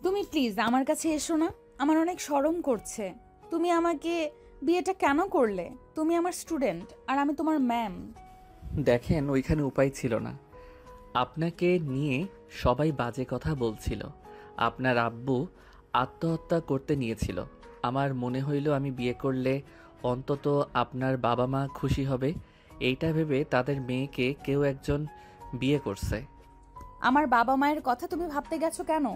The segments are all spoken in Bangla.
তুমি প্লিজ আমার কাছে এসো না, আমার অনেক শরম করছে। তুমি আমাকে বিয়েটা কেন করলে? তুমি আমার স্টুডেন্ট আর আমি তোমার ম্যাম। দেখেন, ওইখানে উপায় ছিল না। আপনাকে নিয়ে সবাই বাজে কথা বলছিল। আপনার আব্বু আত্মহত্যা করতে নিয়েছিল। আমার মনে হইল আমি বিয়ে করলে অন্তত আপনার বাবা মা খুশি হবে, এইটা ভেবে তাদের মেয়েকে কেউ একজন বিয়ে করছে। আমার বাবা মায়ের কথা তুমি ভাবতে গেছো কেন?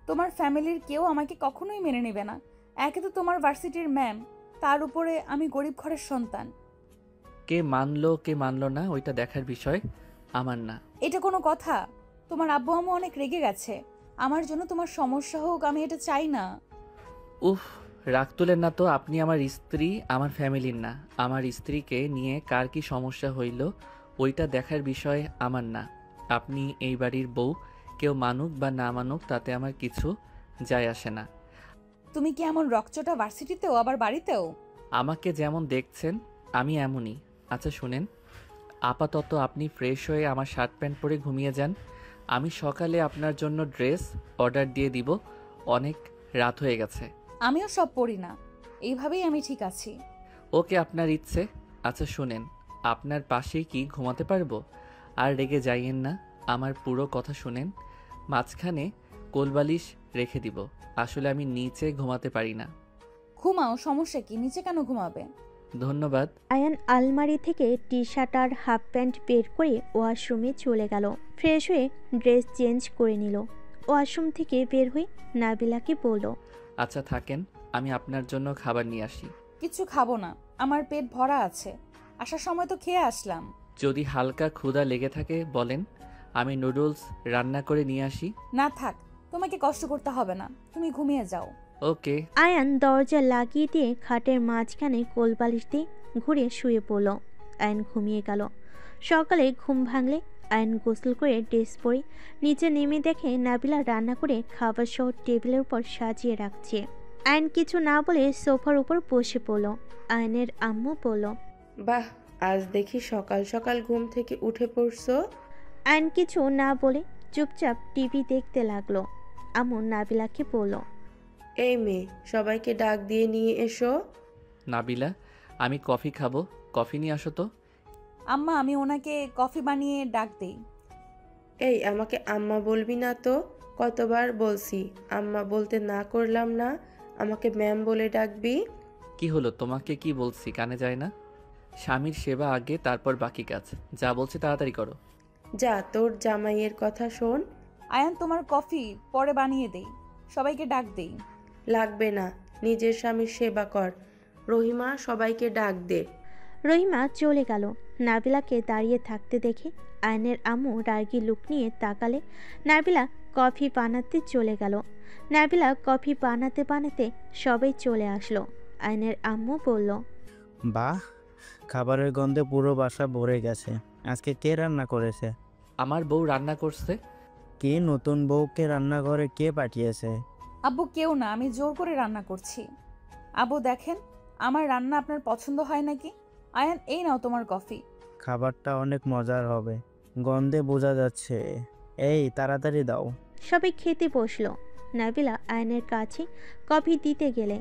তোমার ফ্যামিলির কেউ আমাকে কখনোই মেনে নেবে না। একে তো তোমার ভার্সিটির ম্যাম, তার উপরে আমি গরিব ঘরের সন্তান। কে মানলো কে মানলো না ওইটা দেখার বিষয় আমার না। এটা কোনো কথা? তোমার আব্বু আম্মু অনেক রেগে গেছে। আমার জন্য তোমার সমস্যা হোক, আমি এটা চাই না। উফ, রাগ তুলেন না তো। আপনি আমার স্ত্রী, আমার ফ্যামিলির না। আমার স্ত্রীকে নিয়ে কার কি সমস্যা হইল ওইটা দেখার বিষয় আমার না। আপনি এই বাড়ির বউ, কেউ মানুক বা না মানুক তাতে আমার কিছু যায় আসে না। তুমি কি এমন রকচটা ভার্সিটিতেও আবার বাড়িতেও? আমাকে যেমন দেখছেন আমি এমনই। আচ্ছা শুনেন, আপাতত আপনি ফ্রেশ হয়ে আমার শার্ট প্যান্ট পরে ঘুমিয়ে যান। আমি সকালে আপনার জন্য ড্রেস অর্ডার দিয়ে দিব। অনেক রাত হয়ে গেছে। আমিও সব পড়ি না, এইভাবেই আমি ঠিক আছি। ওকে, আপনার ইচ্ছে। আচ্ছা শুনেন, আপনার পাশেই কি ঘুমাতে পারবো? আর রেগে যাইয়েন না, আমার পুরো কথা শুনেন। মাঝখানে কোলবালিশ রেখে দিব। আসলে আমি নিচে ঘুমাতে পারি না। ঘুমাও, সমস্যা কি? নিচে কেন ঘুমাবে? ধন্যবাদ। আয়ান আলমারি থেকে টি শার্ট আর হাফ প্যান্ট বের করে ওয়াশরুমে চলে গেল। ফ্রেশ হয়ে ড্রেস চেঞ্জ করে নিল। ওয়াশরুম থেকে বের হয়ে নাবিলাকে বলল, আচ্ছা থাকেন, আমি আপনার জন্য খাবার নিয়ে আসি। কিছু খাবো না, আমার পেট ভরা আছে। আসার সময় তো খেয়ে আসলাম। যদি হালকা ক্ষুধা লেগে থাকে বলেন, আমি নুডলস রান্না করে নিয়ে আসি। না থাক, তোমাকে কষ্ট করতে হবে না, তুমি ঘুমিয়ে যাও। ওকে। আয়ান দরজা লাগিয়ে দিয়ে খাটের মাঝখানে কোলবালিশ দিয়ে ঘুরে শুয়ে পড়ল। আয়ান ঘুমিয়ে গেল। সকালে ঘুম ভাঙলে আয়ান গোসল করে ড্রেস পরে নিচে নেমে দেখে নাবিলা রান্না করে খাবার সহ টেবিলের উপর সাজিয়ে রাখছে। আয়ান কিছু না বলে সোফার উপর বসে পড়ল। আয়নের আম্মু বলল, বাহ, আজ দেখি সকাল সকাল ঘুম থেকে উঠে পড়ছো। আয়ন কিছু না বলে চুপচাপ টিভি দেখতে লাগলো। আম্মু নাবিলাকে বলল, এই মেয়ে, সবাইকে ডাক দিয়ে নিয়ে এসো। নাবিলা, আমি কফি খাবো, কফি নিয়ে আসো তো। আম্মা, আমি ওনাকে কফি বানিয়ে ডাক দেই। এই, আমাকে আম্মা বলবি না তো? কতবার বলছি আম্মা বলতে না করলাম না, আমাকে ম্যাম বলে ডাকবি। কি হলো, তোমাকে কি বলছি কানে যায় না? স্বামীর সেবা আগে, তারপর বাকি কাজ। যা বলছি তাড়াতাড়ি করো। যা, তোর জামাইয়ের কথা শোন। আয়ান, তোমার কফি পরে বানিয়ে দেই, সবাইকে ডাক দেই। লাগবে না, নিজের স্বামীর সেবা কর। রহিমা, সবাইকে ডাক দে। রহিমা চলে গেল। নাবিলাকে দাঁড়িয়ে থাকতে দেখে আয়নের আম্মু রাগী লুক নিয়ে তাকালে নাবিলা কফি বানাতে চলে গেল। নাবিলা কফি বানাতে বানাতে সবাই চলে আসলো। আয়নের আম্মু বলল, বাহ, খাবারের গন্ধে পুরো বাসা ভরে গেছে। আজকে কে রান্না করেছে? আমার বউ রান্না করছে। কে নতুন বউকে রান্নাঘরে কে পাঠিয়েছে? আব্বু, কেউ না, আমি জোর করে রান্না করছি। আব্বু দেখেন, আমার রান্না আপনার পছন্দ হয় নাকি? আয়ান, এই নাও তোমার কফি। খাবারটা অনেক মজার হবে, গন্ধে বোঝা যাচ্ছে। এই তাড়াতাড়ি দাও। সবাই খেতে বসলো। নাবিলা আয়নের কাছে কফি দিতে গেলে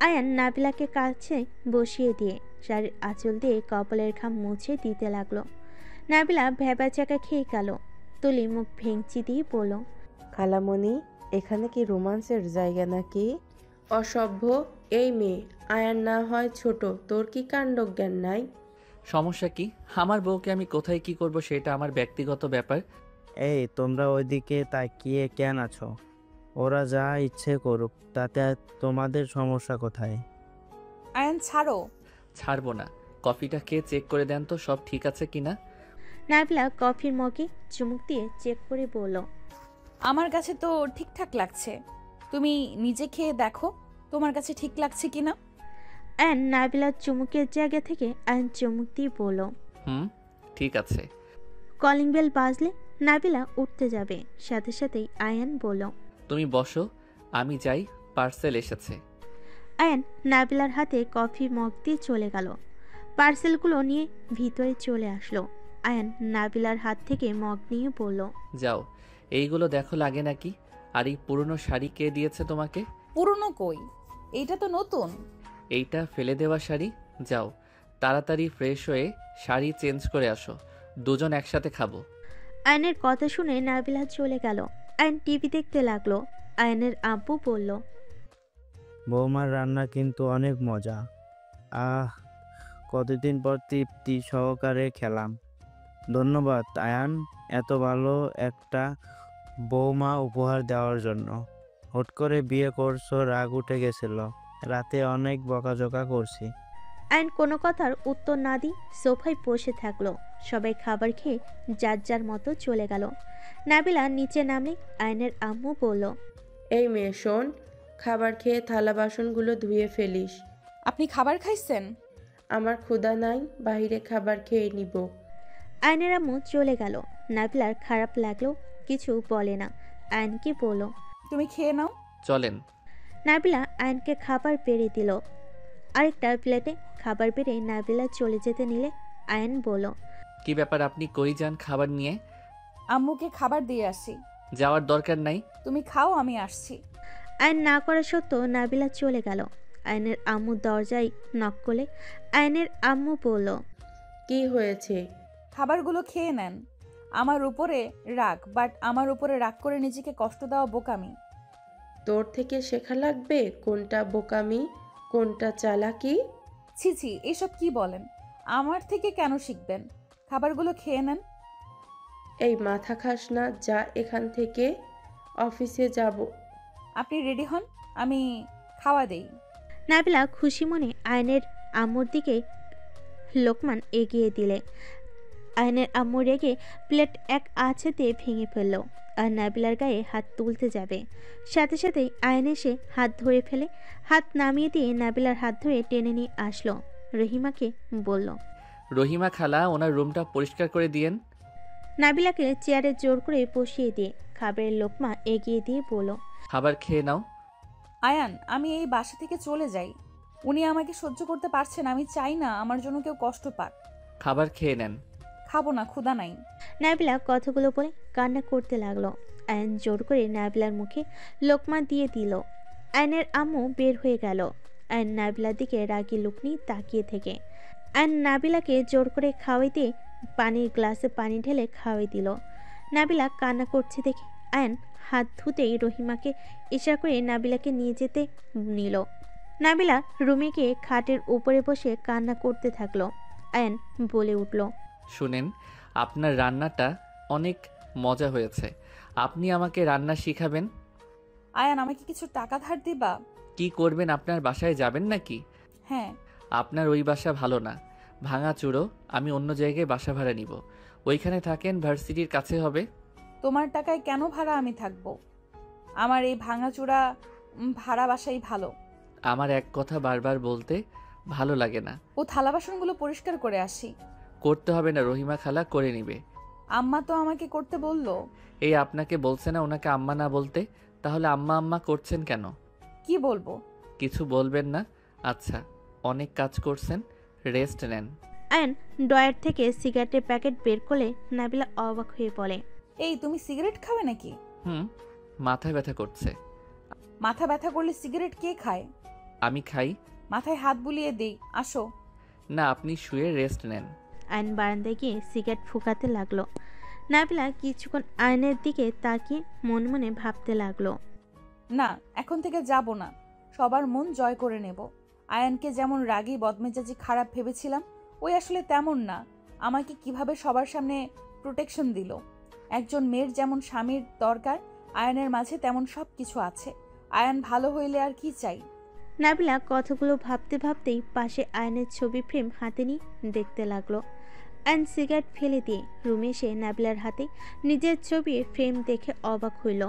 আয়ান নাবিলাকে কাছে বসিয়ে দিয়ে শাড়ির আঁচল দিয়ে কপালের ঘাম মুছে দিতে লাগলো। নাবিলা ভেবা চাকা খেয়ে গেল। তুলি মুখ ভেঙচি দিয়ে বলল, খালামণি, এখানে কি রোমান্সের জায়গা নাকি? অসভ্য। এই মেয়ে, আয়ার না হয় ছোট, তোর কি কাণ্ডজ্ঞান নাই? সমস্যা কি? আমার বউকে আমি কোথায় কি করব সেটা আমার ব্যক্তিগত ব্যাপার। এই তোমরা ওইদিকে তাকিয়ে কেন আছো? ওরা যা ইচ্ছে করুক, তাতে আর তোমাদের সমস্যা কোথায়? আয়ান, ছাড়ো। ছাড়বো না। কফিটা খেয়ে চেক করে দেন তো সব ঠিক আছে কিনা। নাবিলা কফির মগে চুমুক দিয়ে চেক করে বলল, আমার কাছে তো ঠিকঠাক লাগছে, তুমি নিজে খেয়ে দেখো তোমার কাছে ঠিক লাগছে কিনা। আয়ন নাবিলার চুমুকের জায়গা থেকে আয়ন চুমুক দিয়ে বলল। ঠিক আছে। কলিং বেল বাজলে নাবিলা উঠতে যাবে, সাথে সাথেই আয়ান বলল, তুমি বসো, আমি যাই, পার্সেল এসেছে। আয়ান নাবিলার হাতে কফি মগ দিয়ে চলে গেল। পার্সেলগুলো নিয়ে ভিতরে চলে আসলো। আয়ান নাবিলার হাত থেকে মগ নিয়ে বলল, যাও, এইগুলো দেখো লাগে নাকি। আর এই পুরনো শাড়ি কে দিয়েছে তোমাকে? পুরনো কই, এইটা তো নতুন। এইটা ফেলে দেওয়া শাড়ি। যাও তাড়াতাড়ি ফ্রেশ হয়ে শাড়ি চেঞ্জ করে আসো, দুজন একসাথে খাবো। আয়নের কথা শুনে নাবিলা চলে গেল। আয়ন টিভি দেখতে লাগলো। আয়নের আব্বু বলল, বৌমার রান্না কিন্তু অনেক মজা। আহ, কতদিন পর তৃপ্তি সহকারে খেলাম। ধন্যবাদ আয়ান, এত ভালো একটা বৌমা উপহার দেওয়ার জন্য। হুট করে বিয়ে করছো, রাগ উঠে গেছিল। রাতে অনেক বকাঝকা করছি। আয়ন কোনো কথার উত্তর না দিয়ে সোফায় বসে থাকলো। সবাই খাবার খেয়ে যার যার মতো চলে গেল। নাবিলা নিচে নামলে আয়নের আম্মু বলল, এই মেয়ে শোন, খাবার খেয়ে থালা বাসনগুলো ধুয়ে ফেলিস। আপনি খাবার খাইছেন? আমার ক্ষুধা নাই, বাইরে খাবার খেয়ে নিব। আয়নের আম্মু চলে গেল। নাবিলার খারাপ লাগলেও কিছু বলে না। আয়নকে বলল, তুমি খেয়ে নাও। চলেন। নাবিলা আয়নকে খাবার বেড়ে দিল। আরেকটা প্লেটে খাবার বেড়ে নাবিলা চলে যেতে নিলে আয়ন বলল, কি ব্যাপার, আপনি কই যান খাবার নিয়ে? আম্মুকে খাবার দিয়ে আসি। যাওয়ার দরকার নাই। তুমি খাও, আমি আসছি। আয়ন না করা সত্ত্বেও নাবিলা চলে গেল। আয়নের আম্মু দরজায় নক করলে আয়নের আম্মু বলল, কি হয়েছে? খাবারগুলো খেয়ে নেন। আমার উপরে রাগ, বাট আমার উপরে রাগ করে নিজেকে কষ্ট দেওয়া বোকামি। তোর থেকে শেখা লাগবে কোনটা বোকামি, কোনটা চালাকি। ছি ছি, এসব কি বলেন? আমার থেকে কেন শিখবেন? খাবারগুলো খেয়ে নেন। এই মাথা খাস না, যা এখান থেকে, অফিসে যাব। আপনি রেডি হন, আমি খাওয়া দেই। নাবিলা খুশি মনে আয়নের আম্মুর দিকে লোকমান এগিয়ে দিলে আয়নের আম্মু রেগে প্লেট এক আছাতে ভেঙে ফেলল। আর নাবিলার গায়ে হাত তুলতে যাবে, সাথে সাথেই আয়ন এসে হাত ধরে ফেলে। হাত নামিয়ে দিয়ে নাবিলার হাত ধরে টেনে নিয়ে আসলো। রহিমাকে বলল, রহিমা খালা, ওনার রুমটা পরিষ্কার করে দিয়েন। নাবিলাকে চেয়ারে জোর করে বসিয়ে দিয়ে খাবারের লোকমা এগিয়ে দিয়ে বলল, খাবার খেয়ে নাও। আয়ান, আমি এই বাসা থেকে চলে যাই। উনি আমাকে সহ্য করতে পারছেন, আমি চাই না আমার জন্য কেউ কষ্ট পাক। খাবার খেয়ে নেন। খাবো না, ক্ষুধা নাই। নাবিলা কথাগুলো বলে কান্না করতে লাগলো। আয়ন জোর করে নাবিলার মুখে লোকমা দিয়ে দিল। আয়নের আম্মু বের হয়ে গেল। আয়ন নাবিলার দিকে রাগী লুক নিয়ে তাকিয়ে থেকে আয়ন নাবিলাকে জোর করে খাওয়াই দিয়ে পানির গ্লাসে পানি ঢেলে খাওয়াই দিল। নাবিলা কান্না করছে দেখে আয়ন হাত ধুতেই রহিমাকে ইশারা করে নাবিলাকে নিয়ে যেতে নিল। নাবিলা রুমে গিয়ে খাটের উপরে বসে কান্না করতে থাকলো। আয়ন বলে উঠল, শুনেন, আপনার রান্নাটা অনেক মজা হয়েছে। আপনি আমাকে রান্না শিখাবেন? আয়ান, আমাকে কিছু টাকা ধার দিবা? কি করবেন, আপনার বাসায় যাবেন নাকি? হ্যাঁ। আপনার ওই বাসা ভালো না, ভাঙা চুরো। আমি অন্য জায়গায় বাসা ভাড়া নিব, ওইখানে থাকেন, ভার্সিটির কাছে হবে। তোমার টাকায় কেন ভাড়া আমি থাকবো? আমার এই ভাঙাচোরা ভাড়া বাসাই ভালো। আমার এক কথা বারবার বলতে ভালো লাগে না। ও থালা বাসনগুলো পরিষ্কার করে আসি। করতে হবে না, রহিমা খালা করে নিবে। আম্মা তো আমাকে করতে বললো। এই আপনাকে বলছে না ওনাকে আম্মা না বলতে? তাহলে আম্মা আম্মা করছেন কেন? কি বলবো? কিছু বলবেন না? আচ্ছা, অনেক কাজ করছেন, রেস্ট নেন। আয়ন ড্রয়ার থেকে সিগারেটের প্যাকেট বের করলে নাবিলা অবাক হয়ে বলে, এই, তুমি সিগারেট খাবে নাকি? মাথায় ব্যথা করছে। মাথা ব্যথা করলে সিগারেট কে খায়? আমি খাই। মাথায় হাত বুলিয়ে দেই, আসো। না, আপনি শুয়ে রেস্ট নেন। আয়ন বারান্দায় গিয়ে সিগারেট ফুঁকাতে লাগলো। নাবিলা কিছুক্ষণ আয়নের দিকে তাকিয়ে মনে মনে ভাবতে লাগলো। না, এখন থেকে যাব না, সবার মন জয় করে নেব। আয়ানকে যেমন রাগী বদমেজাজি খারাপ ভেবেছিলাম, ওই আসলে তেমন না। আমাকে কিভাবে সবার সামনে প্রোটেকশন দিল। একজন মেয়ের যেমন স্বামীর দরকার, আয়ানের মাঝে তেমন সব কিছু আছে। আয়ান ভালো হইলে আর কি চাই। নাবিলা কথাগুলো ভাবতে ভাবতেই পাশে আয়নের ছবি ফ্রেম হাতে নিয়ে দেখতে লাগলো। আয়ন সিগারেট ফেলে দিয়ে রুমে এসে নাবিলার হাতে নিজের ছবির ফ্রেম দেখে অবাক হইল।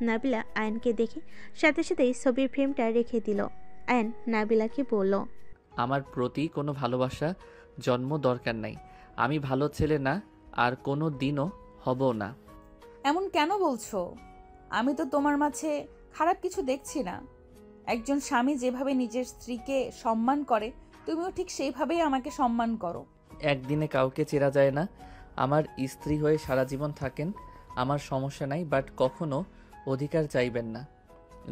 নাবিলা আয়নকে দেখে সাথে সাথেই ছবির ফ্রেমটা রেখে দিল। আয়ন নাবিলাকে বলল, আমার প্রতি কোনো ভালোবাসা জন্ম দরকার নাই। আমি ভালো ছেলে না, আর কোনো দিনও হব না। এমন কেন বলছো? আমি তো তোমার মাঝে খারাপ কিছু দেখছি না। একজন স্বামী যেভাবে নিজের স্ত্রীকে সম্মান করে, তুমিও ঠিক সেইভাবেই আমাকে সম্মান করো। একদিনে কাউকে চেনা যায় না। আমার স্ত্রী হয়ে সারা জীবন থাকেন, আমার সমস্যা নাই, বাট কখনো অধিকার চাইবেন না,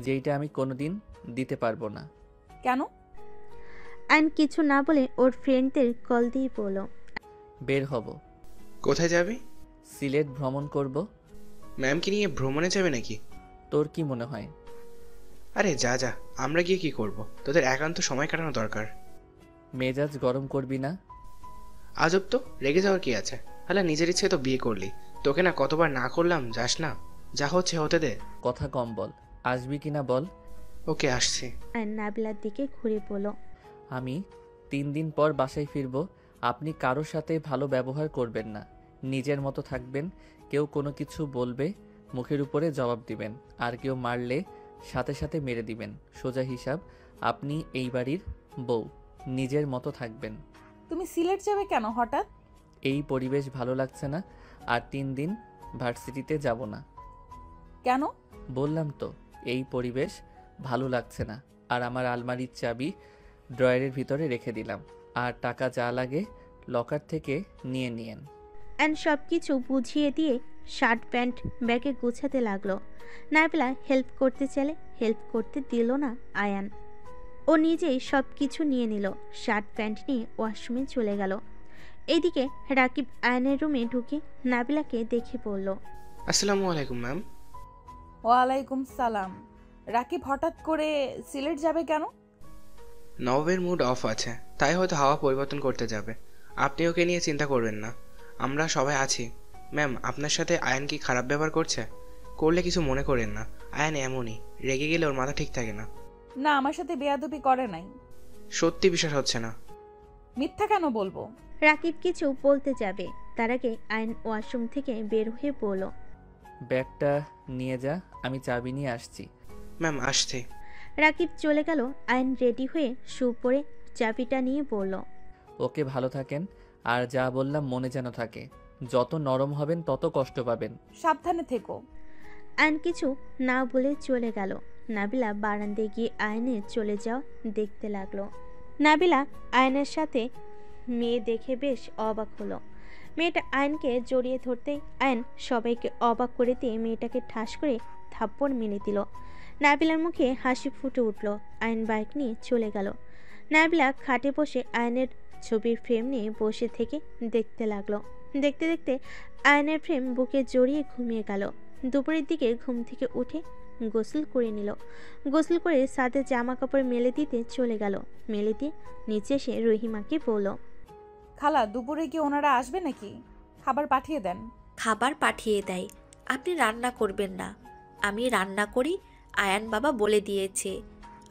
যেইটা আমি কোনোদিন দিতে পারবো না। কেন? আয়ন কিছু না বলে ওর ফ্রেন্ডদের কল দিয়ে বলল, বের হব। কোথায় যাবি? সিলেট ভ্রমণ করব। ম্যামকে নিয়ে ভ্রমণে যাবে নাকি? তোর কি মনে হয়? আরে যা যা, আমরা গিয়ে কি করব? তোদের একান্ত সময় কাটানো দরকার। মেজাজ গরম করবি না। আজব তো, রেগে যাওয়ার কি আছে? হ্যাঁ, নিজের ইচ্ছে তো বিয়ে করলি, তোকে না কতবার না করলাম, যাস না, যা হচ্ছে হতে দে। কথা কম বল। আসবি কিনা বল। ওকে, আসছি। আয়ন নাবিলার দিকে ঘুরে বলল, আমি 3 দিন পর বাসায় ফিরব। আপনি কারোর সাথে ভালো ব্যবহার করবেন না, নিজের মতো থাকবেন। কেউ কোনো কিছু বলবে মুখের উপরে জবাব দিবেন, আর কেউ মারলে সাথে সাথে মেরে দিবেন। সোজা হিসাব। আপনি এই বাড়ির বউ, নিজের মতো থাকবেন। তুমি সিলেট যাবে কেন হঠাৎ? এই পরিবেশ ভালো লাগছে না, আর 3 দিন ভার্সিটিতে যাব না। কেন? বললাম তো, এই পরিবেশ ভালো লাগছে না। আর আমার আলমারির চাবি ড্রয়ারের ভিতরে রেখে দিলাম, আর টাকা যা লাগে লকার থেকে নিয়ে নিয়েন। অ্যান্ড সব কিছু বুঝিয়ে দিয়ে শার্ট প্যান্ট ব্যাগে গুছাতে লাগলো। নাবিলা হেল্প করতে চাইলে হেল্প করতে দিল না আয়ান। ও নিজেই সব কিছু নিয়ে নিল, শার্ট প্যান্ট নিয়ে ওয়াশরুমে চলে গেল। এইদিকে রাকিব আয়ানের রুমে ঢুকে নাবিলাকে দেখে বলল, আসসালামু আলাইকুম ম্যাম। ওয়ালাইকুম সালাম। রাকিব হঠাৎ করে সিলেট যাবে কেন? নবাবের মুড অফ আছে, তাই হয়তো হাওয়া পরিবর্তন করতে যাবে। আপনি ওকে নিয়ে চিন্তা করবেন না, আমরা সবাই আছি। ম্যাম, আপনার সাথে আয়ান কি খারাপ ব্যবহার করছে? করলে কিছু মনে করেন না, আয়ান এমনই, রেগে গেলে ওর মাথা ঠিক থাকে না। না, আমার সাথে বেয়াদবি করে নাই। সত্যি বিশ্বাস হচ্ছে না? মিথ্যা কেন বলবো? রাকিব কিছু বলতে যাবে, তার আগে আয়ন ওয়াশরুম থেকে বের হয়ে বলল, ব্যাগটা নিয়ে যা, আমি চাবি নিয়ে আসছি। ম্যাম, আসছি। রাকিব চলে গেল। আয়ন রেডি হয়ে শু পরে চাবিটা নিয়ে বলল, ওকে, ভালো থাকেন, আর যা বললাম মনে যেন থাকে। যত নরম হবেন তত কষ্ট পাবেন। সাবধানে থেকো। আয়ন কিছু না বলে চলে গেল। নাবিলা বারান্দায় গিয়ে আয়নের চলে যাওয়া দেখতে লাগলো। নাবিলা আয়নের সাথে মেয়ে দেখে বেশ অবাক হলো। মেয়েটা আয়নকে জড়িয়ে ধরতেই আয়ন সবাইকে অবাক করে দিয়ে মেয়েটাকে ঠাস করে থাপ্পড় মেরে দিল। নাবিলার মুখে হাসি ফুটে উঠল। আয়ন বাইক নিয়ে চলে গেল। নাবিলা খাটে বসে আয়নের ছবির ফ্রেম নিয়ে বসে থেকে দেখতে লাগলো। দেখতে দেখতে আয়নের ফ্রেম বুকে জড়িয়ে ঘুমিয়ে গেল। দুপুরের দিকে ঘুম থেকে উঠে গোসল করে নিল। গোসল করে সাথে জামা কাপড় মেলে দিতে চলে গেল। মেলে দিয়ে নিচে এসে রহিমাকে বলল, খালা, দুপুরে কি ওনারা আসবে নাকি? খাবার পাঠিয়ে দেন। খাবার পাঠিয়ে দেয়, আপনি রান্না করবেন না। আমি রান্না করি, আয়ান বাবা বলে দিয়েছে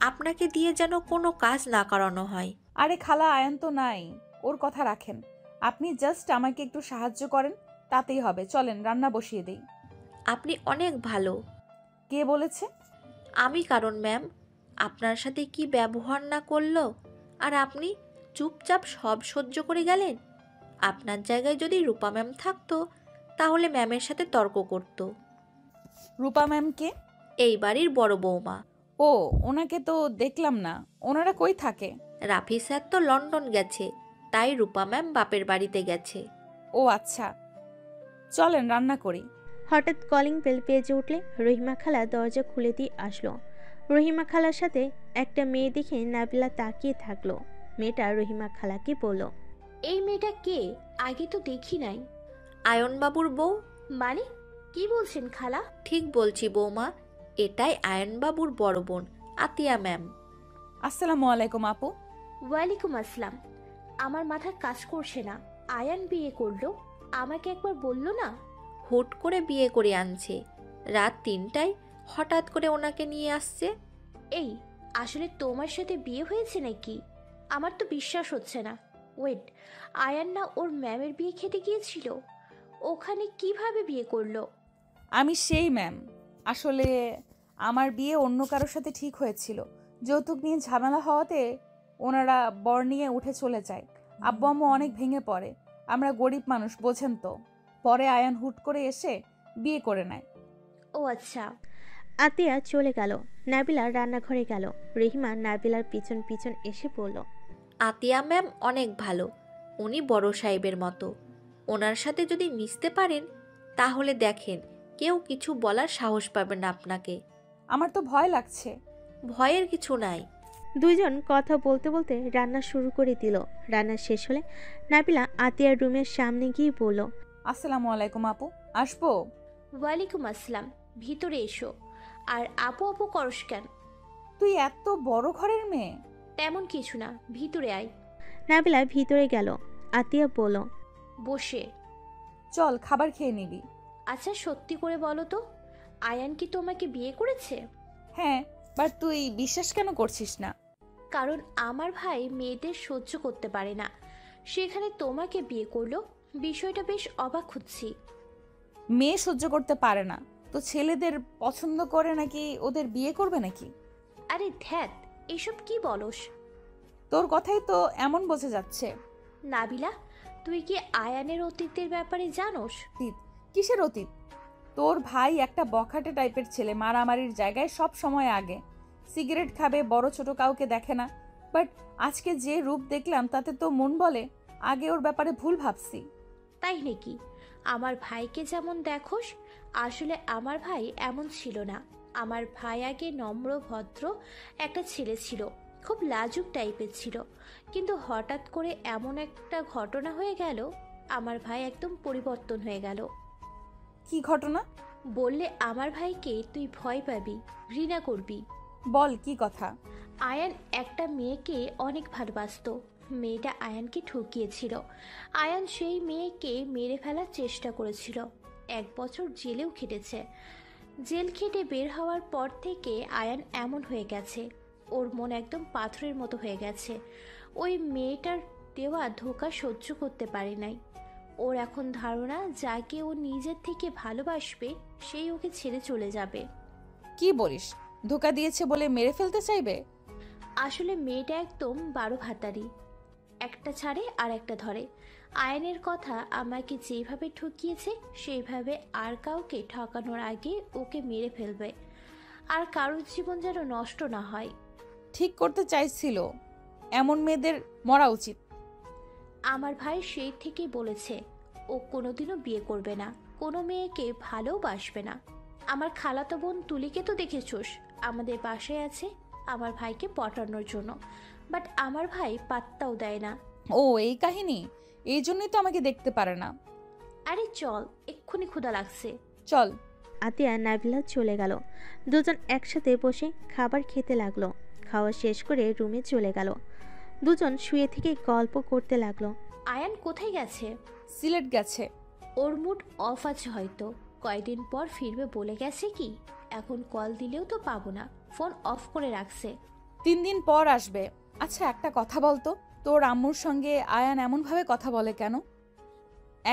আপনাকে দিয়ে যেন কোনো কাজ না করানো হয়। আরে খালা, আয়ান তো নাই, ওর কথা রাখেন। আপনি জাস্ট আমাকে একটু সাহায্য করেন, তাতেই হবে। চলেন রান্না বসিয়ে দেই। আপনি অনেক ভালো। কে বলেছে? আমি কারণ ম্যাম, আপনার সাথে কি ব্যবহার না করলো, আর আপনি চুপচাপ সব সহ্য করে গেলেন। আপনার জায়গায় যদি রূপা ম্যাম থাকতো তাহলে ম্যামের সাথে তর্ক করতো। রূপা ম্যামকে? এই বাড়ির বড় বৌমা। ও, ওনাকে তো দেখলাম না। ওনারা কই থাকে? রাফি স্যার তো লন্ডন গেছে, তাই রূপা ম্যাম বাপের বাড়িতে গেছে। ও আচ্ছা, চলেন রান্না করি। হঠাৎ কলিং বেল বেজে উঠলে রহিমা খালা দরজা খুলে দিয়ে আসলো। রহিমা খালার সাথে একটা মেয়ে দেখে নাবিলা তাকিয়ে থাকলো। মেয়েটা রহিমা খালাকে বলল, এই মেয়েটা কে? আগে তো দেখি নাই। আয়নবাবুর বউ। মানে কি বলছেন খালা? ঠিক বলছি বৌমা, এটাই আয়নবাবুর বড় বোন আতিয়া ম্যাম। আসসালামু আলাইকুম আপু। ওয়ালাইকুম আসসালাম। আমার মাথা কাজ করছে না। আয়ান বিয়ে করলো, আমাকে একবার বললো না? হুট করে বিয়ে করে আনছে, রাত 3টায় হঠাৎ করে ওনাকে নিয়ে আসছে। এই, আসলে তোমার সাথে বিয়ে হয়েছে নাকি? আমার তো বিশ্বাস হচ্ছে না। ওয়েট, আয়ান না ওর ম্যামের বিয়ে খেতে গিয়েছিল? ওখানে কিভাবে বিয়ে করলো? আমি সেই ম্যাম। আসলে আমার বিয়ে অন্য কারোর সাথে ঠিক হয়েছিল। যৌতুক নিয়ে ঝামেলা হওয়াতে ওনারা বর নিয়ে উঠে চলে যায়। আব্বু আম্মু অনেক ভেঙে পড়ে। আমরা গরিব মানুষ, বোঝেন তো। পরে আয়ান হুট করে এসে বিয়ে করে নেয়। ও আচ্ছা। আতিয়া চলে গেল। নাবিলা রান্নাঘরে গেল। রহিমা নাবিলার পিছন পিছন এসে বলল, আতিয়া ম্যাম অনেক ভালো, উনি বড় সাহেবের মতো। ওনার সাথে যদি মিশতে পারেন তাহলে দেখেন কেউ কিছু বলার সাহস পাবে না আপনাকে। আমার তো ভয় লাগছে। ভয়ের কিছু নাই। দুইজন কথা বলতে বলতে রান্না শুরু করে দিল। রান্না শেষ হলে নাবিলা আতিয়ার রুমের সামনে গিয়ে বলল, আসসালামু আলাইকুম আপু, আসবো? ওয়ালাইকুম আসসালাম, ভিতরে এসো। আর আপু আপু করস কেন? তুই এত বড় ঘরের মেয়ে? তেমন কিছু না, ভিতরে আয়। নাবিলা ভিতরে গেল। আতিয়া বলল, বসে। চল খাবার খেয়ে নিবি। আচ্ছা সত্যি করে বলো তো, আয়ান কি তোমাকে বিয়ে করেছে? হ্যাঁ, বাট তুই বিশ্বাস কেন করছিস না? কারণ আমার ভাই মেয়েদের সহ্য করতে পারে না, সেখানে তোমাকে বিয়ে করলো। বিষয়টা বেশ অবাক হচ্ছি। মেয়ে সহ্য করতে পারে না তো ছেলেদের পছন্দ করে নাকি ওদের বিয়ে করবে নাকি? আরে ধ্যাত, এসব কি বলস? তোর কথাই তো এমন বোঝা যাচ্ছে। নাবিলা, তুই কি আয়ানের অতীতের ব্যাপারে জানোস? অতীত? কিসের অতীত? তোর ভাই একটা বখাটে টাইপের ছেলে, মারামারির জায়গায় সব সময় আগে, সিগারেট খাবে, বড় ছোট কাউকে দেখে না। বাট আজকে যে রূপ দেখলাম তাতে তো মন বলে আগে ওর ব্যাপারে ভুল ভাবছি। তাই নাকি? আমার ভাইকে যেমন দেখোস, আসলে আমার ভাই এমন ছিল না। আমার ভাই আগে নম্র ভদ্র একটা ছেলে ছিল, খুব লাজুক টাইপের ছিল। কিন্তু হঠাৎ করে এমন একটা ঘটনা হয়ে গেল, আমার ভাই একদম পরিবর্তন হয়ে গেল। কি ঘটনা? বললে আমার ভাইকে তুই ভয় পাবি, ঘৃণা করবি। বল কি কথা। আয়ান একটা মেয়েকে অনেক ভালোবাসতো। মেয়েটা আয়ানকে ঠকিয়েছিল। আয়ান সেই মেয়েকে মেরে ফেলার চেষ্টা করেছিল। 1 বছর জেলেও খেটেছে। জেল খেটে বের হওয়ার পর থেকে আয়ান এমন হয়ে গেছে, ওর মন একদম পাথরের মতো হয়ে গেছে। ওই মেয়েটার দেওয়া ধোঁকা সহ্য করতে পারে নাই। ওর এখন ধারণা যাকে ও নিজের থেকে ভালোবাসবে সেই ওকে ছেড়ে চলে যাবে। কি বলিস? ধোকা দিয়েছে বলে মেরে ফেলতে চাইবে? আসলে মেয়েটা একদম 12 ভাতারি, একটা ছাড়ে আর একটা ধরে। আয়নের কথা, আমাকে যেভাবে ঠকিয়েছে সেইভাবে আর কাউকে ঠকানোর আগে ওকে মেরে ফেলবে, আর কারোর জীবন যেন নষ্ট না হয়। ঠিক করতে চাইছিল। এমন মেয়েদের মরা উচিত। আমার ভাই সেই থেকেই বলেছে ও কোনোদিনও বিয়ে করবে না, কোনো মেয়েকে ভালোবাসবে না। আমার খালাতো বোন তুলিকে তো দেখেছোস, আমাদের বাসায় আছে আমার ভাইকে পটানোর জন্য, বাট আমার ভাই পাত্তাও দেয় না। ও এই কাহিনী, এই জন্যই তো আমাকে দেখতে পারে না। আরে চল, এক্ষুনি ক্ষুধা লাগছে। চল। আতিয়া নাবিলা চলে গেল। দুজন একসাথে বসে খাবার খেতে লাগলো। খাওয়া শেষ করে রুমে চলে গেল। দুজন শুয়ে থেকে গল্প করতে লাগলো। আয়ান কোথায় গেছে? সিলেট গেছে। ওর মুড অফ আছে হয়তো, কয়দিন পর ফিরবে বলে গেছে কি। এখন কল দিলেও তো পাবো না, ফোন অফ করে রাখছে। 3 দিন পর আসবে। আচ্ছা একটা কথা বলতো, তোর আম্মুর সঙ্গে আয়ান এমনভাবে কথা বলে কেন?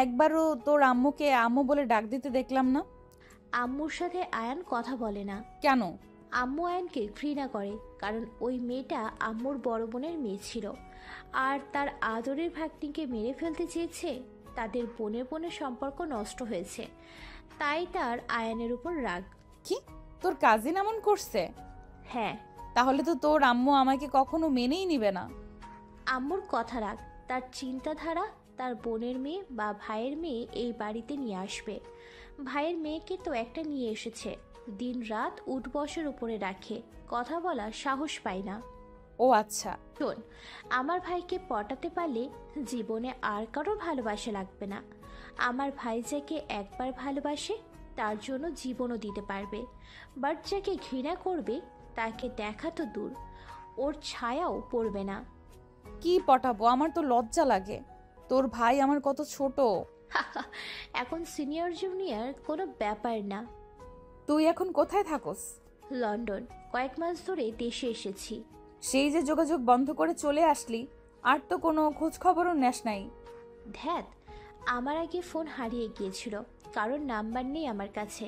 একবারও তোর আম্মুকে আম্মু বলে ডাক দিতে দেখলাম না। আম্মুর সাথে আয়ান কথা বলে না। কেন? আম্মু আয়ানকে ঘৃণা করে, কারণ ওই মেয়েটা আম্মুর বড় বোনের মেয়ে ছিল, আর তার আদরের ভাগ্নিকে মেরে ফেলতে চেয়েছে। তাদের বোনের বোনের সম্পর্ক নষ্ট হয়েছে, তাই তার আয়ানের উপর রাগ। কি, তোর কাজিন এমন করছে? হ্যাঁ। তাহলে তো তোর আম্মু আমাকে কখনো মেনেই নিবে না। আম্মুর কথা রাখ, তার চিন্তাধারা তার বোনের মেয়ে বা ভাইয়ের মেয়ে এই বাড়িতে নিয়ে আসবে। ভাইয়ের মেয়েকে তো একটা নিয়ে এসেছে, দিন রাত উঠবসের উপরে রাখে, কথা বলার সাহস পায় না। ও আচ্ছা। শোন, আমার ভাইকে পটাতে পারলে জীবনে আর কারো ভালোবাসা লাগবে না। আমার ভাই যাকে একবার ভালোবাসে তার জন্য জীবনও দিতে পারবে, বাট যাকে ঘৃণা করবে তাকে দেখা তো দূর, ওর ছায়াও পড়বে না। কি পটাবো? আমার তো লজ্জা লাগে। তোর ভাই আমার কত ছোট। এখন সিনিয়র জুনিয়র কোনো ব্যাপার না। তুই এখন কোথায় থাকোস? লন্ডন, কয়েক মাস ধরে দেশে এসেছি। সেই যে যোগাযোগ বন্ধ করে চলে আসলি, আর তো কোনো খোঁজ খবরও নেস নাই। ধ্যাত, আমার আগে ফোন হারিয়ে গিয়েছিল, কারণ নাম্বার নেই আমার কাছে।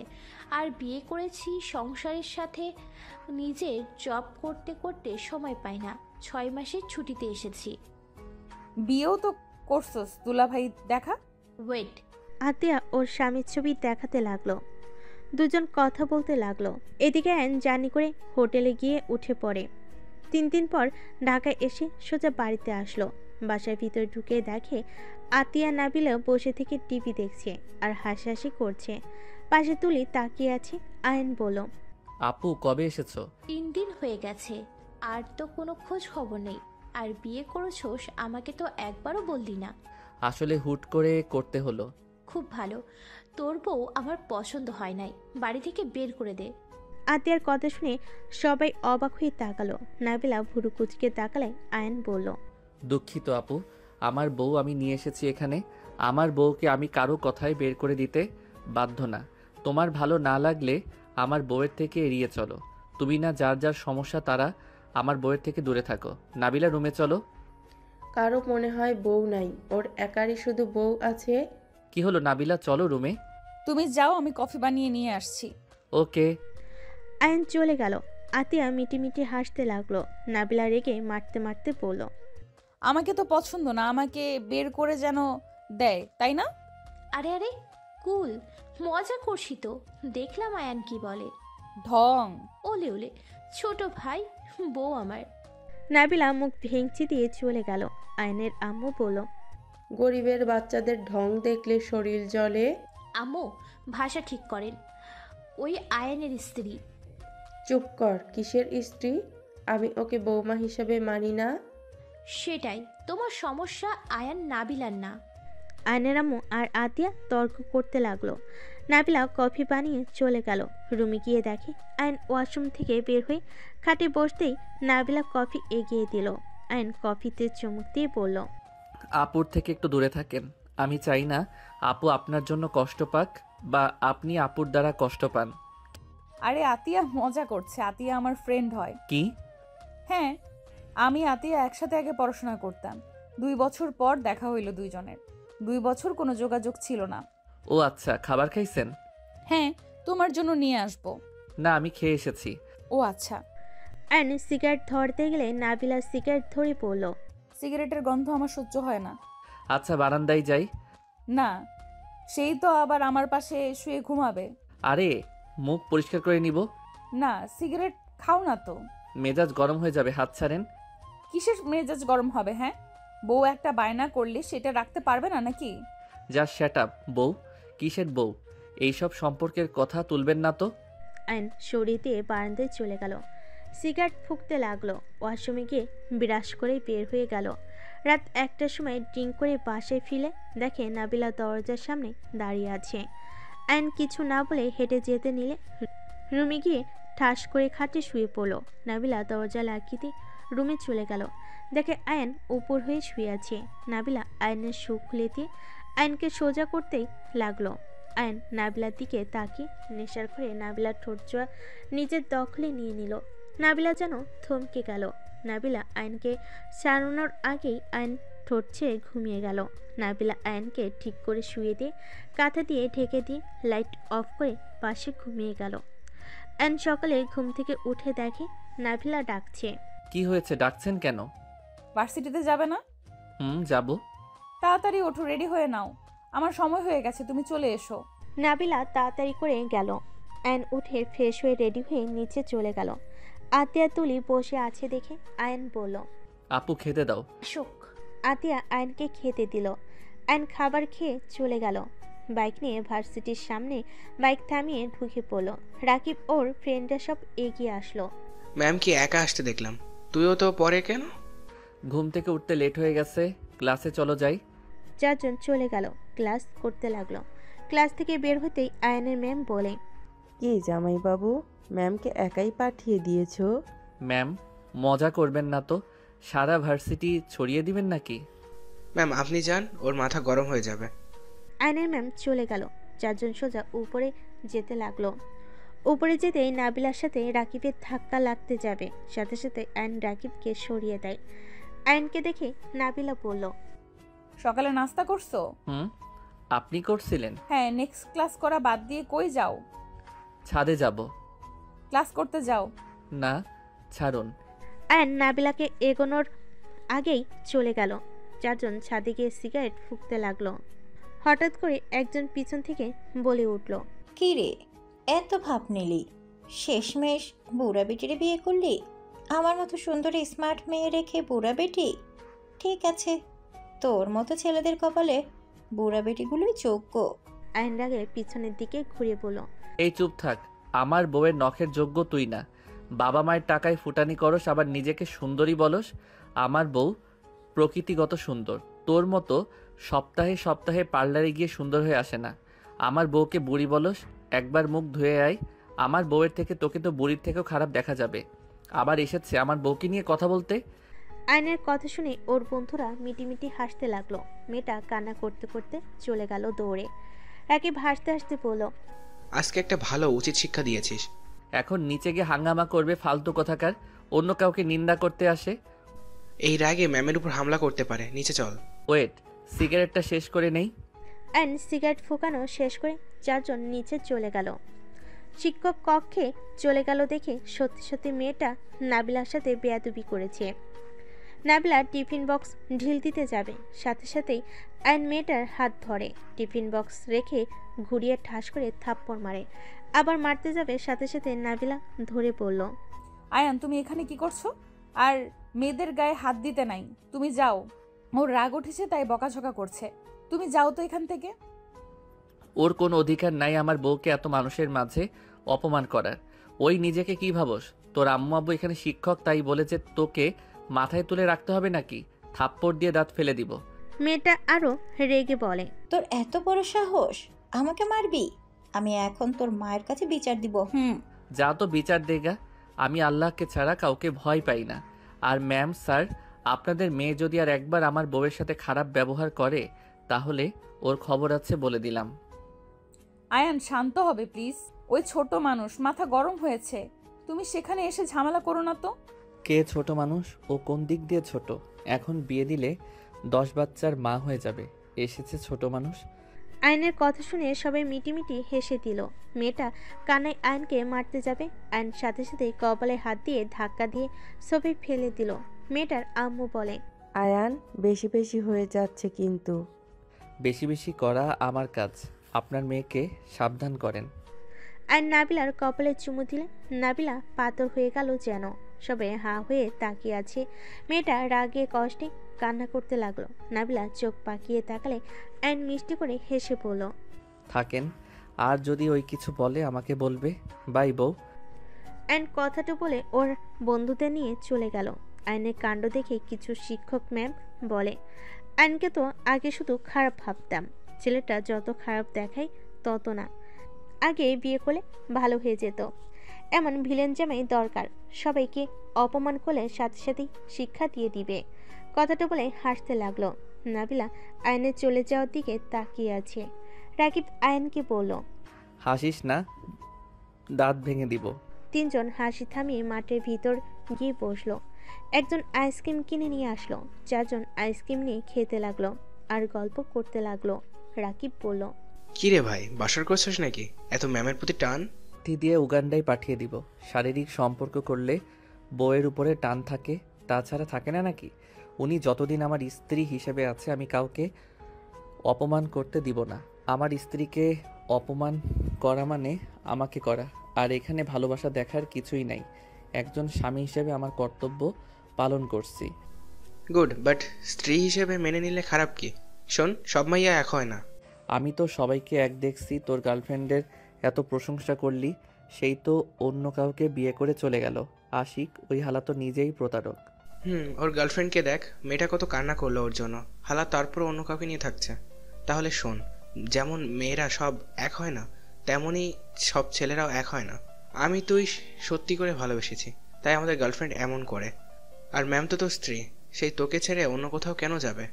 আর বিয়ে করেছি সংসারের সাথে, নিজের জব করতে করতে সময় পাই না। 6 মাসের ছুটিতে এসেছি। বিয়েও তো করছস, দুলাভাই দেখা। ওয়েট। আতিয়া ওর স্বামীর ছবি দেখাতে লাগলো। দুজন কথা বলতে লাগলো। এদিকে অ্যান জার্নি করে হোটেলে গিয়ে উঠে পড়ে। 3 দিন পর ঢাকায় এসে সোজা বাড়িতে আসলো। বাসার ভিতর ঢুকে দেখে আতিয়া নাবিলা বসে থেকে টিভি দেখছে আর হাসাহাসি করছে। পাশে তুলি তাকিয়ে আছে। আয়ন বলল, আপু কবে এসেছো? 3 দিন হয়ে গেছে, আর তো কোনো খোঁজ খবর নেই। আর বিয়ে করেছোস আমাকে তো একবারও বললি না। আসলে হুট করে করতে হলো। খুব ভালো, তোর বউ আমার পছন্দ হয় নাই, বাড়ি থেকে বের করে দে। আতিয়ার কথা শুনে সবাই অবাক হয়ে তাকালো। নাবিলা ভুরু কুচকে তাকালে আয়ন বলল, দুঃখিত আপু, আমার বউ আমি নিয়ে এসেছি এখানে। আমার বউকে আমি কারো কথায় বের করে দিতে বাধ্য না। তোমার ভালো না লাগলে আমার বউয়ের থেকে এড়িয়ে চলো। তুমি না যার যার সমস্যা তারা আমার বউয়ের থেকে দূরে থাকো। নাবিলা রুমে চলো। কারো মনে হয় বউ নাই, ওর একারই শুধু বউ আছে। কি হলো নাবিলা, চলো রুমে। তুমি যাও, আমি কফি বানিয়ে নিয়ে আসছি। ওকে। আয়ন চলে গেল। আতিয়া মিটিমিটি হাসতে লাগলো। নাবিলা রেগে মারতে মারতে বলল, আমাকে তো পছন্দ না, আমাকে বের করে যেন দেয়, তাই না? আরে আরে কুল, মজা করছি তো, দেখলাম আয়ান কি বলে। ঢং। ওলে ওলে, ছোট ভাই, বউ আমার। নাবিলা মুখ ভেঙচি দিয়ে চলে গেল। আয়নের আম্মু বলল, গরিবের বাচ্চাদের ঢং দেখলে শরীর জ্বলে। আম্মু, ভাষা ঠিক করেন, ওই আয়ানের স্ত্রী। চুপ কর, কিসের স্ত্রী? আমি ওকে বৌমা হিসাবে মানি না। সেটাই তোমার সমস্যা, আয়ান নাবিলার না। আয়নের আম্মু আর আতিয়া তর্ক করতে লাগলো। নাবিলা কফি বানিয়ে চলে গেল। রুমে গিয়ে দেখে আয়ন ওয়াশরুম থেকে বের হয়ে খাটে বসতেই নাবিলা কফি এগিয়ে দিল। আয়ন কফিতে চুমুক দিয়ে বলল, আপুর থেকে একটু দূরে থাকেন। আমি চাই না আপু আপনার জন্য কষ্ট পাক বা আপনি আপুর দ্বারা কষ্ট পান। আরে আতিয়া মজা করছে, আতিয়া আমার ফ্রেন্ড হয়। কি? হ্যাঁ, আমি আতিয়া একসাথে আগে পড়াশোনা করতাম। 2 বছর পর দেখা হইল দুইজনের। 2 বছর কোনো যোগাযোগ ছিল না। ও আচ্ছা, খাবার খাইছেন? হ্যাঁ, তোমার জন্য নিয়ে আসবো। না, আমি খেয়ে এসেছি। ও আচ্ছা। আয়ন সিগারেট ধরতে গেলে নাবিলা সিগারেট ধরে পড়ল। সিগারেটের গন্ধ আমার সহ্য হয় না। আচ্ছা, বারান্দায় যাই। না, সেই তো আবার আমার পাশে শুয়ে ঘুমাবে। আরে, মুখ পরিষ্কার করে নিব। না, সিগারেট খাও না তো। মেজাজ গরম হয়ে যাবে, হাত ছাড়েন। কিসের মেজাজ গরম হবে? হ্যাঁ, বউ একটা বায়না করলে সেটা রাখতে পারবে না নাকি? Just shut up. বউ? কিসের বউ? এইসব সম্পর্কের কথা তুলবেন না তো। আয়ন সরিয়ে দিয়ে বারান্দায় চলে গেল। সিগারেট ফুঁকতে লাগলো। ওয়াশরুমে গিয়ে বিরাস করে বের হয়ে গেল। রাত 1টার সময় ড্রিঙ্ক করে বাসায় ফিরে দেখে নাবিলা দরজার সামনে দাঁড়িয়ে আছে। আয়ন কিছু না বলে হেঁটে যেতে নিলে রুমে গিয়ে ঠাস করে খাটে শুয়ে পড়ল। নাবিলা দরজা লাগিয়ে দিয়ে রুমে চলে গেল। দেখে আয়ন উপর হয়ে শুয়ে আছে। নাবিলা আয়নের শু খুলে দিয়ে আয়নকে সোজা করতেই লাগলো। আয়ন নাবিলার দিকে তাকিয়ে নেশার করে নাবিলার ঠোঁট জোড়া নিজের দখলে নিয়ে নিল। নাবিলা যেন থমকে গেল। নাবিলা আয়নকে ছাড়ানোর আগেই আয়ন ঠোঁট ছেড়ে ঘুমিয়ে গেল। নাবিলা আয়নকে ঠিক করে শুয়ে দিয়ে কাঁথা দিয়ে ঢেকে দিয়ে লাইট অফ করে পাশে ঘুমিয়ে গেল। আয়ন সকালে ঘুম থেকে উঠে দেখে নাবিলা ডাকছে। কি হয়েছে, ডাকছেন কেন? ভার্সিটিতে যাবে না? যাব। তাড়াতাড়ি ওঠো, রেডি হয়ে নাও, আমার সময় হয়ে গেছে, তুমি চলে এসো। নাবিলা তাড়াতাড়ি করে গেল। আয়ন উঠে ফ্রেশ হয়ে রেডি হয়ে নিচে চলে গেল। আতিয়া তুলি বসে আছে দেখে আয়ন বলল, আপু খেতে দাও। শোক। আতিয়া আয়নকে খেতে দিল। আয়ন খাবার খেয়ে চলে গেল। বাইক নিয়ে ভার্সিটির সামনে বাইক থামিয়ে ঢুকে পড়ল। রাকিব ওর ফ্রেন্ডরা সব এগিয়ে আসলো। ম্যাম কি একা আসতে দেখলাম, তুইও তো পরে কেন? ঘুম থেকে উঠতে লেট হয়ে গেছে, ক্লাসে চলো যাই। 4 জন চলে গেল। ক্লাস করতে লাগলো। ক্লাস থেকে বের হতেই আয়নের ম্যাম বলে, কি জামাইবাবু, ম্যামকে একাই পাঠিয়ে দিয়েছো? ম্যাম, মজা করবেন না তো, সারা ভার্সিটি ছড়িয়ে দিবেন নাকি? ম্যাম আপনি যান, ওর মাথা গরম হয়ে যাবে। আয়নের ম্যাম চলে গেল। 4 জন সোজা উপরে যেতে লাগলো। উপরে যেতেই নাবিলার সাথে রাকিবের ধাক্কা লাগতে যাবে, সাথে সাথে আয়ন রাকিবকে সরিয়ে দেয়। আয়নকে দেখে নাবিলা বলল, সকালে নাস্তা করছো? আপনি করছিলেন? হ্যাঁ, নেক্সট ক্লাস করা বাদ দিয়ে কই যাও? ছাদে যাব। ক্লাস করতে যাও। না, ছাড়ুন। আয়ন নাবিলাকে এগোনোর আগেই চলে গেল। 4 জন ছাদে গিয়ে সিগারেট ফুঁকতে লাগলো। হঠাৎ করে একজন পিছন থেকে বলে উঠল, কি রে, এত ভাব নিলি? শেষমেশ বুড়া বেটিরে বিয়ে করলি? আমার মতো সুন্দরী স্মার্ট মেয়ে রেখে বুড়া বেটি? ঠিক আছে, তোর মতো ছেলেদের কপালে বুড়া বেটিগুলোই যোগ্য। আয়ন রাগে পিছনের দিকে ঘুরে বলল, এই চুপ থাক। আমার বউয়ের নখের যোগ্য তুই না। বাবা মায়ের টাকায় ফুটানি করস, আবার নিজেকে সুন্দরী বলস। আমার বউ প্রকৃতিগত সুন্দর। তোর মতো সপ্তাহে সপ্তাহে পার্লারে গিয়ে সুন্দর হয়ে আসে না। আমার বউকে বুড়ি বলস, একবার মুখ ধুয়ে আয়। আমার বউয়ের থেকে তোকে তো বুড়ির থেকেও খারাপ দেখা যাবে। আবার এসেছে আমার বউকে নিয়ে কথা বলতে। আয়নের কথা শুনে ওর বন্ধুরা মিটিমিটি হাসতে লাগলো। মেয়েটা কান্না করতে করতে চলে গেল দৌড়ে। রাকিব হাসতে হাসতে বলল, আজকে একটা ভালো উচিত শিক্ষা দিয়েছিস। এখন নিচে গিয়ে হাঙ্গামা করবে ফালতু কথাকার। অন্য কাউকে নিন্দা করতে আসে। এই রাগে ম্যামের উপর হামলা করতে পারে, নিচে চল। ওয়েট, সিগারেটটা শেষ করে নেই। আয়ন সিগারেট ফোকানো শেষ করে চারজন নিচে চলে গেল। শিক্ষক কক্ষে চলে গেল দেখে সত্যি সত্যি মেয়েটা নাবিলার সাথে বেয়াদবি করেছে। নাবিলা টিফিন বক্স ঢিল দিতে যাবে, সাথে সাথেই আয়ন মেয়েটার হাত ধরে টিফিন বক্স রেখে ঘুরিয়ে ঠাস করে থাপ্পড় মারে। আবার মারতে যাবে, সাথে সাথে নাবিলা ধরে পড়ল। আয়ান, তুমি এখানে কি করছো? আর মেয়েদের গায়ে হাত দিতে নাই, তুমি যাও। ওর রাগ উঠেছে তাই বকাঝকা করছে, তুমি যাও তো এখান থেকে। ওর কোনো অধিকার নাই আমার বউকে এত মানুষের মাঝে অপমান করার। ওই নিজেকে কি ভাবস? তোর আম্মু আব্বু এখানে শিক্ষক, তাই বলেছে তোকে মাথায় তুলে রাখতে হবে নাকি? থাপ্পড় দিয়ে দাঁত ফেলে দিব। মেয়েটা আরো রেগে বলে, তোর এত বড় সাহস, আমাকে মারবি? আমি এখন তোর মায়ের কাছে বিচার দিব। যা তো বিচার দেগা। আমি আল্লাহকে ছাড়া কাউকে ভয় পাই না। আর ম্যাম স্যার, আপনাদের মেয়ে যদি আর একবার আমার বউয়ের সাথে খারাপ ব্যবহার করে তাহলে ওর খবর আছে বলে দিলাম। আয়ান, শান্ত হবে প্লিজ। ওই ছোট মানুষ, মাথা গরম হয়েছে। তুমি সেখানে এসে ঝামেলা করো না তো। কে ছোট মানুষ? ও কোন দিক দিয়ে ছোট? এখন বিয়ে দিলে 10 বাচ্চার মা হয়ে যাবে। এসেছে ছোট মানুষ। আয়নের কথা শুনে সবাই মিটিমিটি হেসে দিল। মেয়েটা কানায় আয়নকে মারতে যাবে, আয়ন সাথে সাথে কপালে হাত দিয়ে ধাক্কা দিয়ে সবাই ফেলে দিল। মেয়েটার আম্মু বলে, আয়ান, বেশি বেশি হয়ে যাচ্ছে কিন্তু। বেশি বেশি করা আমার কাজ। আপনার মেয়েকে সাবধান করেন। আয়ন নাবিলার কপালে চুমু দিলে নাবিলা পাথর হয়ে গেল যেন। সবাই হাঁ হয়ে তাকিয়ে আছে। মেয়েটা রাগে কষ্টে কান্না করতে লাগলো। নাবিলা চোখ পাকিয়ে তাকালে আয়ন মিষ্টি করে হেসে পড়ল। থাকেন, আর যদি ওই কিছু বলে আমাকে বলবে। বাই বউ। আয়ন কথাটা বলে ওর বন্ধুদের নিয়ে চলে গেল। আয়নের কাণ্ড দেখে কিছু শিক্ষক ম্যাম বলে, আয়নকে তো আগে শুধু খারাপ ভাবতাম, ছেলেটা যত খারাপ দেখায় তত না। আগে বিয়ে করলে ভালো হয়ে যেত। এমন ভিলেন জামাই দরকার, সবাইকে অপমান করলে সাথে সাথেই শিক্ষা দিয়ে দিবে। কথাটা বলে হাসতে লাগলো। নাবিলা আয়নের চলে যাওয়ার দিকে তাকিয়ে আছে। রাকিব আয়নকে বলল, হাসিস না, দাঁত ভেঙে দিব। তিনজন হাসি থামিয়ে মাঠের ভিতর গিয়ে বসলো। একজন আইসক্রিম কিনে নিয়ে আসলো। চারজন আইসক্রিম নিয়ে খেতে লাগলো আর গল্প করতে লাগলো। রাকিব বলল, কি রে ভাই, বাসর করছিস নাকি? এত ম্যামের প্রতি টান? দিয়ে উগান্ডায় পাঠিয়ে দিব। শারীরিক সম্পর্ক করলে বউয়ের উপরে টান থাকে, তাছাড়া থাকে না নাকি? উনি যতদিন আমার স্ত্রী হিসেবে আছে আমি কাউকে অপমান করতে দিব না। আমার স্ত্রীকে অপমান করা মানে আমাকে করা। আর এখানে ভালোবাসা দেখার কিছুই নাই। একজন স্বামী হিসেবে আমার কর্তব্য পালন করছি। গুড, বাট স্ত্রী হিসেবে মেনে নিলে খারাপ কি? শোন, সব মাইয়া এক হয় না। আমি তো সবাইকে এক দেখছি। তোর গার্লফ্রেন্ডের এত প্রশংসা করলি, সেই তো অন্য কাউকে বিয়ে করে চলে গেল। আশিক, ওই হালা তো নিজেই প্রতারক। ওর গার্লফ্রেন্ডকে দেখ, মেয়েটা কত কান্না করলো ওর জন্য। হালা তারপর অন্য কাউকে নিয়ে থাকছে। তাহলে শোন, যেমন মেয়েরা সব এক হয় না, তেমনই সব ছেলেরাও এক হয় না। আমি তুই সত্যি করে ভালোবেসেছি, তাই আমাদের গার্লফ্রেন্ড এমন করে। আর ম্যাম তো তোর স্ত্রী, সেই তোকে ছেড়ে অন্য কোথাও কেন যাবে?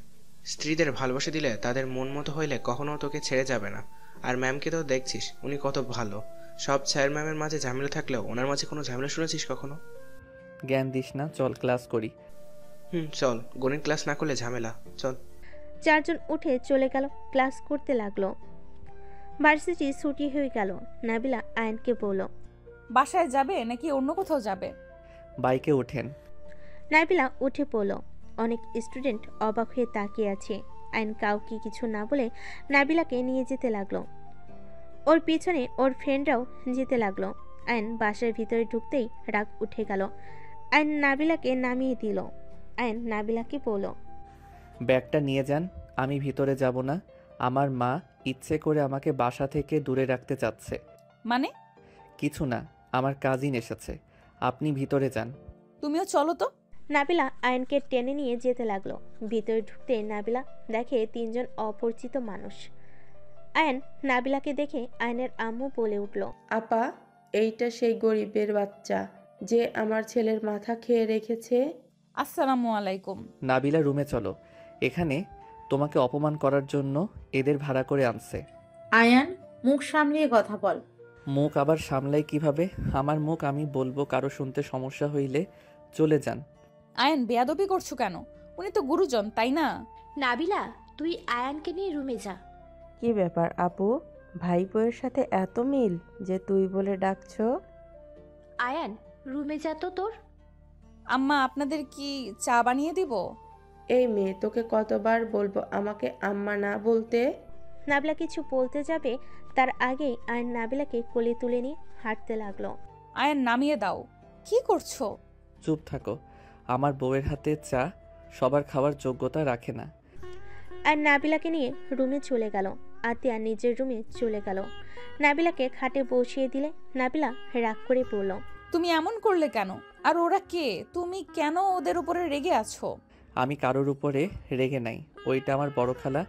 স্ত্রীদের ভালোবাসা দিলে তাদের মন মতো হইলে কখনো তোকে ছেড়ে যাবে না। আর ম্যামকে তো দেখছিস, উনি কত ভালো। সব স্যার ম্যামের মাঝে ঝামেলা থাকলেও ওনার মাঝে কোনো ঝামেলা শুনেছিস কখনো? জ্ঞান দিস না, চল ক্লাস করি। চল, গণিত ক্লাস না করলে ঝামেলা, চল। চারজন উঠে চলে গেল, ক্লাস করতে লাগলো। ভার্সিটি ছুটি হয়ে গেল। নাবিলা আয়নকে বলল, বাসায় যাবে নাকি অন্য কোথাও যাবে? বাইকে ওঠেন। নাবিলা উঠে পড়ল। অনেক স্টুডেন্ট অবাক হয়ে তাকিয়ে আছে। আয়ন কাউকে কিছু না বলে নাবিলাকে নিয়ে যেতে লাগলো। ওর পিছনে ওর ফ্রেন্ডরাও যেতে লাগলো। আয়ন বাসার ভিতরে ঢুকতেই রাগ উঠে গেল। আয়ন নাবিলাকে নামিয়ে দিল। আয়ন নাবিলাকে বলল, ব্যাগটা নিয়ে যান, আমি ভিতরে যাব না। আমার মা ইচ্ছে করে আমাকে বাসা থেকে দূরে রাখতে চাচ্ছে। মানে? কিছু না, আমার কাজিন এসেছে, আপনি ভিতরে যান। তুমিও চলো তো। নাবিলা আয়নকে টেনে নিয়ে যেতে লাগলো। ভিতরে ঢুকতে নাবিলা দেখে 3 জন অপরিচিত মানুষ। আয়ন নাবিলাকে দেখে আয়নের আম্মু বলে উঠল, আপা, এইটা সেই গরিবের বাচ্চা যে আমার ছেলের মাথা খেয়ে রেখেছে। আসসালামু আলাইকুম। নাবিলা, রুমে চলো। এখানে তোমাকে অপমান করার জন্য এদের ভাড়া করে আনছে। আয়ান, মুখ সামলিয়ে কথা বল। মুখ আবার সামলাই কিভাবে? আমার মুখ আমি বলবো, কারো শুনতে সমস্যা হইলে চলে যান। আয়ান, বেয়াদবি করছো কেন? উনি তো গুরুজন, তাই না? নাবিলা, তুই আয়ানকে নিয়ে রুমে যা। কি ব্যাপার আপু, ভাইপোয়ের সাথে এত মিল যে তুই বলে ডাকছো? আয়ান, রুমে যা তো তোর। আম্মা, আপনাদের কি চা বানিয়ে দিব? এই মেয়ে, তোকে কতবার বলবো আমাকে আম্মা না বলতে? নাবিলা কিছু বলতে যাবে তার আগেই আয়ন নাবিলাকে কোলে তুলে নিয়ে হাঁটতে লাগলো। আয়ান, নামিয়ে দাও। কি করছো? চুপ থাকো, আমার বউয়ের হাতে চা সবার খাওয়ার যোগ্যতা রাখে না। আর নাবিলাকে নিয়ে রুমে চলে গেল। আতিয়া নিজের রুমে চলে গেল। নাবিলাকে খাটে বসিয়ে দিলে নাবিলা রাগ করে বলল, তুমি এমন করলে কেন? আর ওরা কে? তুমি কেন ওদের উপরে রেগে আছো? আমি কারোর উপরে রেগে নাই, ওইটা আমার বড় খালা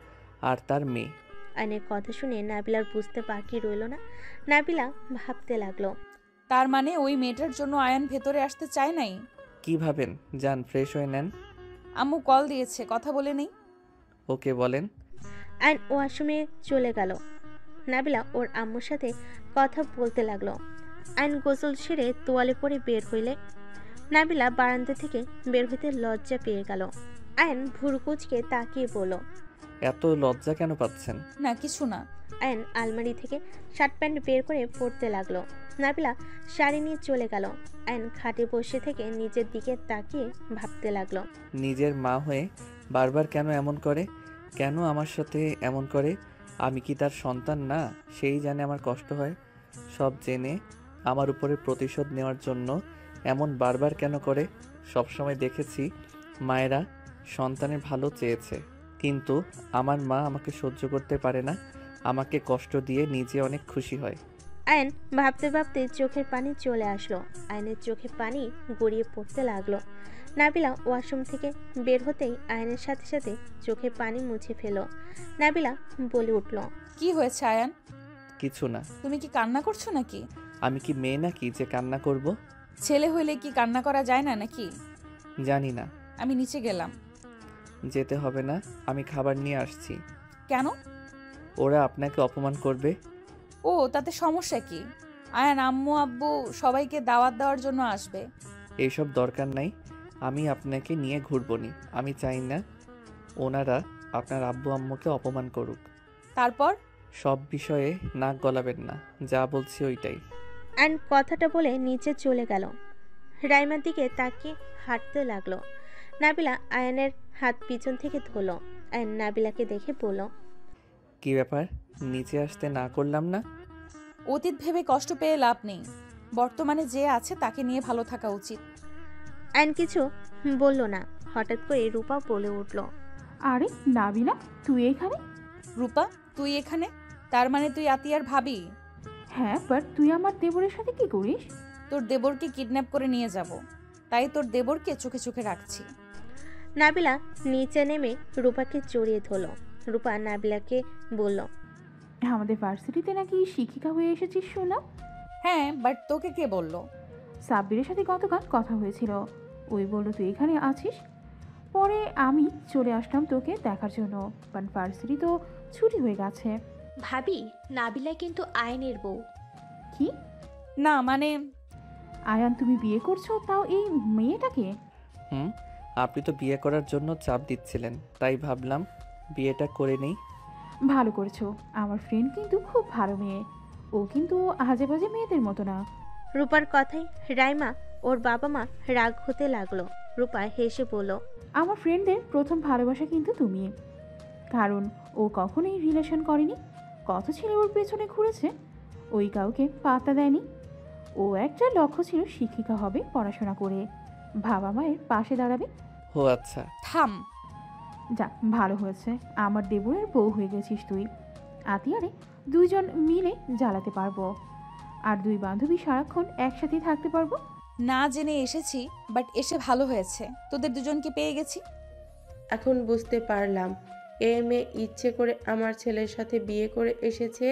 আর তার মেয়ে। আয়নের কথা শুনে নাবিলার বুঝতে বাকি রইল না। নাবিলা ভাবতে লাগলো, তার মানে ওই মেয়েটার জন্য আয়ান ভেতরে আসতে চায় নাই? কি ভাবেন? যান, ফ্রেশ হয়ে নেন। আম্মু কল দিয়েছে, কথা বলে নেই। ওকে বলেন। আয়ন ওয়াশরুমে চলে গেল। নাবিলা ওর আম্মুর সাথে কথা বলতে লাগলো। আয়ন গোসল সেরে তোয়ালে পরে বের হইলে নাবিলা বারান্দা থেকে বের হইতে লজ্জা পেয়ে গেল। আয়ন ভুরুকুচকে তাকিয়ে বলল, এত লজ্জা কেন পাচ্ছেন? না, কিছু না। আয়ন আলমারি থেকে শার্ট প্যান্ট বের করে পরতে লাগলো। নাবিলা শাড়ি নিয়ে চলে গেল। আয়ন খাটে বসে থেকে নিজের দিকে তাকিয়ে ভাবতে লাগলো, নিজের মা হয়ে বারবার কেন এমন করে? কেন আমার সাথে এমন করে? আমি কি তার সন্তান না? সেই জানে আমার কষ্ট হয়। সব জেনে আমার উপরে প্রতিশোধ নেওয়ার জন্য এমন বারবার কেন করে? সবসময় দেখেছি মায়েরা সন্তানের ভালো চেয়েছে, কিন্তু আমার মা আমাকে সহ্য করতে পারে না, আমাকে কষ্ট দিয়ে নিজে অনেক খুশি হয়। আয়ন ভাবতে ভাবতে চোখের পানি চলে আসলো। আয়নের চোখে পানি গড়িয়ে পড়তে লাগলো। নাবিলা ওয়াশরুম থেকে বের হতেই আয়নের সাথে সাথে চোখে পানি মুছে ফেলো। নাবিলা বলে উঠল, কি হয়েছে আয়ান? কিছু না। তুমি কি কান্না করছো নাকি? আমি কি মেয়ে নাকি যে কান্না করব? ছেলে হইলে কি কান্না করা যায় না নাকি? জানি না। আমি নিচে গেলাম। যেতে হবে না, আমি খাবার নিয়ে আসছি। কেন? ওরা আপনাকে অপমান করবে। ও, তাতে সমস্যা কি? আয়ান আম্মু আব্বু সবাইকে দাওয়াত দেওয়ার জন্য আসবে। এইসব দরকার নাই, আমি আপনাকে নিয়ে ঘুরবনি। আমি চাই না ওনারা আপনার আব্বু আম্মুকে অপমান করুক। তারপর? সব বিষয়ে নাক গলাবেন না, যা বলছি ওইটাই। আয়ন কথাটা বলে নিচে চলে গেল। রাইমার দিকে তাকিয়ে হাঁটতে লাগলো। নাবিলা আয়নের হাত পিছন থেকে ধরল। আয়ন নাবিলাকে দেখে বলল, কি ব্যাপার, নিচে আসতে না করলাম না? অতীত ভেবে কষ্ট পেয়ে লাভ নেই। বর্তমানে যে আছে তাকে নিয়ে ভালো থাকা উচিত। আয়ন কিছু বলল না। হঠাৎ করে রূপা বলে উঠল, আরে নাবিলা, তুই এখানে? রূপা, তুই এখানে? তার মানে তুই আতিয়ার ভাবি? হ্যাঁ, বাট তুই আমার দেবরের সাথে কি করিস? তোর দেবরকে কিডন্যাপ করে নিয়ে যাব, তাই তোর দেবরকে চোখে চোখে রাখছি। নাবিলা নিচে নেমে রূপাকে জড়িয়ে ধরল। রূপা নাবিলাকে বলল, আমাদের ভার্সিটিতে নাকি শিক্ষিকা হয়ে এসেছিস শুনলাম। হ্যাঁ, বাট তোকে কে বললো? সাব্বিরের সাথে গতকাল কথা হয়েছিল, ওই বললো তুই এখানে আছিস। পরে আমি চলে আসলাম তোকে দেখার জন্য, বাট ভার্সিটি তো ছুটি হয়ে গেছে। ভাবি, নাবিলা কিন্তু আয়নের বউ। কি? না মানে, আয়ান, তুমি বিয়ে করছো, তাও এই মেয়েটাকে? আপনি তো বিয়ে করার জন্য চাপ দিচ্ছিলেন, তাই ভাবলাম বিয়েটা করে নেই। ভালো করেছো। আমার ফ্রেন্ড কিন্তু খুব ভালো মেয়ে, ও কিন্তু আজে বাজে মেয়েদের মতো না। রূপার কথাই রাইমা ওর বাবা মা রাগ হতে লাগলো। রূপা হেসে বলল, আমার ফ্রেন্ডদের প্রথম ভালোবাসা কিন্তু তুমি, কারণ ও কখনোই রিলেশন করেনি। কত ছেলে ওর পেছনে ঘুরেছে, ওই কাউকে পাত্তা দেয়নি। ও একটা লক্ষ্য ছিল শিক্ষিকা হবে, পড়াশোনা করে বাবা মায়ের পাশে দাঁড়াবে। ও আচ্ছা। থাম। যাক ভালো হয়েছে, আমার দেবরের বউ হয়ে গেছিস তুই। আতিয়ারে দুইজন মিলে জ্বালাতে পারবো, আর দুই বান্ধবী সারাক্ষণ একসাথে থাকতে পারবো। না জেনে এসেছি, বাট এসে ভালো হয়েছে, তোদের দুজনকে পেয়ে গেছি। এখন বুঝতে পারলাম এই মেয়ে ইচ্ছে করে আমার ছেলের সাথে বিয়ে করে এসেছে,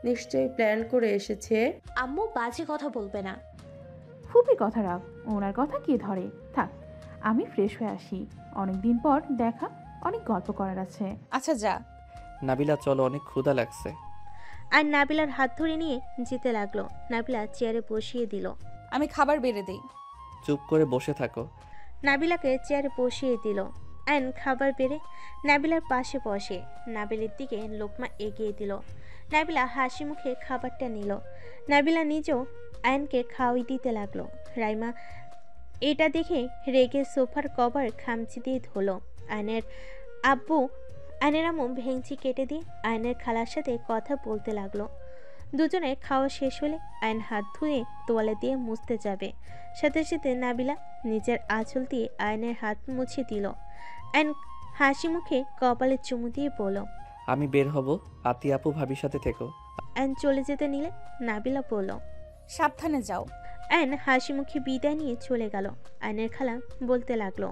নিশ্চয়ই প্ল্যান করে এসেছে। আম্মু বাজে কথা বলবে না। ফুপি কথা রাখ, ওনার কথা কে ধরে। থাক, আমি ফ্রেশ হয়ে আসি, অনেকদিন পর দেখা, অনেক গল্প করার আছে। আচ্ছা যা। নাবিলা চলো, অনেক ক্ষুধা লাগছে। আর নাবিলার হাত ধরে নিয়ে যেতে লাগলো। নাবিলা চেয়ারে বসিয়ে দিল। আমি খাবার বেড়ে দেই। চুপ করে বসে থাকো। নাবিলাকে চেয়ারে বসিয়ে দিল। আয়ন খাবার বেড়ে নাবিলার পাশে বসে নাবিলের দিকে লোকমা এগিয়ে দিল। নাবিলা হাসি মুখে খাবারটা নিল। নাবিলা নিজেও আয়নকে খাওয়াই দিতে লাগলো। রাইমা এটা দেখে রেগে সোফার কভার খামচি দিয়ে ধরলো। আয়নের আম্মু ভেঙচি কেটে দিয়ে আয়নের খালার সাথে কথা বলতে লাগলো। দুজনে খাওয়া শেষ হলে আয়ন হাত ধুয়ে তোয়ালে দিয়ে মুছতে যাবে, সাথে সাথে নাবিলা নিজের আঁচল দিয়ে আয়নের হাত মুছে দিল। আয়ন হাসি মুখে কপালে চুমু দিয়ে বলল, আমি বের হব, আতি আপু ভাবির সাথে থেকো। আয়ন চলে যেতে নিলে নাবিলা বলল, সাবধানে যাও। আয়ন হাসি মুখে বিদায় নিয়ে চলে গেল। আয়নের খালা বলতে লাগলো,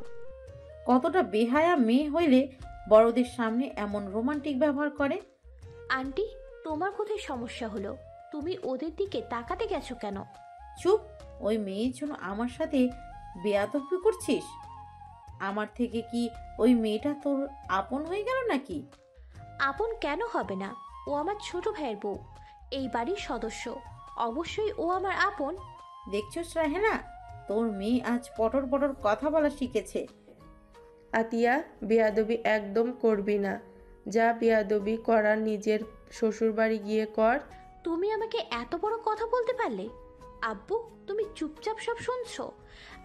কতটা বেহায়া মেয়ে হইলে বড়দের সামনে এমন রোমান্টিক ব্যবহার করে। আন্টি, তোমার কোথায় সমস্যা হলো? তুমি ওদের দিকে তাকাতে গেছো কেন? চুপ, ওই মেয়ের জন্য আমার সাথে বেয়াদবি করছিস? আমার থেকে কি ওই মেয়েটা তোর আপন হয়ে গেল নাকি? আপন কেন হবে না? ও আমার ছোট ভাইয়ের বউ, এই বাড়ির সদস্য, অবশ্যই ও আমার আপন। দেখছস রাহেনা, তোর মেয়ে আজ পটর পটর কথা বলা শিখেছে। আতিয়া, বেয়াদবি একদম করবি না। যা বেয়াদবি করার নিজের শ্বশুরবাড়ি গিয়ে কর। তুমি আমাকে এত বড় কথা বলতে পারলে? আব্বু, তুমি চুপচাপ সব শুনছো?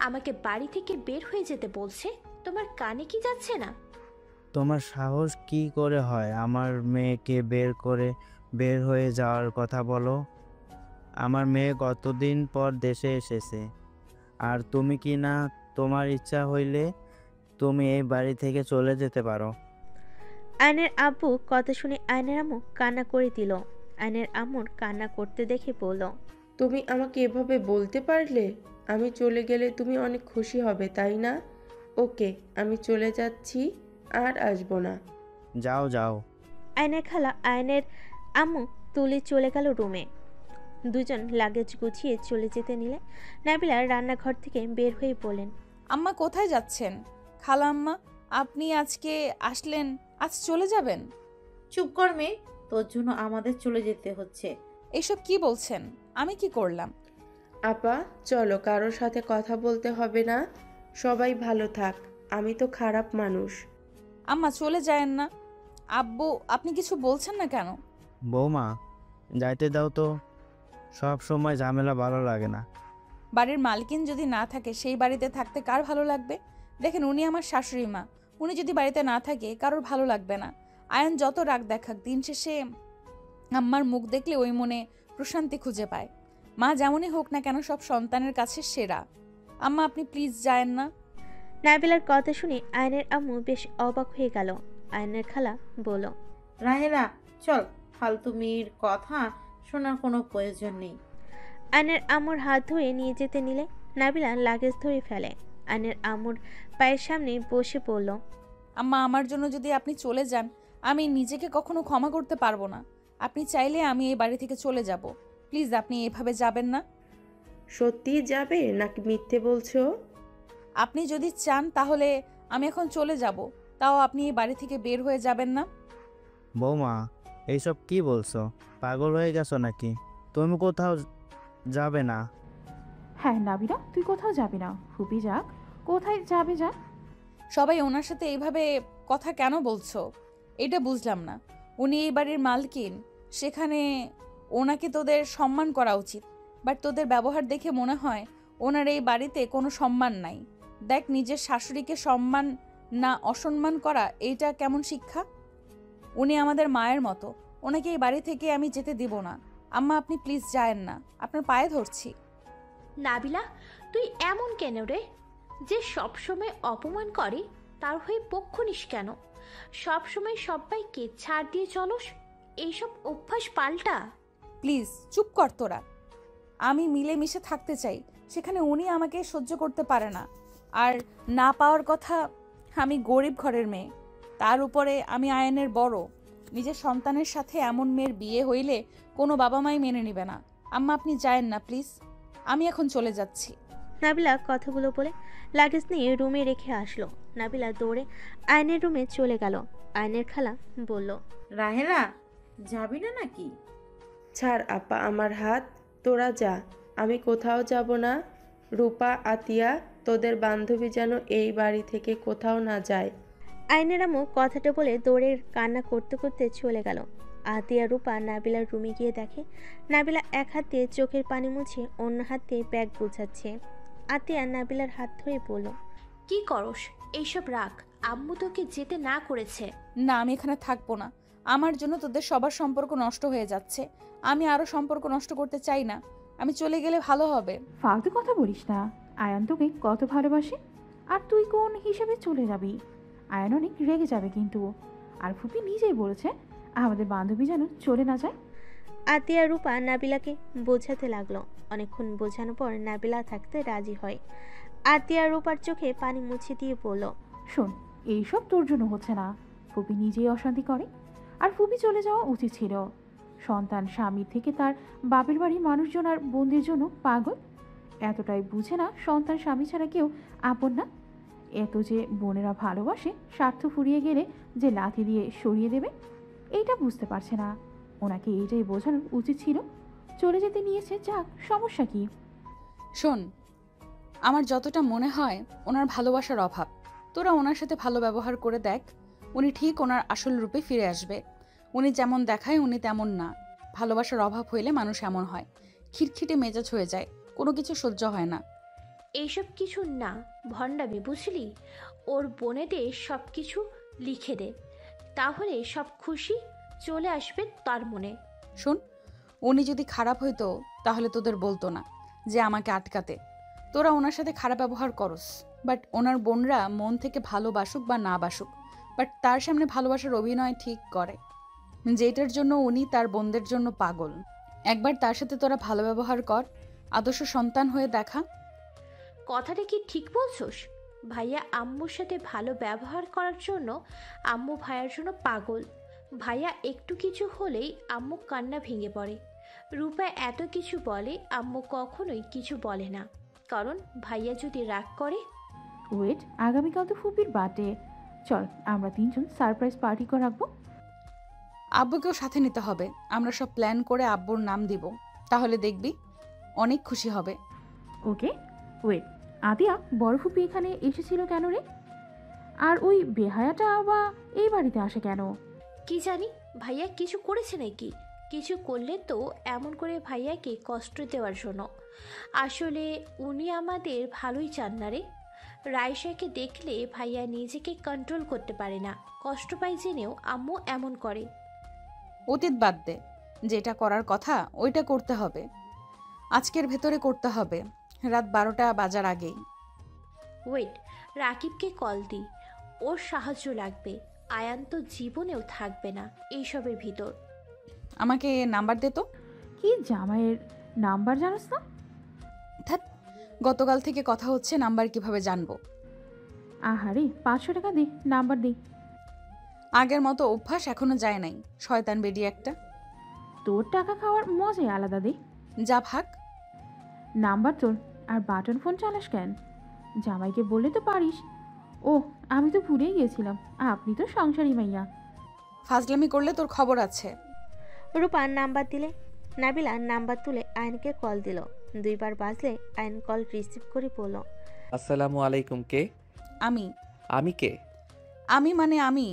আমাকে বাড়ি থেকে বের হয়ে যেতে বলছে, তোমার কানে কি যাচ্ছে না? তোমার সাহস কি করে হয় আমার মেয়েকে বের হয়ে যাওয়ার কথা বলো? আমার মেয়ে কতদিন পর দেশে এসেছে, আর তুমি কি না তোমার ইচ্ছা হইলে তুমি এই বাড়ি থেকে চলে যেতে পারো। আয়নের আব্বু কথা শুনে আয়নের আম্মু কান্না করে দিল। আয়নের আম্মুর কান্না করতে দেখে বলল, তুমি আমাকে এভাবে বলতে পারলে? আমি চলে গেলে তুমি অনেক খুশি হবে, তাই না? ওকে, আমি চলে যাচ্ছি, আর আসবো না। যাও যাও। আয়নের খালা আয়নের আম্মু তুলে চলে গেল রুমে। দুজন লাগেজ গুছিয়ে চলে যেতে নিলে নাবিলা রান্নাঘর থেকে বের হয়ে বলেন, আম্মা কোথায় যাচ্ছেন? খালা আম্মা, আপনি আজকে আসলেন, আজ চলে যাবেন? চুপ কর মেয়ে, তোর জন্য আমাদের চলে যেতে হচ্ছে। এসব কি বলছেন? আমি কি করলাম? আপা চলো, কারোর সাথে কথা বলতে হবে না, সবাই ভালো থাক। আমি তো খারাপ মানুষ। আম্মা চলে যায়েন না। আব্বু, আপনি কিছু বলছেন না কেন? বৌমা, যাইতে দাও তো, সব সময় ঝামেলা ভালো লাগে না। বাড়ির মালকিন যদি না থাকে সেই বাড়িতে থাকতে কার ভালো লাগবে? দেখেন, উনি আমার শাশুড়ি মা, উনি যদি বাড়িতে না থাকে কারোর ভালো লাগবে না। আয়ন যত রাগ দেখাক, দিন শেষে আম্মার মুখ দেখলে ওই মনে প্রশান্তি খুঁজে পায়। মা যেমনই হোক না কেন, সব সন্তানের কাছে সেরা। আম্মা আপনি প্লিজ যায়েন না। নাবিলার কথা শুনে আয়নের আম্মু বেশ অবাক হয়ে গেল। আয়নের খালা বলল, রাহেলা চল, ফালতু মেয়ের কথা শোনার কোনো প্রয়োজন নেই। আয়নের আম্মুর হাত ধরে নিয়ে যেতে নিলে নাবিলা লাগেজ ধরে ফেলে। আয়নের আম্মুর পায়ের সামনে বসে পড়ল। আম্মা, আমার জন্য যদি আপনি চলে যান, আমি নিজেকে কখনো ক্ষমা করতে পারবো না। আপনি চাইলে আমি এই বাড়ি থেকে চলে যাব। প্লিজ আপনি এভাবে যাবেন না। সত্যি যাবে নাকি মিথ্যে বলছো? আপনি যদি চান তাহলে আমি এখন চলে যাব, তাও আপনি এই বাড়ি থেকে বের হয়ে যাবেন না। বৌমা, এইসব কি বলছো? পাগল হয়ে গেছো নাকি? তুমি কোথাও যাবে না? হ্যাঁ নাবিলা, তুই কোথাও যাবি না। ফুপি যাক, কোথায় যাবে যা। সবাই ওনার সাথে এইভাবে কথা কেন বলছো? এটা বুঝলাম না। উনি এই বাড়ির মালকিন, সেখানে ওনাকে তোদের সম্মান করা উচিত। বাট তোদের ব্যবহার দেখে মনে হয় ওনার এই বাড়িতে কোনো সম্মান নাই। দেখ, নিজের শাশুড়িকে সম্মান না অসম্মান করা, এইটা কেমন শিক্ষা? উনি আমাদের মায়ের মতো, ওনাকে এই বাড়ি থেকে আমি যেতে দিব না। আম্মা আপনি প্লিজ যায়েন না, আপনার পায়ে ধরছি। নাবিলা, তুই এমন কেন রে? যে সবসময় অপমান করে তার হয়ে পক্ষ নিস কেন? সব সময় সবাইকে ছাড় দিয়ে চলোস, এইসব অভ্যাস পাল্টা। প্লিজ চুপ কর তোরা। আমি মিলেমিশে থাকতে চাই, সেখানে উনি আমাকে সহ্য করতে পারে না। আর না পাওয়ার কথা, আমি গরিব ঘরের মেয়ে, তার উপরে আমি আয়নের বড়। নিজের সন্তানের সাথে এমন মেয়ের বিয়ে হইলে কোনো বাবা মাই মেনে নেবে না। আম্মা আপনি যায়েন না প্লিজ, আমি এখন চলে যাচ্ছি। নাবিলা কথাগুলো বলে লাগেজ নিয়ে রুমে রেখে আসলো। নাবিলা দৌড়ে আয়নের রুমে চলে গেল। আয়নের খালা বলল, রাহেলা, যাবি না নাকি? ছাড় আপা আমার হাত, তোরা যা, আমি কোথাও যাব না। রূপা, আতিয়া, তোদের বান্ধবী যেন এই বাড়ি থেকে কোথাও না যায়। আয়নের আম্মু কথাটা বলে দৌড়ে কান্না করতে করতে চলে গেল। আতিয়া রূপা নাবিলার রুমে গিয়ে দেখে নাবিলা এক হাত দিয়ে চোখের পানি মুছে অন্য হাত দিয়ে ব্যাগ গুছাচ্ছে। আতিয়া নাবিলার হাত ধরে বলল, কি করস? এইসব রাখ, আম্মু তোকে যেতে না করেছে। না, আমি এখানে থাকবো না। আমার জন্য তোদের সবার সম্পর্ক নষ্ট হয়ে যাচ্ছে। আমি আরো সম্পর্ক নষ্ট করতে চাই না। আমি চলে গেলে ভালো হবে। ফালতু কথা বলিস না। আয়ান তোকে কত ভালোবাসে, আর তুই কোন হিসেবে চলে যাবি? আয়ান অনেক রেগে যাবে কিন্তু। আর ফুপি নিজেই বলেছে আমাদের বান্ধবী যেন চলে না যায়। আতিয়া রূপা নাবিলাকে বোঝাতে লাগলো। অনেকক্ষণ বোঝানোর পর নাবিলা থাকতে রাজি হয়। আতিয়া রূপার চোখে পানি মুছে দিয়ে বলল, শোন, এইসব তোর জন্য হচ্ছে না। ফুপি নিজেই অশান্তি করে, আর ফুপি চলে যাওয়া উচিত ছিল। সন্তান স্বামী থেকে তার বাপের বাড়ি মানুষজন আর বোনদের জন্য পাগল। এতটাই বুঝে না সন্তান স্বামী ছাড়া কেউ আপন না। এত যে বোনেরা ভালোবাসে, স্বার্থ ফুরিয়ে গেলে যে লাথি দিয়ে সরিয়ে দেবে, এইটা বুঝতে পারছে না। ওনাকে এইটাই বোঝানো উচিত ছিল। চলে যেতে নিয়েছে, যাক, সমস্যা কি? শোন, আমার যতটা মনে হয় ওনার ভালোবাসার অভাব। তোরা ওনার সাথে ভালো ব্যবহার করে দেখ, উনি ঠিক ওনার আসল রূপে ফিরে আসবে। উনি যেমন দেখায় উনি তেমন না। ভালোবাসার অভাব হইলে মানুষ এমন হয়, খিটখিটে মেজাজ হয়ে যায়, কোনো কিছু সহ্য হয় না। এইসব কিছু না, ভণ্ডামি, বুঝলি? ওর বোনেদের সব কিছু লিখে দে, তাহলে সব খুশি চলে আসবে তার মনে। শোন, উনি যদি খারাপ হইতো তাহলে তোদের বলতো না যে আমাকে আটকাতে। তোরা ওনার সাথে খারাপ ব্যবহার করস, বাট ওনার বোনরা মন থেকে ভালোবাসুক বা না বাসুক, বাট তার সামনে ভালোবাসার অভিনয় ঠিক করে, যেটার জন্য উনি তার বোনদের জন্য পাগল। একবার তার সাথে তোরা ভালো ব্যবহার কর, আদর্শ সন্তান হয়ে দেখা। কথাটা কি ঠিক বলছোস? ভাইয়া আম্মুর সাথে ভালো ব্যবহার করার জন্য আম্মু ভাইয়ার জন্য পাগল। ভাইয়া একটু কিছু হলেই আম্মু কান্না ভেঙে পড়ে। রূপা এত কিছু বলে, আম্মু কখনোই কিছু বলে না, কারণ ভাইয়া যদি রাগ করে। ওয়েট, আগামীকাল তো ফুপির বার্থডে। চল আমরা 3 জন সারপ্রাইজ পার্টি করে রাখবো। আব্বুকেও সাথে নিতে হবে। আমরা সব প্ল্যান করে আব্বুর নাম দিব, তাহলে দেখবি অনেক খুশি হবে। ওকে, ওয়েট, আদিয়া, বড় ফুপি এখানে এসেছিল কেন রে? আর ওই বেহায়াটা বা এই বাড়িতে আসে কেন? কি জানি, ভাইয়া কিছু করেছে নাকি? কিছু করলে তো এমন করে ভাইয়াকে কষ্ট দেওয়ার জন্য। আসলে উনি আমাদের ভালোই চান না রে। রাইসাকে দেখলে ভাইয়া নিজেকে কন্ট্রোল করতে পারে না, কষ্ট পায় জেনেও আম্মু এমন করে। অতীত বাদ দে, যেটা করার কথা ওইটা করতে হবে, আজকের ভেতরে করতে হবে, রাত 12টা বাজার আগেই। ওয়েট, রাকিবকে কল দি, ওর সাহায্য লাগবে। আয়ান তো জীবনেও থাকবে না এইসবের ভিতর। আমাকে নাম্বার দে তো। কি জামাইয়ের নাম্বার জানোস না? ধ্যাৎ, গতকাল থেকে কথা হচ্ছে, নাম্বার কিভাবে জানবো? আহারে, 500 টাকা দে, নাম্বার দে। আগের মতো অভ্যাস এখনো যায় নাই, শয়তান বেডি একটা। তোর টাকা খাওয়ার মজাই আলাদা, দে। যা ভাগ। নাম্বার তোর, আর বাটন ফোন চালাস কেন? জামাইকে বললে তো পারিস। ও, আমি তো ভুলেই গিয়েছিলাম, আপনি তো সংসারী মাইয়া। ফাজলামি করলে তোর খবর আছে। রূপা নাম্বার দিলে নাবিলা নাম্বার তুলে আয়নকে কল দিল। 2 বার বাজলে আয়ন কল রিসিভ করে বলল, আসসালামু আলাইকুম। কে? আমি। আমি কে? আমি মানে আমি।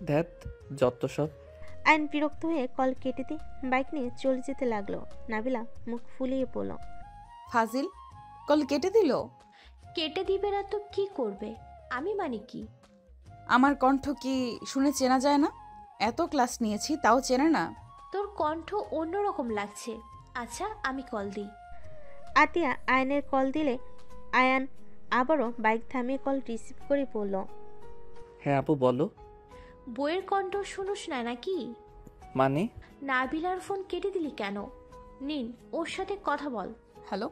ধ্যাত, যত সব। আয়ন বিরক্ত হয়ে কল কেটে দিয়ে বাইক নিয়ে চলে যেতে লাগলো। নাবিলা মুখ ফুলিয়ে বলল, ফাজিল, কল কেটে দিল। কেটে দিবে না তো কি করবে? আমি মানে কি? আমার কণ্ঠ কি শুনে চেনা যায় না? এত ক্লাস নিয়েছি তাও চেনে না? তোর কণ্ঠ অন্যরকম লাগছে। আচ্ছা, আমি কল দিই। আতিয়া আয়নের কল দিলে আয়ান আবারও বাইক থামিয়ে কল রিসিভ করে বলল, হ্যাঁ আপু, বলো। বইয়ের কণ্ঠ শুনুস না নাকি? মানে? নাবিলার ফোন কেটে দিলি কেন? নিন, ওর সাথে কথা বল। হ্যালো?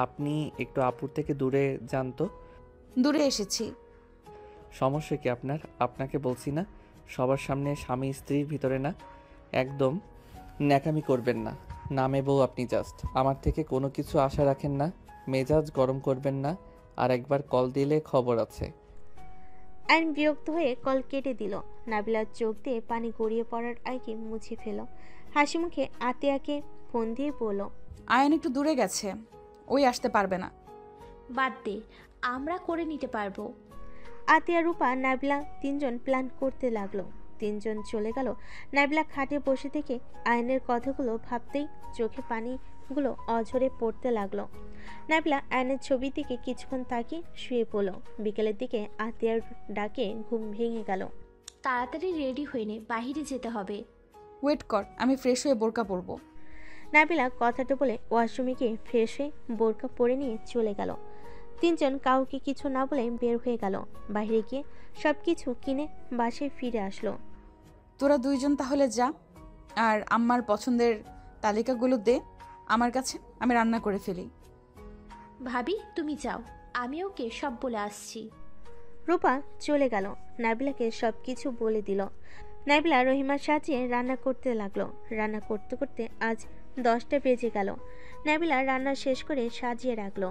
আপনি একটু আপুর থেকে দূরে যান তো। দূরে এসেছি। সমস্যা কি আপনার? আপনাকে বলছি না সবার সামনে স্বামী স্ত্রীর ভিতরে না। একদম ন্যাকামি করবেন না। নামে বউ আপনি জাস্ট। আমার থেকে কোনো কিছু আশা রাখেন না। মেজাজ গরম করবেন না। আর একবার কল দিলে খবর আছে। আইন বিরক্ত হয়ে কল কেটে দিল। নাবিলার চোখ দিয়ে পানি গড়িয়ে পড়ার আগে মুছে ফেল। হাসি মুখে আতিয়াকে ফোন দিয়ে বলল, আয়ান একটু দূরে গেছে, ওই আসতে পারবে না। বাদ দে, আমরা করে নিতে পারবো। আতিয়া, রূপা, নাবিলা তিনজন প্ল্যান করতে লাগলো। তিনজন চলে গেল। নাবিলা খাটে বসে থেকে আয়নের কথাগুলো ভাবতেই চোখে পানিগুলো অঝরে পড়তে লাগলো। নাবিলা আয়নের ছবির দিকে কিছুক্ষণ তাকিয়ে শুয়ে পড়ল। বিকেলের দিকে আতিয়ার ডাকে ঘুম ভেঙে গেল। তাড়াতাড়ি রেডি হয়ে নে, বাহিরে যেতে হবে। ওয়েট কর, আমি ফ্রেশ হয়ে বোরকা পরবো। নাবিলা কথাটা বলে ওয়াশরুমে গিয়ে ফ্রেশ হয়ে বোরকা পরে নিয়ে চলে গেল। তিনজন কাউকে কিছু না বলে বের হয়ে গেল। বাইরে গিয়ে সব কিছু কিনে বাসায় ফিরে আসলো। তোরা দুইজন তাহলে যা, আর আম্মার পছন্দের তালিকাগুলো দে আমার কাছে, আমি রান্না করে ফেলি। ভাবি তুমি যাও, আমি ওকে সব বলে আসছি। রূপা চলে গেল। নাবিলাকে সব কিছু বলে দিল। নাবিলা রহিমার সাজিয়ে রান্না করতে লাগলো। রান্না করতে করতে আজ 10টা বেজে গেল। নাবিলা রান্না শেষ করে সাজিয়ে রাখলো।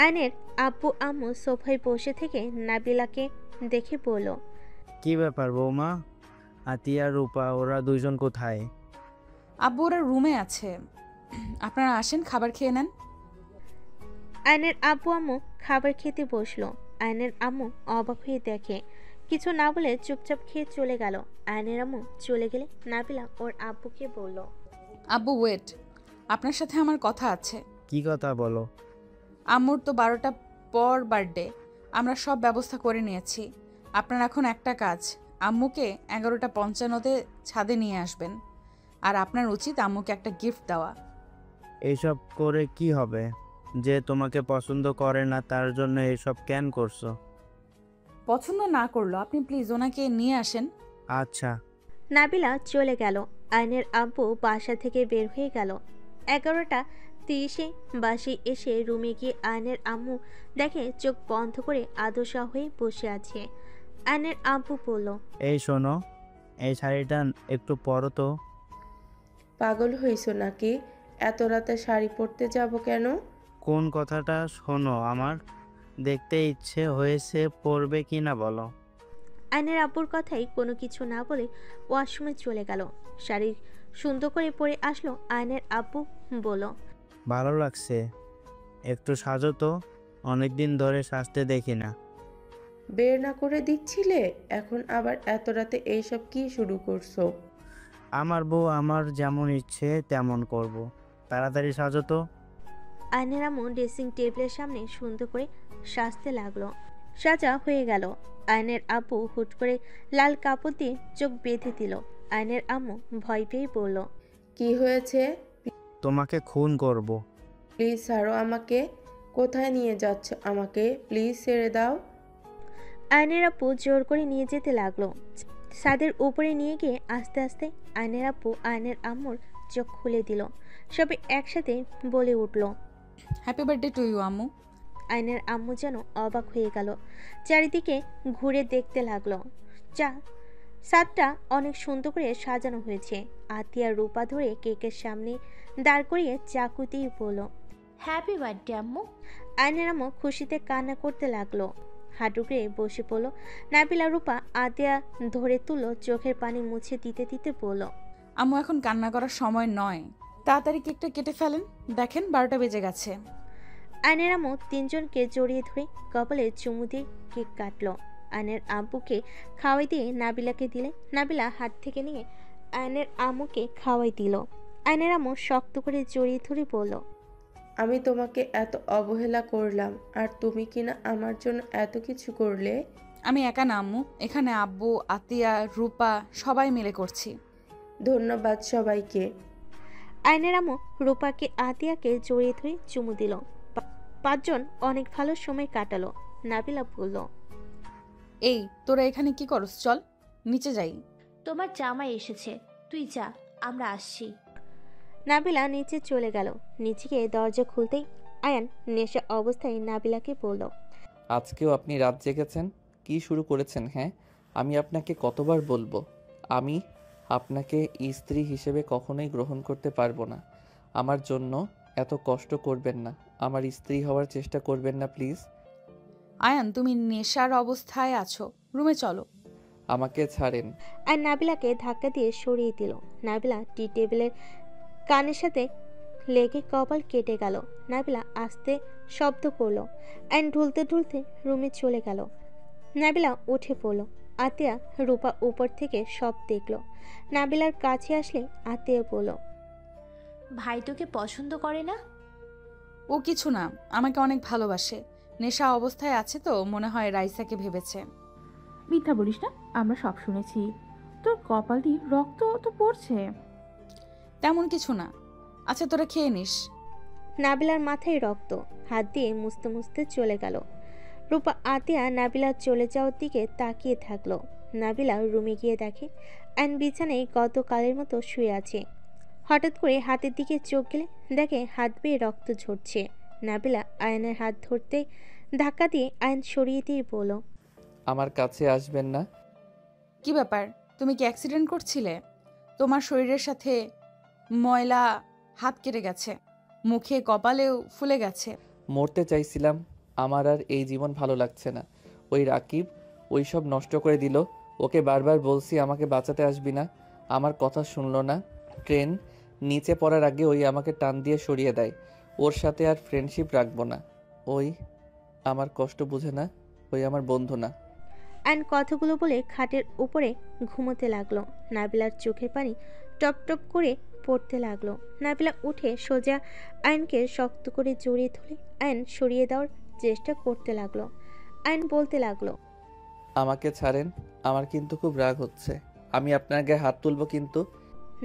আয়নের আব্বু আম্মু সোফায় বসে থেকে নাবিলাকে দেখে বলল, কি ব্যাপার বৌমা? আতিয়া, রূপা ওরা দুইজন কোথায়? আব্বু ওরা রুমে আছে, আপনারা আসেন খাবার খেয়ে নেন। আয়নের আব্বু আম্মু খাবার খেতে বসলো। আয়নের আম্মু অবাক হয়ে দেখে, কিছু না বলে চুপচাপ খেয়ে চলে গেল। আয়নের আম্মু চলে গেলে নাবিলা ওর আব্বুকে বলল, আব্বু ওয়েট, আপনার সাথে আমার কথা আছে। কি কথা বলো? আম্মুর তো 12টা পর বার্থডে, আমরা সব ব্যবস্থা করে নিয়েছি। আপনার এখন একটা কাজ, আম্মুকে 11:55-তে ছাদে নিয়ে আসবেন। আর আপনার উচিত আম্মুকে একটা গিফট দেওয়া। এইসব করে কি হবে? যে তোমাকে পছন্দ করে না তার জন্য এইসব কেন করছো? পছন্দ না করলো, আপনি প্লিজ ওনাকে নিয়ে আসেন। আচ্ছা। নাবিলা চলে গেল। আয়নের আব্বু বাসা থেকে বের হয়ে গেল। 11:30-এ বাসে এসে রুমে গিয়ে আয়নের আম্মু দেখে চোখ বন্ধ করে আদশা হয়ে বসে আছে। আয়নের আব্বু বলল, এই শোনো, এই শাড়িটা একটু পরো তো। পাগল হইছো নাকি? এত রাতে শাড়ি পরতে যাব কেন? কোন কথাটা শোনো আমার? দেখতে ইচ্ছে হয়েছে, পরবে কি না বলো। আয়নের আব্বুর কথাই কোনো কিছু না বলে ওয়াশরুমে চলে গেল। শাড়ি সুন্দর করে পরে আসলো। আয়নের আব্বু বলল, ভালো লাগছে, একটু সাজো তো, অনেকদিন ধরে সাজতে দেখি না। বের না করে দিচ্ছিলে, এখন আবার এত রাতে এইসব কি শুরু করছো? আমার বউ আমার যেমন ইচ্ছে তেমন করব, তাড়াতাড়ি সাজো তো। আয়নের আম্মু ড্রেসিং টেবিলের সামনে সুন্দর করে সাজতে লাগলো। সাজা হয়ে গেল। আয়নের আব্বু হুট করে লাল কাপড় দিয়ে চোখ বেঁধে দিল। আয়নের আম্মু ভয় পেয়ে বলল, কি হয়েছে? তোমাকে খুন করব। প্লিজ ছাড়ো আমাকে। কোথায় নিয়ে যাচ্ছ আমাকে? প্লিজ ছেড়ে দাও। আয়নের আব্বু জোর করে নিয়ে যেতে লাগলো। ছাদের উপরে নিয়ে গিয়ে আস্তে আস্তে আয়নের আব্বু আয়নের আম্মুর চোখ খুলে দিল। সবাই একসাথে বলে উঠল, হ্যাপি বার্থডে টু ইউ আম্মু। আয়নের আম্মু যেন অবাক হয়ে গেল। চারিদিকে ঘুরে দেখতে লাগলো। ছাদটা অনেক সুন্দর করে সাজানো হয়েছে। আতিয়া রূপা ধরে কেকের সামনে দাঁড় করিয়ে চাকু দিয়ে বলল, হ্যাপি বার্থডে আম্মু। আয়নের আম্মু খুশিতে কান্না করতে লাগলো। হাঁটুকে বসে পড়ল। নাবিলা রূপা আতিয়া ধরে তুললো, চোখের পানি মুছে দিতে দিতে বলল, আম্মু এখন কান্না করার সময় নয়, তাড়াতাড়ি কেকটা কেটে ফেলেন, দেখেন 12টা বেজে গেছে। আয়নের আম্মু তিনজনকে জড়িয়ে ধরে কপালে চুমু দিয়ে কেক কাটলো। আয়নের আব্বুকে খাওয়াই দিয়ে নাবিলাকে দিলে নাবিলা হাত থেকে নিয়ে আয়নের আম্মুকে খাওয়াই দিল। আয়নের আম্মু শক্ত করে জড়িয়ে ধরে বলল, আমি তোমাকে এত অবহেলা করলাম, আর তুমি কিনা আমার জন্য এত কিছু করলে। আমি একা না আম্মু, এখানে আব্বু, আতিয়া, রূপা সবাই মিলে করছি। ধন্যবাদ সবাইকে। আয়নের আম্মু রূপাকে আতিয়াকে জড়িয়ে ধরে চুমু দিল। পাঁচজন অনেক ভালো সময় কাটালো। নাবিলা বলল, এই তোরা এখানে কি করস? চল। নিচে যাই। তোমার জামাই এসেছে, তুই যা, আমরা আসছি। নাবিলা নিচে চলে গেল। নিচে গিয়ে দরজা খুলতেই আয়ান নেশা অবস্থায় নাবিলাকে বলল, আজকেও আপনি রাত জেগেছেন? কি শুরু করেছেন? হ্যাঁ, আমি আপনাকে কতবার বলবো, আমি আপনাকে স্ত্রী হিসেবে কখনোই গ্রহণ করতে পারবো না। আমার জন্য এত কষ্ট করবেন না, আমার স্ত্রী হওয়ার চেষ্টা করবেন না প্লিজ। আয়ান, তুমি নেশার অবস্থায় আছো, রুমে চলো। আমাকে ছাড়েন। আর নাবিলাকে ধাক্কা দিয়ে সরিয়ে দিল। নাবিলা টি টেবিলের কানের সাথে লেগে কপাল কেটে গেল। নাবিলা আস্তে শব্দ করলো অ্যান্ড ঢুলতে ঢুলতে রুমে চলে গেল। নাবিলা উঠে পড়ল। আতিয়া রূপা উপর থেকে সব দেখলো। নাবিলার কাছে আসলে আতিয়া বলল, ভাই তোকে পছন্দ করে না? ও কিছু না, আমাকে অনেক ভালোবাসে। নেশা অবস্থায় আছে তো মনে হয় রাইসাকে ভেবেছে। মিথ্যা বলিস না, আমরা সব শুনেছি। তোর কপাল দিয়ে রক্ত তো পড়ছে। তেমন কিছু না। আচ্ছা, তোরা খেয়ে নিস। নাবিলার মাথায় রক্ত, হাত দিয়ে মুছতে মুছতে চলে গেল। রূপা আতিয়া নাবিলার চলে যাওয়ার দিকে তাকিয়ে থাকলো। নাবিলা রুমে গিয়ে দেখে আয়ন বিছানায় গতকালের মতো শুয়ে আছে। হঠাৎ করে হাতের দিকে চোখ গেলে দেখে হাত বেয়ে রক্ত ঝরছে। নাবিলা আয়নের হাত ধরতে ধাক্কা দিয়ে আয়ন সরিয়ে দিয়ে বলল, আমার কাছে আসবেন না। কি ব্যাপার, তুমি কি অ্যাক্সিডেন্ট করছিলে? তোমার শরীরের সাথে ময়লা হাত কেটে গেছে, মুখে কপালেও ফুলে গেছে। মরতে চাইছিলাম, আমার আর এই জীবন ভালো লাগছে না। ওই রাকিব ওই সব নষ্ট করে দিল। ওকে বারবার বলছি আমাকে বাঁচাতে আসবি না, আমার কথা শুনলো না। ট্রেন নিচে পড়ার আগে ওই আমাকে টান দিয়ে সরিয়ে দেয়। ওর সাথে আর ফ্রেন্ডশিপ রাখবো না। ওই আমার কষ্ট বুঝে না, ওই আমার বন্ধু না। আয়ন কথাগুলো বলে খাটের উপরে ঘুমোতে লাগলো। নাবিলার চোখের পানি টপ টপ করে পড়তে লাগলো। নাবিলা উঠে সোজা আয়নকে শক্ত করে জড়িয়ে ধরে আয়ন সরিয়ে দেওয়ার চেষ্টা করতে লাগলো। আয়ন বলতে লাগলো, আমাকে ছাড়েন, আমার কিন্তু খুব রাগ হচ্ছে। আমি আপনার গায়ে হাত তুলবো কিন্তু।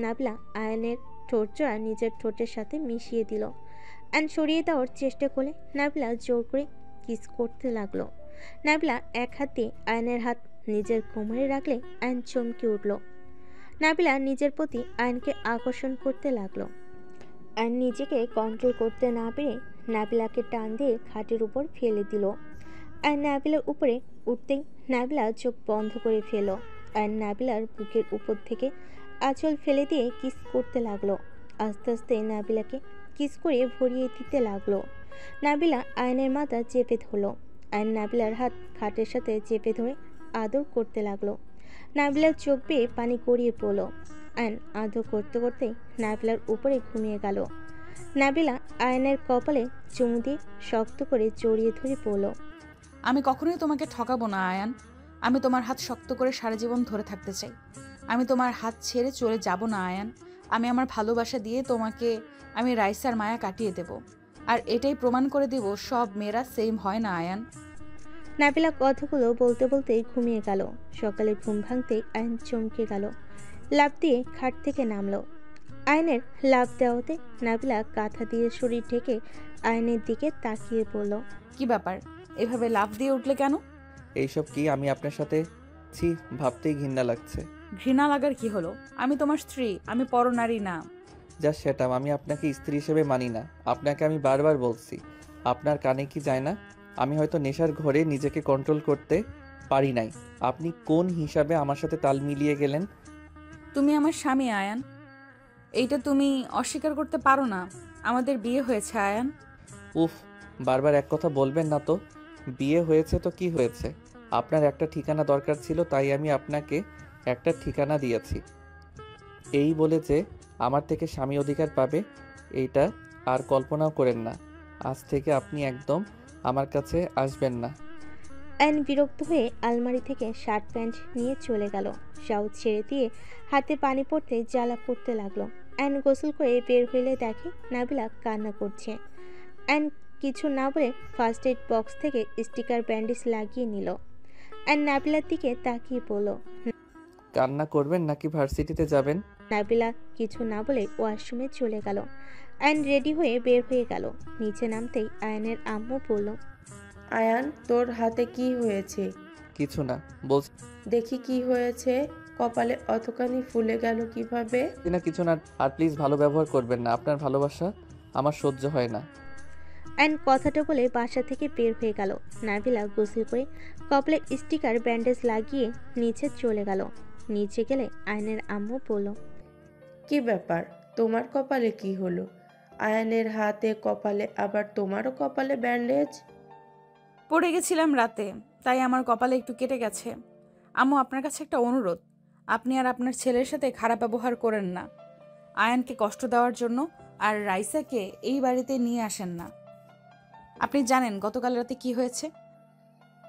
নাবিলা আয়নের ঠোঁটজোড়া নিজের ঠোঁটের সাথে মিশিয়ে দিল। আয়ন সরিয়ে দেওয়ার চেষ্টা করলে নাবিলা জোর করে কিস করতে লাগলো। নাবিলা এক হাত দিয়ে আয়নের হাত নিজের কোমরে রাখলে আয়ন চমকে উঠল। নাবিলা নিজের প্রতি আয়নকে আকর্ষণ করতে লাগলো। আয়ন নিজেকে কন্ট্রোল করতে না পেরে নাবিলাকে টান দিয়ে খাটের উপর ফেলে দিল। আয়ন নাবিলার উপরে উঠতেই নাবিলা চোখ বন্ধ করে ফেল। আয়ন নাবিলার বুকের উপর থেকে আঁচল ফেলে দিয়ে কিস করতে লাগলো। আস্তে আস্তে নাবিলাকে কিস করে ভরিয়ে দিতে লাগলো। নাবিলা আয়নের মাথা চেপে ধরলো। আয়ন নাবিলার হাত খাটের সাথে চেপে ধরে আদর করতে লাগলো। নাবিলার চোখ বেয়ে পানি গড়িয়ে পড়ল। আয়ন আদর করতে করতে নাবিলার উপরে ঘুমিয়ে গেল। নাবিলা আয়নের কপালে চুমু দিয়ে শক্ত করে জড়িয়ে ধরে পড়ল। আমি কখনোই তোমাকে ঠকাবো না আয়ান। আমি তোমার হাত শক্ত করে সারা জীবন ধরে থাকতে চাই। আমি তোমার হাত ছেড়ে চলে যাব না আয়ান। আমি আমার ভালোবাসা দিয়ে তোমাকে আমি রাইসার মায়া কাটিয়ে দেব। আর এটাই প্রমাণ করে দেব সব মেয়েরা সেম হয় না আয়ান। নাবিলা কথাগুলো বলতে বলতেই ঘুমিয়ে গেল। সকালে ঘুম ভাঙতেই আয়ন চমকে গেল। লাফ দিয়ে খাট থেকে নামলো। আয়নের লাফ দেওয়াতে নাবিলা কাঁথা দিয়ে শরীর ঢেকে আয়নের দিকে তাকিয়ে পড়ল। কি ব্যাপার, এভাবে লাফ দিয়ে উঠলে কেন? এইসব কি? আমি আপনার সাথে ছি, ভাবতেই ঘৃণা লাগছে। ঘৃণা লাগার কি হলো? আমি তোমার স্ত্রী, আমি পরনারী না। যা সেটা, আমি আপনাকে স্ত্রী হিসেবে মানি না। আপনাকে আমি বারবার বলছি, আপনার কানে কি যায় না? আমি হয়তো নেশার ঘরে নিজেকে কন্ট্রোল করতে পারি নাই। আপনি কোন হিসাবে আমার সাথে তাল মিলিয়ে গেলেন? তুমি আমার স্বামী আয়ান, এইটা তুমি অস্বীকার করতে পারো না। আমাদের বিয়ে হয়েছে আয়ান। উফ, বারবার এক কথা বলবেন না তো। বিয়ে হয়েছে তো কি হয়েছে? আপনার একটা ঠিকানা দরকার ছিল, তাই আমি আপনাকে একটা ঠিকানা দিয়েছি। এই বলে যে আমার থেকে স্বামী অধিকার পাবে, এইটা আর কল্পনাও করেন না। আজ থেকে আপনি একদম আমার কাছে আসবেন না। আয়ন বিরক্ত হয়ে আলমারি থেকে শার্ট প্যান্ট নিয়ে চলে গেল। শাউট ছেড়ে দিয়ে হাতে পানি পড়তে জ্বালা করতে লাগলো। আয়ন গোসল করে বের হইলে দেখে নাবিলা কান্না করছে। আয়ন কিছু না বলে ফার্স্ট এড বক্স থেকে স্টিকার ব্যান্ডেজ লাগিয়ে নিল। আয়ন নাবিলার দিকে তাকিয়ে পড়ল। কান্না করবেন নাকি ভার্সিটিতে যাবেন? নাবিলা কিছু না বলে ওয়াশরুমে চলে গেল। আয়ন রেডি হয়ে বের হয়ে গেল। নিচে নামতেই আয়নের আম্মু বলল, আয়ান, তোর হাতে কি হয়েছে? কিছু না, বলছি দেখি কি হয়েছে, কপালে অতখানি ফুলে গেল কিভাবে? না কিছু না, আর প্লিজ ভালো ব্যবহার করবেন না, আপনার ভালোবাসা আমার সহ্য হয় না। আয়ন কথাটা বলে বাসা থেকে বের হয়ে গেল। নাবিলা গোসল করে কপালে স্টিকার ব্যান্ডেজ লাগিয়ে নিচে চলে গেল। নিচে গেলে আয়নের আম্মু বলল, কি ব্যাপার, তোমার কপালে কি হলো? আয়ানের হাতে কপালে, আবার তোমারও কপালে ব্যান্ডেজ? পড়ে গেছিলাম রাতে, তাই আমার কপালে একটু কেটে গেছে। আম্মু, আপনার কাছে একটা অনুরোধ, আপনি আর আপনার ছেলের সাথে খারাপ ব্যবহার করেন না। আয়ানকে কষ্ট দেওয়ার জন্য আর রাইসাকে এই বাড়িতে নিয়ে আসেন না। আপনি জানেন গতকাল রাতে কি হয়েছে?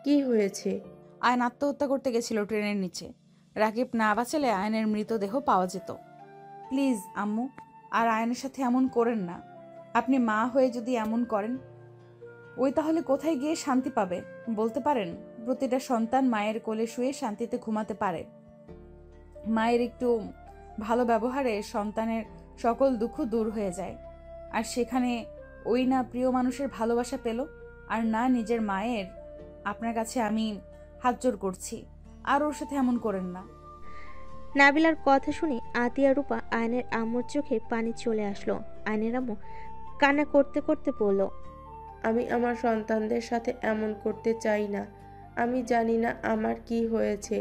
কি হয়েছে? আয়ন আত্মহত্যা করতে গেছিল ট্রেনের নিচে। রাকিব না বাঁচালে আয়নের মৃতদেহ পাওয়া যেত। প্লিজ আম্মু, আর আয়নের সাথে এমন করেন না। আপনি মা হয়ে যদি এমন করেন, ওই তাহলে কোথায় গিয়ে শান্তি পাবে বলতে পারেন? প্রতিটা সন্তান মায়ের কোলে শুয়ে শান্তিতে ঘুমাতে পারে। মায়ের একটু ভালো ব্যবহারে সন্তানের সকল দুঃখ দূর হয়ে যায়। আর সেখানে ওই না প্রিয় মানুষের ভালোবাসা পেল, আর না নিজের মায়ের। আপনার কাছে আমি হাত জোড় করছি, আর ওর সাথে এমন করেন না। নাবিলার কথা শুনে আতিয়া রূপা আয়নের আম্মুর চোখে পানি চলে আসলো। আয়নের আম্মু কান্না করতে করতে বলল, আমি আমার সন্তানদের সাথে এমন করতে চাই না। আমি জানি না আমার কি হয়েছে।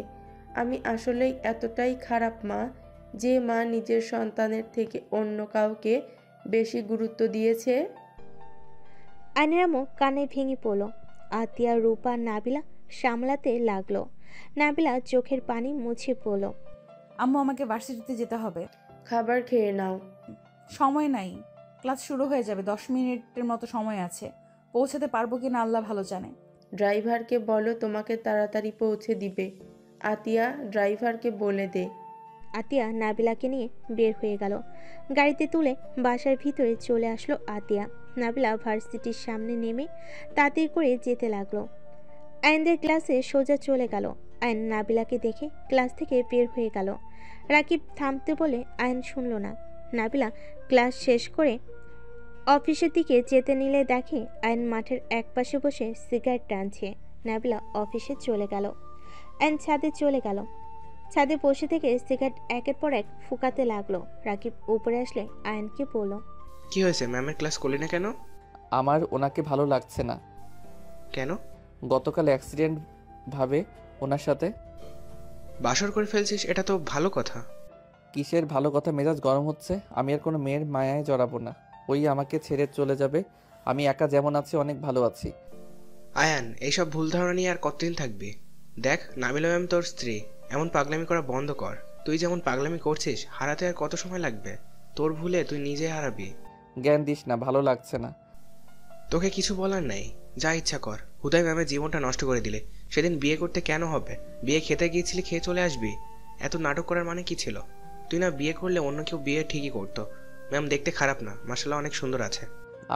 আমি আসলেই এতটাই খারাপ মা, যে মা নিজের সন্তানের থেকে অন্য কাউকে বেশি গুরুত্ব দিয়েছে। আয়নের আম্মু কানে ভেঙে পড়ল। আতিয়া রূপা নাবিলা সামলাতে লাগলো। নাবিলা চোখের পানি মুছে পড়ল, আম্মু, আমাকে ভার্সিটিতে যেতে হবে। খাবার খেয়ে নাও। সময় নাই, ক্লাস শুরু হয়ে যাবে, 10 মিনিটের মতো সময় আছে। পৌঁছাতে পারবো কিনা আল্লাহ ভালো জানে। ড্রাইভারকে বলো তোমাকে তাড়াতাড়ি পৌঁছে দিবে। আতিয়া, ড্রাইভারকে বলে দে। আতিয়া নাবিলাকে নিয়ে বের হয়ে গেল। গাড়িতে তুলে বাসার ভিতরে চলে আসলো আতিয়া। নাবিলা ভার্সিটির সামনে নেমে তাড়াতাড়ি করে যেতে লাগলো। আয়নদের ক্লাসে সোজা চলে গেল। আয়ন নাবিলাকে দেখে ক্লাস থেকে বের হয়ে গেল। রাকিব থামতে বলে আয়ন শুনল না। নাবিলা ক্লাস শেষ করে অফিসের দিকে যেতে নিলে দেখে আয়ন মাঠের একপাশে বসে সিগারেট টানছে। নাবিলা অফিসে চলে গেল। আয়ন ছাদে চলে গেল। ছাদে বসে থেকে সিগারেট একের পর এক ফুকাতে লাগলো। রাকিব উপরে আসলে আয়নকে বলল, কি হয়েছে, ম্যামের ক্লাস করলি না কেন? আমার ওনাকে ভালো লাগছে না। কেন? গতকাল অ্যাক্সিডেন্ট ভাবে ওনার সাথে বাসর করে ফেলছিস, এটা তো ভালো কথা। কিসের ভালো কথা, মেজাজ গরম হচ্ছে। আমি আর কোনো মেয়ের মায়ায় জড়াবো না। ওই আমাকে ছেড়ে চলে যাবে। আমি একা যেমন আছি অনেক ভালো আছি। আয়ান, এইসব ভুল ধারণা নিয়ে আর কতদিন থাকবি? দেখ, নাবিলা ম্যাম তোর স্ত্রী। এমন পাগলামি করা বন্ধ কর। তুই যেমন পাগলামি করছিস, হারাতে আর কত সময় লাগবে? তোর ভুলে তুই নিজে হারাবি। জ্ঞান দিস না, ভালো লাগছে না। তোকে কিছু বলার নেই, যা ইচ্ছা কর। হুদাই ম্যামের জীবনটা নষ্ট করে দিলে। সেদিন বিয়ে করতে কেন হবে? বিয়ে খেতে গিয়েছিলি, খেয়ে চলে আসবি। এত নাটক করার মানে কি ছিল? তুই না বিয়ে করলে অন্য কেউ বিয়ে ঠিকই করতো। ম্যাম দেখতে খারাপ না, মাশাআল্লাহ অনেক সুন্দর আছে।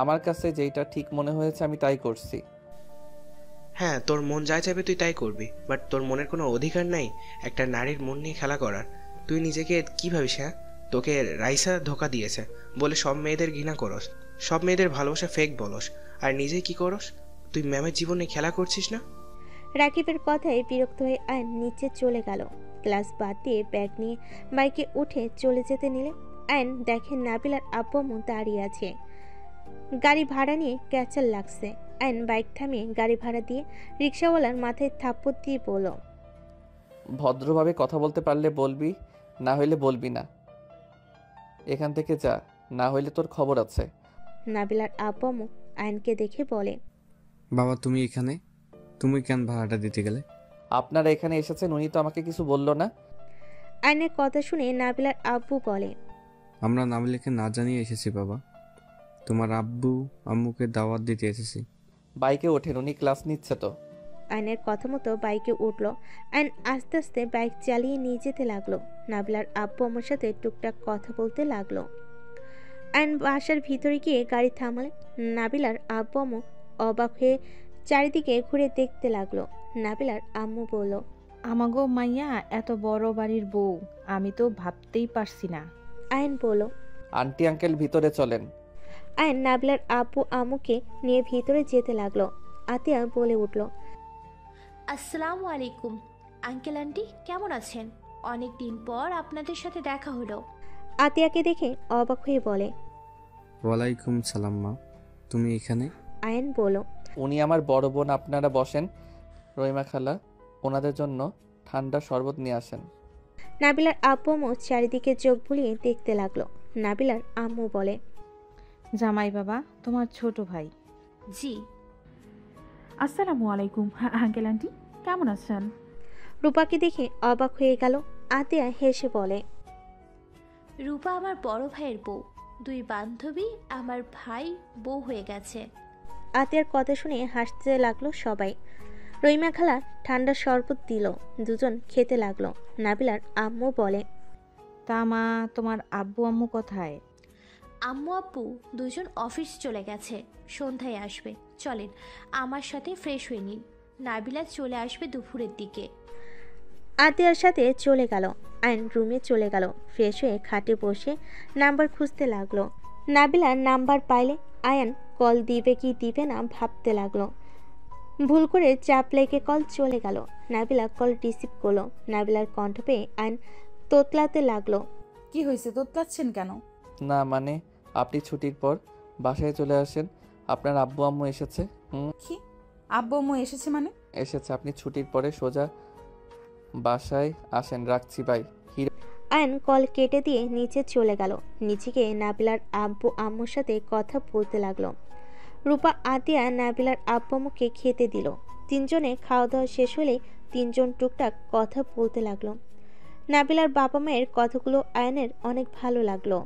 আমার কাছে যেটা ঠিক মনে হয়েছে আমি তাই করছি। হ্যাঁ, তোর মন যা চাইবে তুই তাই করবি, বাট তোর মনের কোনো অধিকার নাই একটা নারীর মন নিয়ে খেলা করার। তুই নিজেকে কি ভাবিস? হ্যাঁ, তোকে রাইসা ধোকা দিয়েছে বলে সব মেয়েদের ঘৃণা করস, সব মেয়েদের ভালোবাসা ফেক বলস, আর নিজে কি করস? তুই ম্যামের জীবনে খেলা করছিস না? রাকিবের কথায় বিরক্ত হয়ে আয়ন নিচে চলে গেল। ক্লাস বাদ দিয়ে ব্যাগ নিয়ে বাইকে উঠে চলে যেতে নিলে আয়ন দেখে নাবিলার আব্বু আম্মু দাঁড়িয়ে আছে। গাড়ি ভাড়া নিয়ে ক্যাচাল লাগছে। আয়ন বাইক থামিয়ে গাড়ি ভাড়া দিয়ে রিক্সাওয়ালার মাথায় থাপ্পড় দিয়ে বলল, ভদ্রভাবে কথা বলতে পারলে বলবি, না হইলে বলবি না। এখান থেকে যা, না হইলে তোর খবর আছে। নাবিলার আব্বু আম্মু আয়নকে দেখে বলে, বাবা তুমি এখানে, তুমি কেন ভাড়াটা দিতে গেলে? আপনারা এখানে এসেছেন, উনি তো আমাকে কিছু বলল না। আয়নের কথা শুনে নাবিলার আব্বু বলে, আমরা নাবিলাকে না জানিয়ে এসেছি বাবা, তোমার আব্বু আম্মুকে দাওয়াত দিতে এসেছি। বাইকে ওঠেন, উনি ক্লাস নিচ্ছে তো। আয়নের কথা মতো বাইকে উঠলো। আয়ন আস্তে আস্তে বাইক চালিয়ে নিয়ে যেতে লাগলো। নাবিলার আব্বু আম্মুর সাথে টুকটাক কথা বলতে লাগলো। আয়ন বাসার ভিতরে গিয়ে গাড়ি থামালে নাবিলার আব্বু আম্মু অবাক হয়ে চারিদিকে ঘুরে দেখতে লাগলো। নাবিলার আম্মু বলল, আমাগো মাইয়া এত বড় বাড়ির বউ, আমি তো ভাবতেই পারছি না। আয়ন বলল, আন্টি আঙ্কেল ভিতরে চলেন। আয়ন নাবিলার আব্বু আম্মুকে নিয়ে ভিতরে যেতে লাগলো। আতিয়া বলে উঠল, আসসালামু আলাইকুম। আঙ্কেল আন্টি কেমন আছেন? অনেক দিন পর আপনাদের সাথে দেখা হলো। আতিয়াকে দেখে অবাক হয়ে বলে। ওয়ালাইকুম সালাম মা, তুমি এখানে? আয়ান বলল। উনি আমার বড় বোন, আপনারা বসেন। রহিমা খালা, ওনাদের জন্য ঠান্ডা শরবত নিয়ে আসেন। নাবিলার আব্বু আম্মু চারিদিকে চোখ বুলিয়ে দেখতে লাগলো। নাবিলার আম্মু বলে, জামাই বাবা তোমার ছোট ভাই। জি। আসসালামু আলাইকুম আঙ্কেল আন্টি, কেমন আছেন? রূপাকে দেখে অবাক হয়ে গেল। আতিয়া হেসে বলে, রূপা আমার বড় ভাইয়ের বউ। দুই বান্ধবী আমার ভাই বউ হয়ে গেছে। আতিয়ার কথা শুনে হাসতে লাগলো সবাই। রহিমা খালা ঠান্ডা শরবত দিল, দুজন খেতে লাগলো। নাবিলার আম্মু বলে, তা মা, তোমার আব্বু আম্মু কোথায়? আম্মু আব্বু দুজন অফিস চলে গেছে, সন্ধ্যায় আসবে। চলেন আমার সাথে ফ্রেশ হয়ে নিন, নাবিলা চলে আসবে দুপুরের দিকে। আতিয়ার সাথে চলে গেল। আয়ন রুমে চলে গেল। ফ্রেশ হয়ে খাটে বসে নাম্বার খুঁজতে লাগলো। নাবিলার নাম্বার পাইলে আয়ান কল দিবে কি দিবে না ভাবতে লাগলো। ভুল করে চাপ লেগে কল চলে গেল। নাবিলা কল রিসিভ করলো। নাবিলার কণ্ঠ পেয়ে আয়ন তোতলাতে লাগলো। কি হয়েছে, তোতলাচ্ছেন কেন? না মানে, আপনি ছুটির পর বাসায় চলে আসেন। আপনার আব্বু আম্মু এসেছে। কি আব্বু আম্মু এসেছে মানে? এসেছে, আপনি ছুটির পরে সোজা বাসায় আসেন। রাখছি, বাই। আয়ন কল কেটে দিয়ে নিচে চলে গেল। নিচে গিয়ে নাবিলার আব্বু আম্মুর সাথে কথা বলতে লাগলো। রূপা আতিয়া নাবিলার আব্বু আম্মুকে খেতে দিল। তিনজনে খাওয়া দাওয়া শেষ হলে তিনজন টুকটাক কথা বলতে লাগলো। নাবিলার বাবা মায়ের কথাগুলো আয়নের অনেক ভালো লাগলো।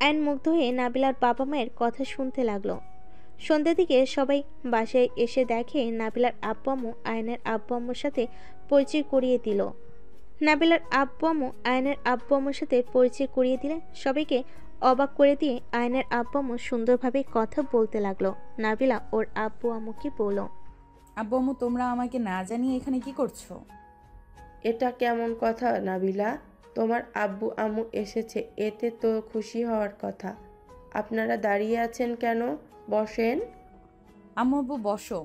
আয়ন মুগ্ধ হয়ে নাবিলার বাবা মায়ের কথা শুনতে লাগলো। সন্ধ্যের দিকে সবাই বাসায় এসে দেখে নাবিলার আব্বু আম্মু আয়নের আব্বু আম্মুর সাথে পরিচয় করিয়ে দিল। নাবিলার আব্বু আম্মু আয়নের আব্বু আম্মুর সাথে পরিচয় করিয়ে দিলে সবাইকে অবাক করে দিয়ে আয়নের আব্বু আম্মু সুন্দরভাবে কথা বলতে লাগলো। নাবিলা ওর আব্বু আম্মুকে বলল, আব্বু আম্মু তোমরা আমাকে না জানিয়ে এখানে কি করছো? এটা কেমন কথা নাবিলা? তোমার আব্বু আম্মু এসেছে, এতে তো খুশি হওয়ার কথা। আপনারা দাঁড়িয়ে আছেন কেন? বসেন। আম্মু আব্বু বসো।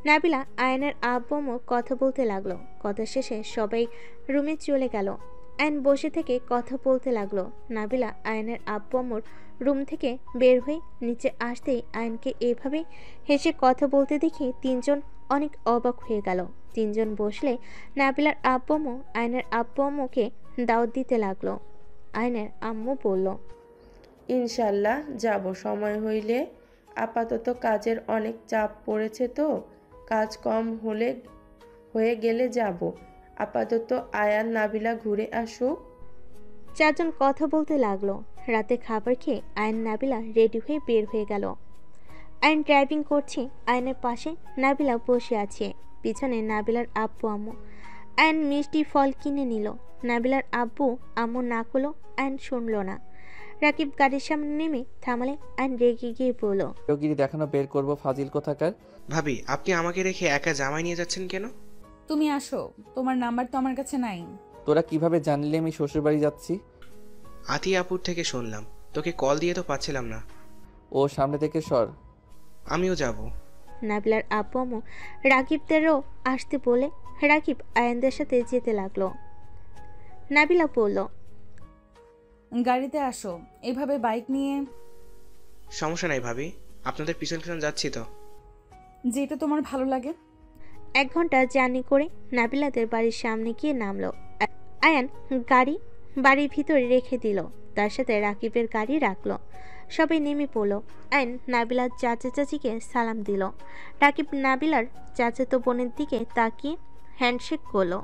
নাবিলা আয়নের আব্বু আম্মু কথা বলতে লাগলো। কথা শেষে সবাই রুমে চলে গেল। আয়ন বসে থেকে কথা বলতে লাগলো। নাবিলা আয়নের আব্বু আম্মুর রুম থেকে বের হয়ে নিচে আসতেই আয়নকে এভাবে হেসে কথা বলতে দেখে তিনজন অনেক অবাক হয়ে গেল। তিনজন বসলে নাবিলার আব্বু আম্মু আয়নের আব্বু আম্মুকে দাওয়াত দিতে লাগলো। আয়নের আম্মু বলল, ইনশাল্লাহ যাব সময় হইলে। আপাতত কাজের অনেক চাপ পড়েছে তো, কাজ কম হয়ে গেলে যাব। আপাতত আয়ান নাবিলা ঘুরে আসুক। চারজন কথা বলতে লাগলো। রাতে খাবার খেয়ে আয়ন নাবিলা রেডি হয়ে বের হয়ে গেল। আয়ন ড্রাইভিং করছে। আয়নের পাশে নাবিলা বসে আছে, পিছনে নাবিলার আব্বু আম্মু। আয়ন মিষ্টি ফল কিনে নিল। নাবিলার আব্বু আম্মু না করলো, আয়ন শুনল না। রাকিব গাড়ির সামনে নেমে থামালে আয়ন রেগে গিয়ে বলল, যোগিরি দেখানো বের করবো, ফাজিল কোথাকার। ভাবি, আপনি আমাকে রেখে একা জামাই নিয়ে যাচ্ছেন কেন? তুমি আসো, তোমার নাম্বার তো আমার কাছে নাই। তোরা কিভাবে জানলে আমি শ্বশুরবাড়ি যাচ্ছি? আতি আপুর থেকে শুনলাম। তোকে কল দিয়ে তো পাচ্ছিলাম না। ও সামনে থেকে সর। আমিও যাব। নাবিলার আব্বু আম্মু রাকিবদেরও আসতে বলে রাকিব আয়নদের সাথে যেতে লাগলো। নাবিলা বলল, গাড়িতে আসো। এভাবে বাইক নিয়ে? সমস্যা নাই ভাবি, আপনাদের পিছন পিছন যাচ্ছি তো। যেটা তোমার ভালো লাগে। 1 ঘন্টা জার্নি করে নাবিলাদের বাড়ির সামনে গিয়ে নামলো। আয়ান গাড়ি বাড়ির ভিতরে রেখে দিল, তার সাথে রাকিবের গাড়ি রাখলো। সবাই নেমে পড়লো। আয়ন নাবিলার চাচা চাচিকে সালাম দিল। রাকিব নাবিলার চাচাতো বোনের দিকে তাকিয়ে হ্যান্ডশেক করলো।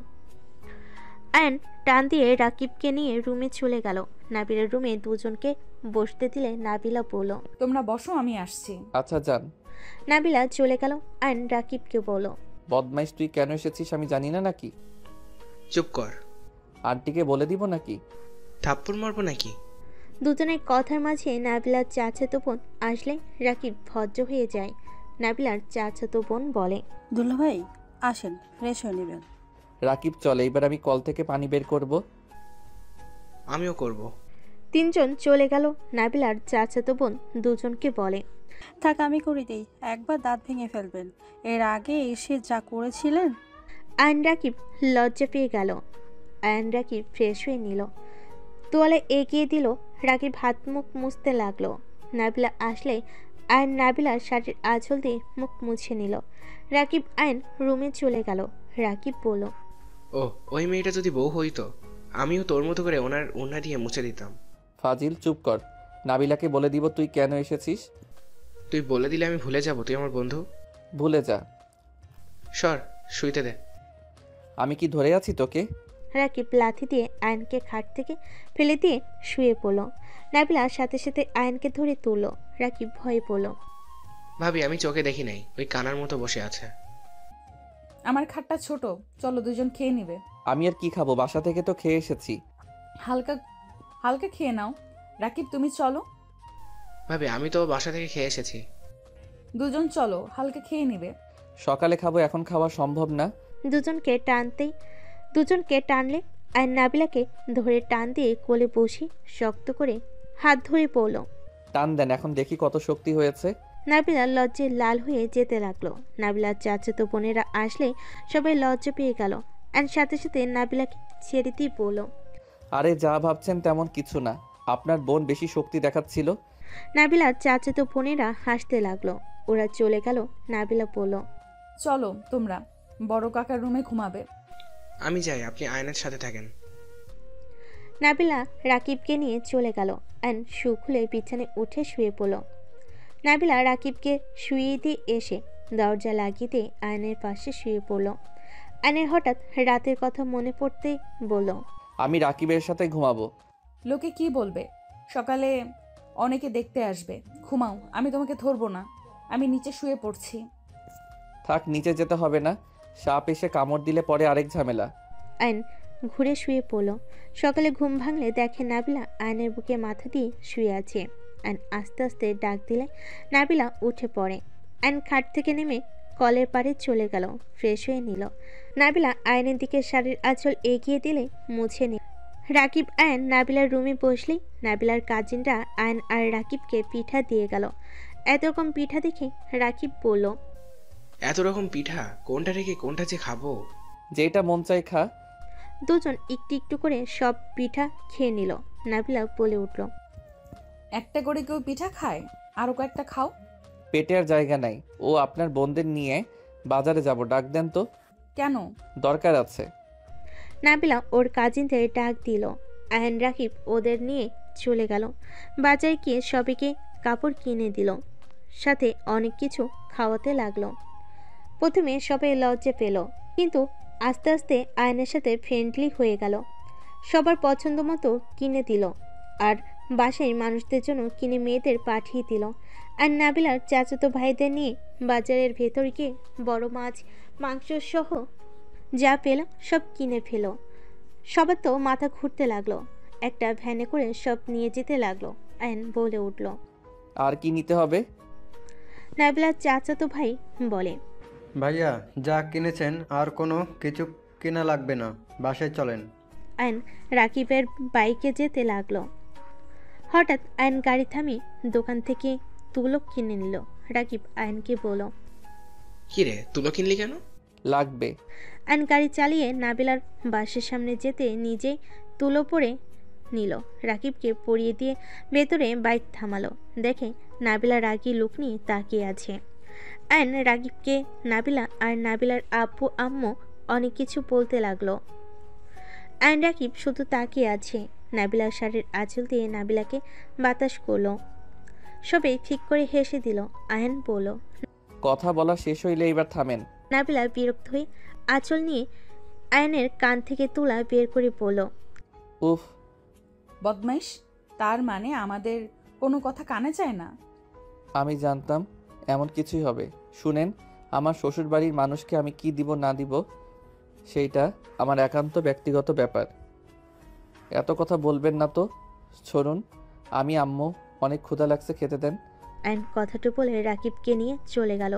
আয়ন টান দিয়ে রাকিবকে নিয়ে রুমে চলে গেল। নাবিলার রুমে দুজনকে বসতে দিলে নাবিলা বলল, তোমরা বসো, আমি আসছি। আচ্ছা যান। নাবিলা চলে গেল। আয়ন রাকিবকে বলল, বদমাইশ, তুই কেন এসেছিস আমি জানি না নাকি? চুপ কর। আন্টিকে বলে দিব নাকি? থাপ্পড় মারবো নাকি? দুজনের কথার মাঝে নাবিলার চাচাতো বোন আসলে রাকিব ভদ্র হয়ে যায়। নাবিলার চাচাতো বোন বলে, দুলাভাই আসেন, ফ্রেশ হয়ে নেবেন। রাকিব চলে, এবার আমি কল থেকে পানি বের করব। আমিও করব। তিনজন চলে গেল। নাবিলার চাচাতো বোন দুজনকে বলে, থাক আমি করে দিই, একবার দাঁত ভেঙে ফেলবেন। এর আগে এসে যা করেছিলেন। আয়ন রাকিব লজ্জা পেয়ে গেল। আয়ন রাকিব ফ্রেশ হয়ে নিল, তোয়ালে এগিয়ে দিল। রাকিব হাত মুখ মুছতে লাগলো। নাবিলা আসলে আয়ন নাবিলার শাড়ির আঁচল দিয়ে মুখ মুছে নিল। রাকিব আয়ন রুমে চলে গেল। রাকিব বলল, ও ওই মেয়েটা যদি বউ হইতো, আমিও তোর মতো করে ওনার ওড়না দিয়ে মুছে দিতাম। ফাজিল, চুপ কর। নাবিলাকে বলে দিব তুই কেন এসেছিস। তুই বলে দিলে আমি ভুলে যাব তুই আমার বন্ধু। ভুলে যা। সর, শুইতে দে। আমি কি ধরে আছি তোকে? রাকিব লাথি দিয়ে আয়নকে খাট থেকে ফেলে দিয়ে শুয়ে পড়ল। নাবিলা সাথে সাথে আয়নকে ধরে তুলল। রাকিব ভয়ে পড়ল। ভাবি, আমি চোখে দেখি নাই, ওই কানার মতো বসে আছে। আমার খাটটা ছোট, চলো দুজন খেয়ে নিবে। আমি আর কি খাবো, বাসা থেকে তো খেয়ে এসেছি। হালকা হালকা খেয়ে নাও। রাকিব তুমি চলো। ভাবি, আমি তো বাসা থেকে খেয়ে এসেছি। দুজন চলো, হালকা খেয়ে নিবে। সকালে খাবো, এখন খাওয়া সম্ভব না। দুজনকে টানলে আয়ন নাবিলাকে ধরে টান দিয়ে কোলে বসে শক্ত করে হাত ধরে পড়ল। টান দেন, এখন দেখি কত শক্তি হয়েছে। নাবিলা লজ্জে লাল হয়ে যেতে লাগলো। নাবিলার চাচাতো বোনেরা আসলে সবাই লজ্জা পেয়ে গেল। অ্যান্ড সাথে সাথে নাবিলাকে ছেড়ে দিয়ে বলল, আরে যা ভাবছেন তেমন কিছু না, আপনার বোন বেশি শক্তি দেখাচ্ছিল। নাবিলার চাচাতো বোনেরা হাসতে লাগলো। ওরা চলে গেল। নাবিলা বলল, চলো তোমরা, বড় কাকার রুমে ঘুমাবে। আমি যাই, আপনি আয়নের সাথে থাকেন। নাবিলা রাকিবকে নিয়ে চলে গেল। অ্যান্ড শু খুলে বিছানায় উঠে শুয়ে পড়ল। নাবিলা রাকিবকে শুয়ে দিয়ে এসে দরজা লাগিয়ে দিয়ে আয়নের পাশে শুয়ে পড়ল। আয়নের হঠাৎ রাতের কথা মনে পড়তে বলল, আমি রাকিবের সাথে ঘুমাবো। লোকে কি বলবে? সকালে অনেকে দেখতে আসবে। ঘুমাও, আমি তোমাকে ধরবো না। আমি নিচে শুয়ে পড়ছি। থাক, নিচে যেতে হবে না, সাপ এসে কামড় দিলে পরে আরেক ঝামেলা। আয়ন ঘুরে শুয়ে পড়ল। সকালে ঘুম ভাঙলে দেখে নাবিলা আয়নের বুকে মাথা দিয়ে শুয়ে আছে। আয়ন আস্তে আস্তে ডাক দিলে নাবিলা উঠে পড়ে। আয়ন খাট থেকে নেমে কলের পাড়ে চলে গেল, ফ্রেশ হয়ে নিল। নাবিলা আয়নের দিকে শাড়ির আঁচল এগিয়ে দিলে মুছে নিল। রাকিব আয়ন নাবিলার রুমে বসলেই নাবিলার কাজিনরা আয়ন আর রাকিবকে পিঠা দিয়ে গেল। এত রকম পিঠা দেখে রাকিব বলল, এত রকম পিঠা, কোনটা রেখে কোনটা যে খাবো? যেটা মন চাই খা। দুজন একটু একটু করে সব পিঠা খেয়ে নিল। নাবিলা বলে উঠল, একটা করে কেউ পিঠা খায়? আরো কয়েকটা খাও। পেটে আর জায়গা নাই। ও আপনার বোনদের নিয়ে বাজারে যাব, ডাক দেন তো। কেন? দরকার আছে। নাবিলা ওর কাজিনদের ডাক দিল। আয়ন রাকিব ওদের নিয়ে চলে গেল। বাজারে গিয়ে সবাইকে কাপড় কিনে দিল, সাথে অনেক কিছু খাওয়াতে লাগলো। প্রথমে সবাই লজ্জা পেল, কিন্তু আস্তে আস্তে আয়নের সাথে ফ্রেন্ডলি হয়ে গেল। সবার পছন্দ মতো কিনে দিল, আর বাসায় মানুষদের জন্য কিনে মেয়েদের পাঠিয়ে দিল। আর নাবিলার চাচাতো ভাইদের নিয়ে বাজারের ভেতর গিয়ে বড় মাছ, মাংস সহ যা পেল সব কিনে ফেল। সবার তো মাথা ঘুরতে লাগলো। একটা ভ্যানে করে সব নিয়ে যেতে লাগলো। আয়ন বলে উঠল, আর কি নিতে হবে? নাবিলার চাচাতো ভাই বলে, ভাইয়া যা কিনেছেন আর কোনো কিছু কেনা লাগবে না, বাসায় চলেন। আয়ন রাকিবের বাইকে যেতে লাগলো। হঠাৎ আয়ন গাড়ি থামিয়ে দোকান থেকে তুলো কিনে নিল। রাকিব আয়নকে বলল, কি রে, তুলো কিনলি কেন? লাগবে। আয়ন গাড়ি চালিয়ে নাবিলার বাসের সামনে যেতে নিজে তুলো পরে নিল। রাকিবকে পরিয়ে দিয়ে ভেতরে বাইক থামালো। দেখে নাবিলা রাগী লোক নিয়ে তাকিয়ে আছে। আয়ন রাকিবকে নাবিলা আর নাবিলার আব্বু আম্মু অনেক কিছু বলতে লাগলো। আয়ন রাকিব শুধু তাকিয়ে আছে। নাবিলার শাড়ির আঁচল দিয়ে নাবিলাকে বাতাস করলো। সবাই ঠিক করে হেসে দিল। আয়ন বলল, কথা বলা শেষ হইলে এবার থামেন। নাবিলা বিরক্ত হয়ে আঁচল নিয়ে আয়নের কান থেকে তুলা বের করে বলল, উফ, বদমাইশ। তার মানে আমাদের কোনো কথা কানে যায় না? আমি জানতাম এমন কিছুই হবে। শুনেন, আমার শ্বশুরবাড়ির মানুষকে আমি কি দিব না দিব সেইটা আমার একান্ত ব্যক্তিগত ব্যাপার। এত কথা বলবেন না তো। শুনুন, আমি আম্মু অনেক ক্ষুধা লাগছে, খেতে দেন। আয়ন কথাটা বলে রাকিবকে নিয়ে চলে গেল।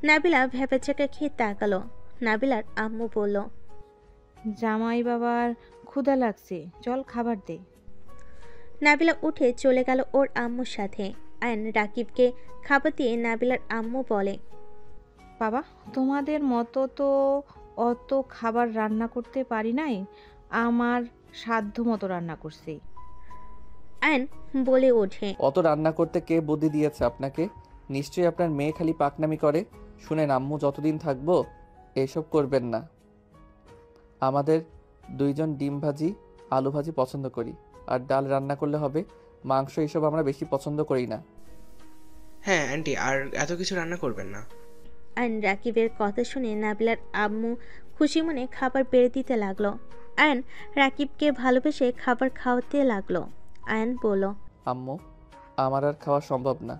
নাবিলা ভ্যাপাচাকা খেয়ে তাকালো। নাবিলার আম্মু বলল, জামাই বাবার ক্ষুধা লাগছে, চল খাবার দে। নাবিলা উঠে চলে গেল ওর আম্মুর সাথে। আয়ন রাকিবকে খাবার দিয়ে নাবিলার আম্মু বলে, বাবা তোমাদের মতো তো অত খাবার রান্না করতে পারি নাই, আমার সাধ্য মতো রান্না করছি। আয়ন বলে ওঠে। অত রান্না করতে কে বুদ্ধি দিয়েছে আপনাকে? নিশ্চয়ই আপনার মেয়ে খালি পাকনামি করে। শুনেন আম্মু, যতদিন থাকবো এসব করবেন না। আমাদের দুইজন ডিম ভাজি আলু ভাজি পছন্দ করি, আর ডাল রান্না করলে হবে। মাংস এসব আমরা বেশি পছন্দ করি না। হ্যাঁ আন্টি, আর এত কিছু রান্না করবেন না। আয়ন রাকিবের কথা শুনে নাবিলার আম্মু খুশি মনে খাবার বেড়ে দিতে লাগলো। আয়ন রাকিবকে ভালোবেসে খাবার খাওয়াতে লাগলো। আয়ন বলল, আম্মু, আমার আর খাওয়া সম্ভব না,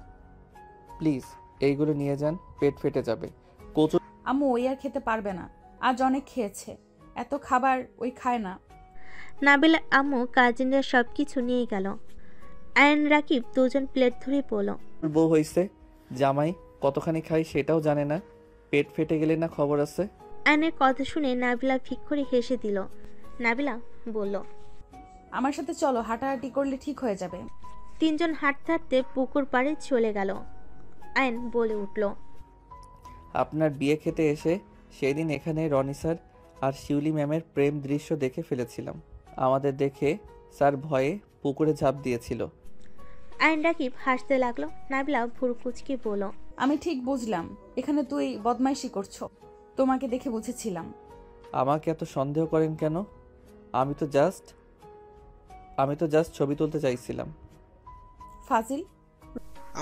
প্লিজ এইগুলো নিয়ে যান, পেট ফেটে যাবে। কচু আম্মু ওই আর খেতে পারবে না, আজ অনেক খেয়েছে, এত খাবার ওই খায় না। নাবিলার আম্মু কাজিনরা সব কিছু নিয়ে গেল। আয়ন রাকিব দুজন প্লেট ধরে বলল, বউ হইছে, জামাই কতখানি খাই সেটাও জানে না, পেট ফেটে গেলে না খবর আছে। আয়নের কথা শুনে নাবিলা ফিক করে হেসে দিল। নাবিলা বলল, আমার সাথে চলো, হাঁটাহাঁটি করলে ঠিক হয়ে যাবে। তিনজন হাঁটতে হাঁটতে পুকুর পাড়ে চলে গেল। আয়ন বলে উঠল, আপনার বিয়ে খেতে এসে সেদিন এখানে রনি স্যার আর শিউলি ম্যামের প্রেম দৃশ্য দেখে ফেলেছিলাম। আমাদের দেখে স্যার ভয়ে পুকুরে ঝাঁপ দিয়েছিল। আয়ন রাকিব হাসতে লাগলো। নাবিলা ভুরু কুচকে বলল, আমি ঠিক বুঝলাম, এখানে তুই বদমাইশি করছো, তোমাকে দেখে বুঝেছিলাম। আমাকে এত সন্দেহ করেন কেন? আমি তো জাস্ট ছবি তুলতে চাইছিলাম। ফাজিল।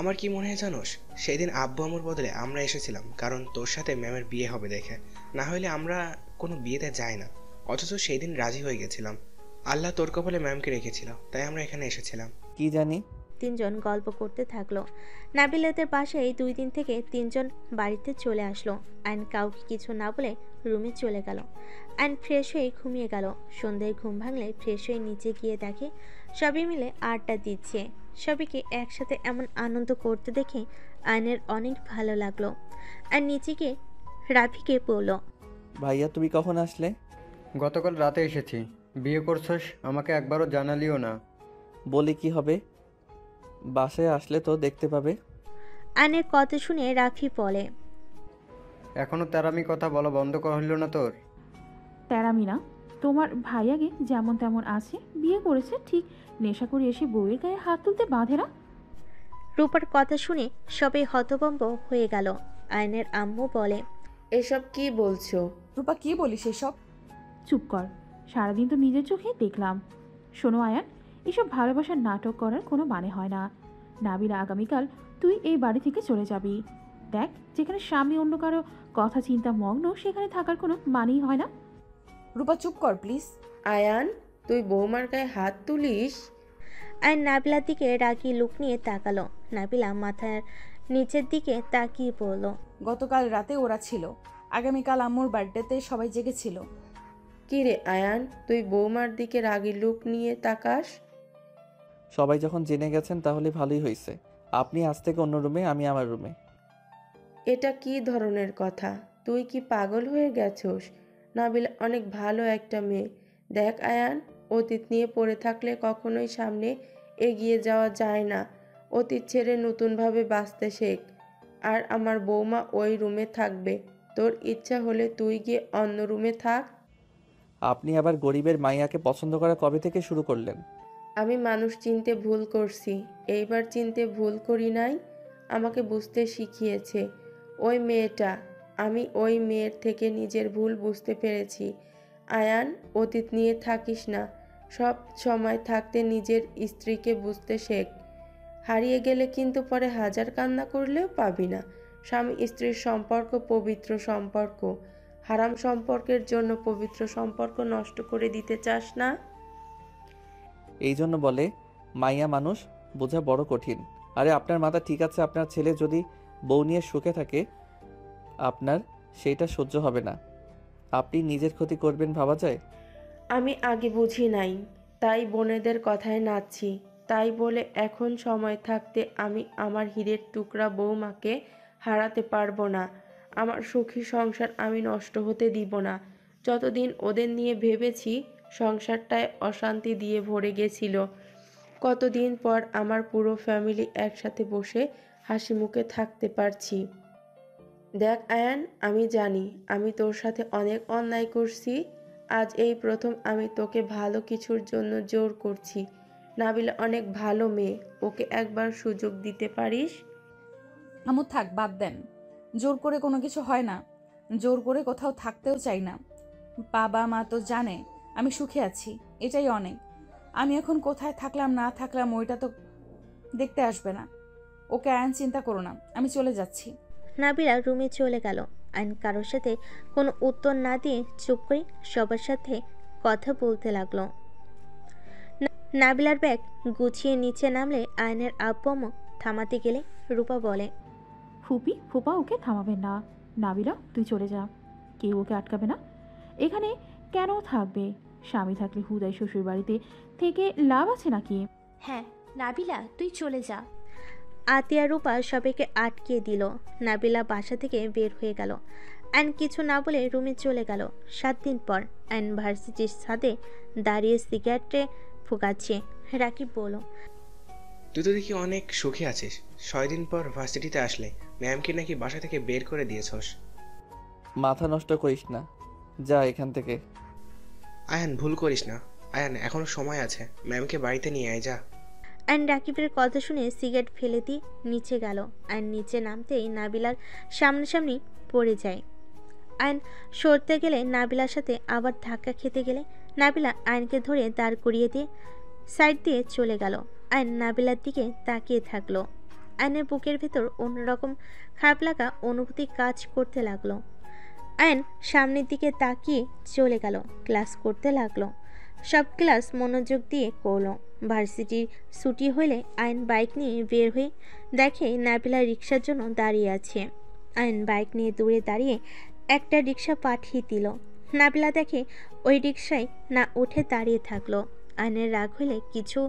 আমার কি মনে হয় জানোস, সেদিন আব্বু আম্মুর বদলে আমরা এসেছিলাম, কারণ তোর সাথে ম্যামের বিয়ে হবে দেখে। না হলে আমরা কোনো বিয়েতে যাই না, অথচ সেই দিন রাজি হয়ে গেছিলাম। আল্লাহ তোর কপালে ম্যামকে রেখেছিল, তাই আমরা এখানে এসেছিলাম। কি জানি। তিনজন গল্প করতে থাকলো। নাবিলাদের বাসায় 2 দিন থেকে তিনজন বাড়িতে চলে আসলো। আইন কাউকে কিছু না বলে রুমে চলে গেল। আইন ফ্রেশ হয়ে ঘুমিয়ে গেল। সন্ধ্যায় ঘুম ভাঙলে ফ্রেশ হয়ে নিচে গিয়ে দেখে সবাই মিলে আড্ডা দিচ্ছে। সবাইকে একসাথে এমন আনন্দ করতে দেখে আইনের অনেক ভালো লাগলো। আর নিচে গিয়ে রাফিকে বলল, ভাইয়া তুমি কখন আসলে? গতকাল রাতে এসেছি। বিয়ে করছস, আমাকে একবারও জানালিও না। বলি কি হবে, বাসায় আসলে তো দেখতে পাবে। আইনের কথা শুনে রাফি বলে, এখনো তেরামি কথা বলা বন্ধ করা হইল না তোর? তেরামি না, তোমার ভাইয়াকে যেমন তেমন আছে, বিয়ে করেছে ঠিক, নেশা করে এসে বউয়ের গায়ে হাত তুলতে বাঁধে না। রূপার কথা শুনে সবাই হতভম্ব হয়ে গেল। আয়নের আম্মু বলে, এসব কি বলছো? রূপা কি বলিস এসব? চুপ কর, সারাদিন তো নিজের চোখে দেখলাম। শোনো আয়ান, এসব ভালোবাসার নাটক করার কোনো মানে হয় না। নাবিলা, আগামীকাল তুই এই বাড়ি থেকে চলে যাবি। দেখ, যেখানে স্বামী অন্য কারো কথা চিন্তা মগ্ন, সেখানে থাকার কোনো মানেই হয় না। রূপা চুপ কর প্লিজ। আয়ান, তুই বৌমার গায়ে হাত তুলিস? আয়ন নাবিলার দিকে রাগি লুক নিয়ে তাকালো। নাবিলা মাথার নিচের দিকে তাকিয়ে পড়ল। গতকাল রাতে ওরা ছিল, আগামীকাল আম্মুর বার্থডেতে সবাই জেগেছিল। কি রে আয়ান, তুই বৌমার দিকে রাগি লুক নিয়ে তাকাস? সবাই যখন জেনে গেছেন তাহলে ভালোই হয়েছে। আপনি আজ থেকে অন্য রুমে, আমি আমার রুমে। এটা কি ধরনের কথা? তুই কি পাগল হয়ে গেছস? নাবিলা অনেক ভালো একটা মেয়ে। দেখ আয়ান, অতীত নিয়ে পড়ে থাকলে কখনোই সামনে এগিয়ে যাওয়া যায় না। অতীত ছেড়ে নতুনভাবে বাঁচতে শেখ। আর আমার বৌমা ওই রুমে থাকবে। তোর ইচ্ছা হলে তুই গিয়ে অন্য রুমে থাক। আপনি আবার গরিবের মাইয়াকে পছন্দ করা কবে থেকে শুরু করলেন? আমি মানুষ চিনতে ভুল করছি, এইবার চিনতে ভুল করি নাই। আমাকে বুঝতে শিখিয়েছে ওই মেয়েটা। আমি ওই মেয়ের থেকে নিজের ভুল বুঝতে পেরেছি। আয়ান, অতীত নিয়ে থাকিস না। সব সময় থাকতে নিজের স্ত্রীকে বুঝতে শেখ। হারিয়ে গেলে কিন্তু পরে হাজার কান্না করলেও পাবি না। স্বামী স্ত্রীর সম্পর্ক পবিত্র সম্পর্ক। হারাম সম্পর্কের জন্য পবিত্র সম্পর্ক নষ্ট করে দিতে চাস না। এই জন্য বলে মাইয়া মানুষ বোঝা বড় কঠিন। আরে আপনার মাথা ঠিক আছে, আপনার ছেলে যদি বউ নিয়ে সুখে থাকে, আপনার সেইটা সহ্য হবে না। আপনি নিজের ক্ষতি করবেন ভাবা যায়? আমি আগে বুঝি নাই, তাই বোনেদের কথায় নাচছি। তাই বলে এখন সময় থাকতে আমি আমার হীরের টুকরা বৌমাকে হারাতে পারবো না। আমার সুখী সংসার আমি নষ্ট হতে দিব না। যতদিন ওদের নিয়ে ভেবেছি, সংসারটায় অশান্তি দিয়ে ভরে গেছিল। কতদিন পর আমার পুরো ফ্যামিলি একসাথে বসে হাসি মুখে থাকতে পারছি। দেখ আয়ান, আমি জানি আমি তোর সাথে অনেক অন্যায় করছি। আজ এই প্রথম আমি তোকে ভালো কিছুর জন্য জোর করছি। নাবিলা অনেক ভালো মেয়ে, ওকে একবার সুযোগ দিতে পারিস। আম্মু থাক, বাদ দেন। জোর করে কোনো কিছু হয় না। জোর করে কোথাও থাকতেও চাই না। বাবা মা তো জানে আমি সুখে আছি, এটাই অনেক। আমি এখন কোথায় থাকলাম না থাকলাম ওইটা তো দেখতে আসবে না। ওকে আয়ন, চিন্তা করো না, আমি চলে যাচ্ছি। নাবিলা রুমে চলে গেল। আইন কারোর সাথে কোনো উত্তর না দিয়ে চুপ করে সবার সাথে কথা বলতে লাগলো। নাবিলার ব্যাগ গুছিয়ে নিচে নামলে আয়নের আব্বু আম্মু থামাতে গেলে রূপা বলে, ফুপা ওকে থামাবেন না। নাবিলা তুই চলে যা, কেউ ওকে আটকাবে না। এখানে কেন থাকবে? স্বামী থাকলে হুদাই শ্বশুর বাড়িতে থেকে লাভ আছে নাকি? হ্যাঁ নাবিলা তুই চলে যা। আতিয়া রূপা সবাইকে আটকিয়ে দিল। নাবিলা বাসা থেকে বের হয়ে গেল। আইন কিছু না বলে রুমে চলে গেল। 7 দিন পর আইন ভার্সিটির সাথে দাঁড়িয়ে সিগারেটে ফুকাচ্ছে। রাকিব বলল, তুই তো দেখি অনেক সুখী আছিস। 6 দিন পর ভার্সিটিতে আসলে ম্যামকে নাকি বাসা থেকে বের করে দিয়েছস। মাথা নষ্ট করিস না, যা এখান থেকে। আয়ান ভুল করিস না। আয়ান এখনো সময় আছে, ম্যামকে বাড়িতে নিয়ে আয় যা। আইন রাকিবের কথা শুনে সিগারেট ফেলে দিয়ে নিচে গেল। আইন নিচে নামতেই নাবিলার সামনাসামনি পড়ে যায়। আইন সরতে গেলে নাবিলার সাথে আবার ধাক্কা খেতে গেলে নাবিলা আইনকে ধরে দাঁড় করিয়ে দিয়ে সাইড দিয়ে চলে গেল। আইন নাবিলার দিকে তাকিয়ে থাকলো। আইনের বুকের ভেতর অন্যরকম খারাপ লাগা অনুভূতি কাজ করতে লাগলো। আইন সামনের দিকে তাকিয়ে চলে গেল। ক্লাস করতে লাগলো। সব ক্লাস মনোযোগ দিয়ে করলো। ভার্সিটির ছুটি হলে আইন বাইক নিয়ে বের হয়ে দেখে নাবিলা রিক্সার জন্য দাঁড়িয়ে আছে। আইন বাইক নিয়ে দূরে দাঁড়িয়ে একটা রিক্সা পাঠিয়ে দিল। নাবিলা দেখে ওই রিক্সায় না উঠে দাঁড়িয়ে থাকলো। আইনের রাগ হলে কিছু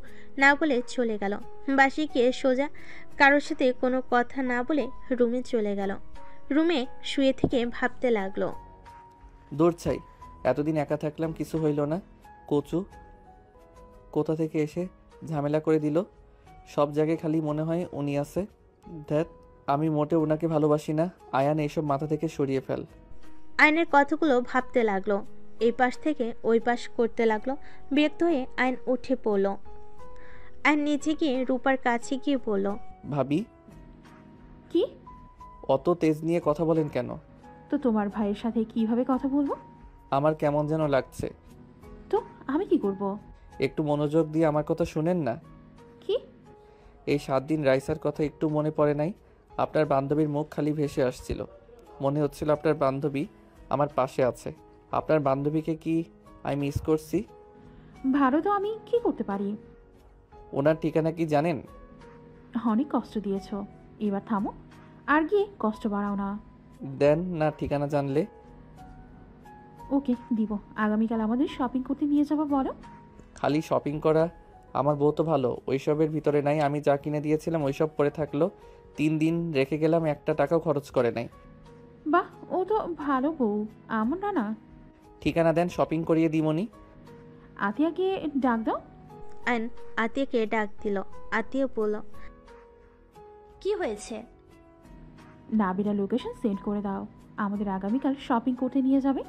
না বলে চলে গেল। বাসে গিয়ে সোজা কারোর সাথে কোনো কথা না বলে রুমে চলে গেল। রুমে শুয়ে থেকে ভাবতে লাগলো, দূর চাই, এতদিন একা থাকলাম, কিছু হইল না। কচু কোথা থেকে এসে ঝামেলা করে দিল। সব জায়গায় খালি মনে হয় উনি আছে। ধ্যাত, আমি মোটে ওনাকে ভালোবাসি না। আয়ান এইসব মাথা থেকে সরিয়ে ফেল। আইনের কথাগুলো ভাবতে লাগলো। এই পাশ থেকে ওই পাশ করতে লাগলো। বিরক্ত হয়ে আইন উঠে পড়ল। আইন নিচে গিয়ে রূপার কাছে গিয়ে বলল, ভাবি। কি? অত তেজ নিয়ে কথা বলেন কেন? তো তোমার ভাইয়ের সাথে কিভাবে কথা বলবো? আমার কেমন যেন লাগছে। তো আমি কি করব? একটু মনোযোগ দিয়ে আমার কথা শুনেন না। কি? এই 7 দিন রাইসার কথা একটু মনে পড়ে নাই? আপনার বান্ধবীর মুখ খালি ভেসে আসছিল। মনে হচ্ছিল আপনার বান্ধবী আমার পাশে আছে। আপনার বান্ধবীকে কি আমি মিস করছি? ভালো তো আমি কি করতে পারি? ওনার ঠিকানা কি জানেন? অনেক কষ্ট দিয়েছ, এবার থামো, আর গিয়ে কষ্ট বাড়াও না। দেন না ঠিকানা জানলে? ওকে দিব। আগামীকাল আমাদের শপিং করতে নিয়ে যাবো বলো। খালি শপিং করা? আমার বউ তো ভালো, ওইসবের ভিতরে নাই। আমি যা কিনে দিয়েছিলাম ওইসব পরে থাকলো। 3 দিন রেখে গেলাম, একটা টাকাও খরচ করে নাই। বাহ, ও তো ভালো বউ, আমার না। ঠিকানা দেন, শপিং করিয়ে দিমনি। আতিয়াকে ডাক দাও। আইন আতিয়াকে ডাক দিল। আতিয়া বলল, কি হয়েছে? নাবিলা লোকেশন সেন্ড করে দাও, আমাদের আগামীকাল শপিং করতে নিয়ে যাবে।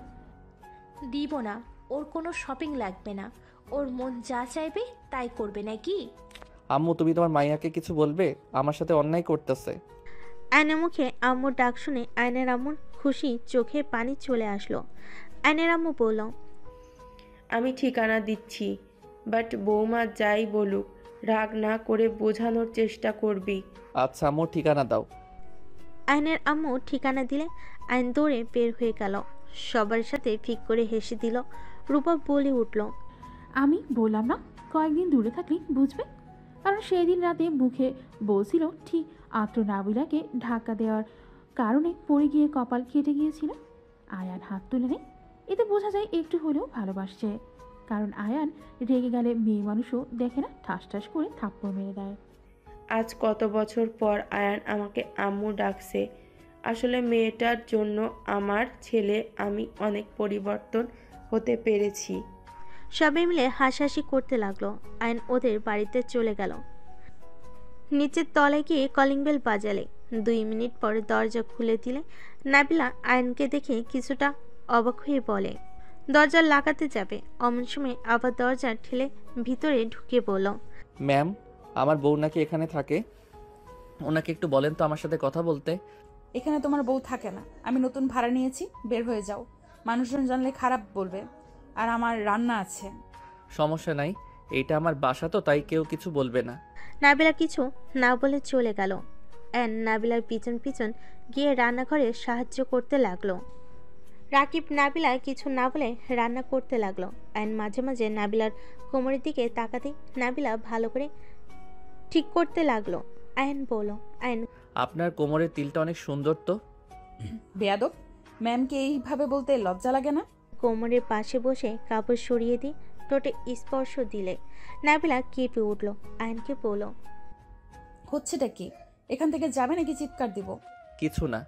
দিব না, ওর কোনো শপিং লাগবে না। ওর মন যা চাইবে তাই করবে নাকি? আম্মু, তুমি তোমার মাইয়াকে কিছু বলবে? আমার সাথে অন্যায় করতেছে। আয়নের মুখে আম্মুর ডাক শুনে আয়নের আম্মুর খুশি চোখে পানি চলে আসলো। আয়নের আম্মু বলল, আমি ঠিকানা দিচ্ছি, বাট বৌমা যাই বলুক রাগ না করে বোঝানোর চেষ্টা করবি। আচ্ছা আম্মু, ঠিকানা দাও। আয়নের আম্মু ঠিকানা দিলে আইন দৌড়ে বের হয়ে গেল। সবার সাথে ফিক করে হেসে দিল। রূপা বলে উঠল, আমি বললাম না কয়েকদিন দূরে থাকলে বুঝবে। কারণ সেই দিন রাতে মুখে বলছিল ঠিক আত্র নাবিলাকে ধাক্কা দেওয়ার কারণে পড়ে গিয়ে কপাল কেটে গিয়েছিল। আয়ান হাত তুলে নেয়, এতে বোঝা যায় একটু হলেও ভালোবাসছে। কারণ আয়ান রেগে গেলে মেয়ে মানুষও দেখে না, ঠাস ঠাস করে থাপ্পড় মেরে দেয়। আজ কত বছর পর আয়ান আমাকে আম্মু ডাকছে। আসলে মেয়েটার জন্য আমার ছেলে আমি অনেক পরিবর্তন হতে পেরেছি। সবাই মিলে হাসাহাসি করতে লাগলো। আয়ন ওদের বাড়িতে চলে গেল। নিচের তলায় গিয়ে কলিং বেল বাজালে। 2 মিনিট পরে দরজা খুলে দিলে নাবিলা আয়নকে দেখে কিছুটা অবাক হয়ে বলে। দরজা লাগাতে যাবে, অমন সময় আবার দরজা ঠেলে ভিতরে ঢুকে বলল, ম্যাম, আমার বউ নাকি এখানে থাকে। ওনাকে একটু বলেন তো আমার সাথে কথা বলতে। এখানে তোমার বউ থাকে না, আমি নতুন ভাড়া নিয়েছি, বের হয়ে যাও। মানুষজন জানলে খারাপ বলবে। আর আমার রান্না আছে। সমস্যা নাই, এইটা আমার বাসা তো, তাই কেউ কিছু বলবে না। নাবিলা কিছু না বলে চলে গেল। অ্যান নাবিলার পিছন পিছন গিয়ে রান্নাঘরে সাহায্য করতে লাগলো। রাকিব নাবিলা কিছু না বলে রান্না করতে লাগলো। অ্যান মাঝে মাঝে নাবিলার কোমরের দিকে তাকাতে নাবিলা ভালো করে ঠিক করতে লাগলো। আয়ন বলল, আয়ন, আপনার কোমরের তিলটা অনেক সুন্দর তো। বেয়াদব, ম্যামকে এইভাবে বলতে লজ্জা লাগে না? কোমরের পাশে বসে কাপড় সরিয়ে দিয়ে ঠোঁটে স্পর্শ দিলে নাবিলা কেঁপে উঠল। আয়নকে বলল, হচ্ছেটা কি? এখান থেকে যাবে নাকি চিৎকার দিব? কিছু না।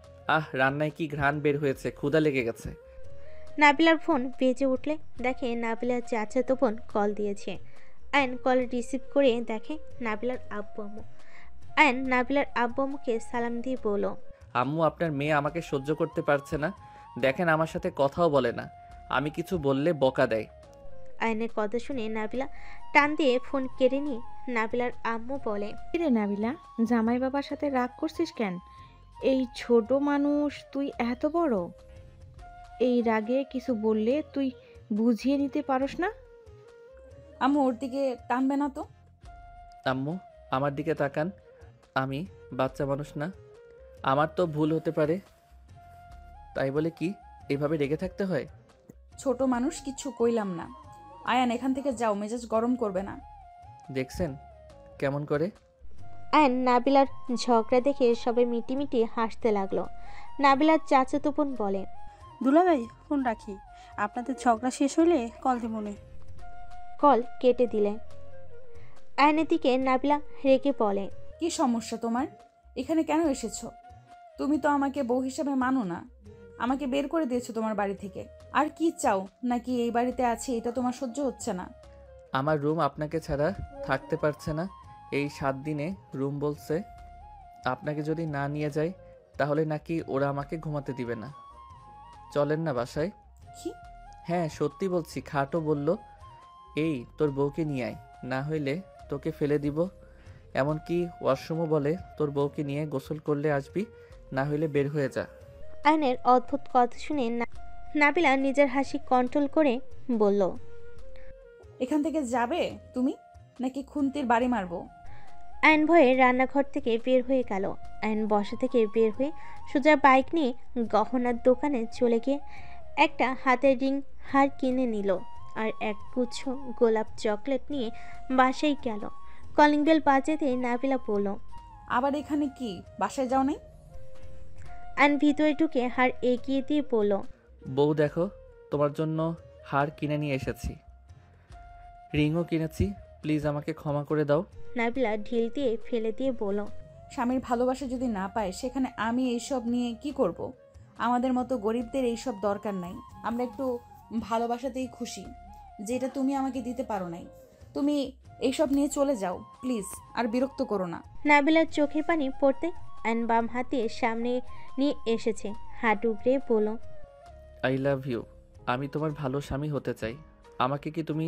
রান্নায় কি ঘ্রাণ বের হয়েছে, ক্ষুধা লেগে গেছে। নাবিলার ফোন বেজে উঠলে দেখে নাবিলার চাচাতো বোন কল দিয়েছে। আয়ন কল রিসিভ করে দেখে নাবিলার আব্বু আম্মু। আয়ন নাবিলার আব্বু আম্মুকে সালাম দিয়ে বলল, আম্মু, আপনার মেয়ে আমাকে সহ্য করতে পারছে না। দেখেন, আমার সাথে কথাও বলে না, আমি কিছু বললে বকা দেয়। আয়নের কথা শুনে নাবিলা টান দিয়ে ফোন কেড়ে নিয়ে নাবিলার আম্মু বলে, রে নাবিলা, জামাই বাবার সাথে রাগ করছিস কেন? এই ছোট মানুষ, তুই এত বড়। এই রাগে কিছু বললে তুই বুঝিয়ে নিতে পারস না? আম্মু, ওর দিকে টানবে না তো। আম্মু, আমার দিকে তাকান, আমি বাচ্চা মানুষ না, আমার তো ভুল হতে পারে। তাই বলে কি এভাবে রেগে থাকতে হয়? ছোট মানুষ, কিছু কইলাম না। আয়ান, এখান থেকে যাও, মেজাজ গরম করবে না। দেখছেন কেমন করে? আয়ন নাবিলার ঝগড়া দেখে সবাই মিটিমিটি হাসতে লাগলো। নাবিলার চাচাতো বোন বলে, দুলাভাই, ফোন রাখি, আপনাদের ঝগড়া শেষ হলে কল দিমনে। কল কেটে দিলে। আয়নের দিকে নাবিলা রেগে বলে, কি সমস্যা তোমার? এখানে কেন এসেছো? তুমি তো আমাকে বউ হিসাবে মানো না। আমাকে বের করে দিয়েছো তোমার বাড়ি থেকে। আর কি চাও? নাকি এই বাড়িতে আছি এটা তোমার সহ্য হচ্ছে না? আমার রুম আপনাকে ছাড়া থাকতে পারছে না। এই 7 দিনে রুম বলছে আপনাকে যদি না নিয়ে যাই তাহলে নাকি ওরা আমাকে ঘুমাতে দিবে না। চলেন না বাসায়। কি? হ্যাঁ, সত্যি বলছি। খাটও বলল, এই তোর বউকে নিয়ে আয়, না হইলে তোকে ফেলে দিব। এমনকি ওয়াশরুমও বলে তোর বউকে নিয়ে গোসল করলে আসবি, না হইলে বের হয়ে যা। আয়নের অদ্ভুত কথা শুনে নাবিলা নিজের হাসি কন্ট্রোল করে বলল, এখান থেকে যাবে তুমি, নাকি খুন্তির বাড়ি মারবো? আয়ন ভয়ে রান্নাঘর থেকে বের হয়ে গেল। আয়ন বসা থেকে বের হয়ে সোজা বাইক নিয়ে গহনার দোকানে চলে গিয়ে একটা হাতের রিং হার কিনে নিল আর এক গুচ্ছ গোলাপ চকলেট নিয়ে বাসায় গেল। কলিং বেল বাজাতে নাবিলা বলল, আবার এখানে কি, বাসায় যাও নাই? আয়ন ভিতরে ঢুকে হার এগিয়ে দিয়ে বলল, বউ দেখো, তোমার জন্য হার কিনে নিয়ে এসেছি, রিংও কিনেছি, প্লিজ আমাকে ক্ষমা করে দাও। নাবিলা ঢিল দিয়ে ফেলে দিয়ে বলল, স্বামীর ভালোবাসা যদি না পায় সেখানে আমি এইসব নিয়ে কি করব? আমাদের মতো গরিবদের এইসব দরকার নাই। আমরা একটু ভালোবাসাতেই খুশি, যেটা তুমি আমাকে দিতে পারো নাই। তুমি এইসব নিয়ে চলে যাও প্লিজ, আর বিরক্ত করো না। নাবিলার চোখের পানি পড়তে আয়ন বাম হাতে সামনে নিয়ে এসেছে, হাত উগড়ে বলল, আই লাভ ইউ। আমি তোমার ভালো স্বামী হতে চাই। আমাকে কি তুমি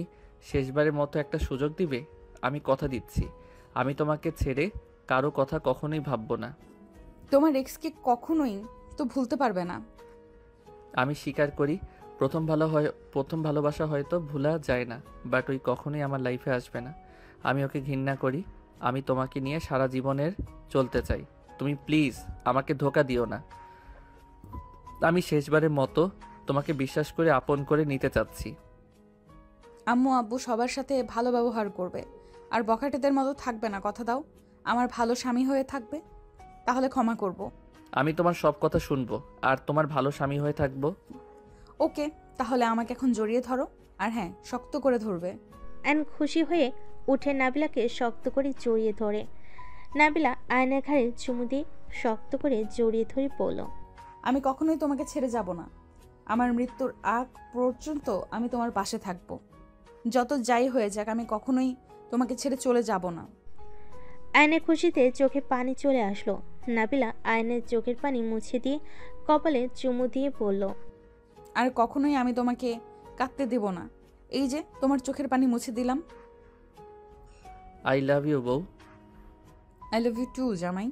শেষবারের মতো একটা সুযোগ দিবে? আমি কথা দিচ্ছি, আমি তোমাকে ছেড়ে কারো কথা কখনোই ভাববো না। তোমার এক্সকে কখনোই তো ভুলতে পারবে না। আমি স্বীকার করি, প্রথম ভালোবাসা হয়তো ভোলা যায় না, বাট ওই কখনোই আমার লাইফে আসবে না। আমি ওকে ঘৃণা করি। আমি তোমাকে নিয়ে সারা জীবনের চলতে চাই। তুমি প্লিজ আমাকে ধোঁকা দিও না। আমি শেষবারের মতো তোমাকে বিশ্বাস করে আপন করে নিতে চাচ্ছি। আম্মু আব্বু সবার সাথে ভালো ব্যবহার করবে, আর বখাটেদের মতো থাকবে না, কথা দাও। আমার ভালো স্বামী হয়ে থাকবে, তাহলে ক্ষমা করব। আমি তোমার সব কথা শুনবো আর তোমার ভালো স্বামী হয়ে থাকবো। ওকে, তাহলে আমাকে এখন জড়িয়ে ধরো, আর হ্যাঁ, শক্ত করে ধরবে। আয়ন খুশি হয়ে উঠে নাবিলাকে শক্ত করে জড়িয়ে ধরে। নাবিলা আয়নের ঘাড়ে চুমু দিয়ে শক্ত করে জড়িয়ে ধরে বলল, আমি কখনোই তোমাকে ছেড়ে যাব না। আমার মৃত্যুর আগ পর্যন্ত আমি তোমার পাশে থাকব। যত যাই হয়ে যাক, আমি কখনোই তোমাকে ছেড়ে চলে যাব না। আয়নের খুশিতে চোখে পানি চলে আসলো। নাবিলা আয়নের চোখের পানি মুছে দিয়ে কপালে চুমু দিয়ে বলল, আর কখনোই আমি তোমাকে কাঁদতে দেব না। এই যে তোমার চোখের পানি মুছে দিলাম। আই লাভ ইউ বউ। আই লাভ ইউ টু জামাই।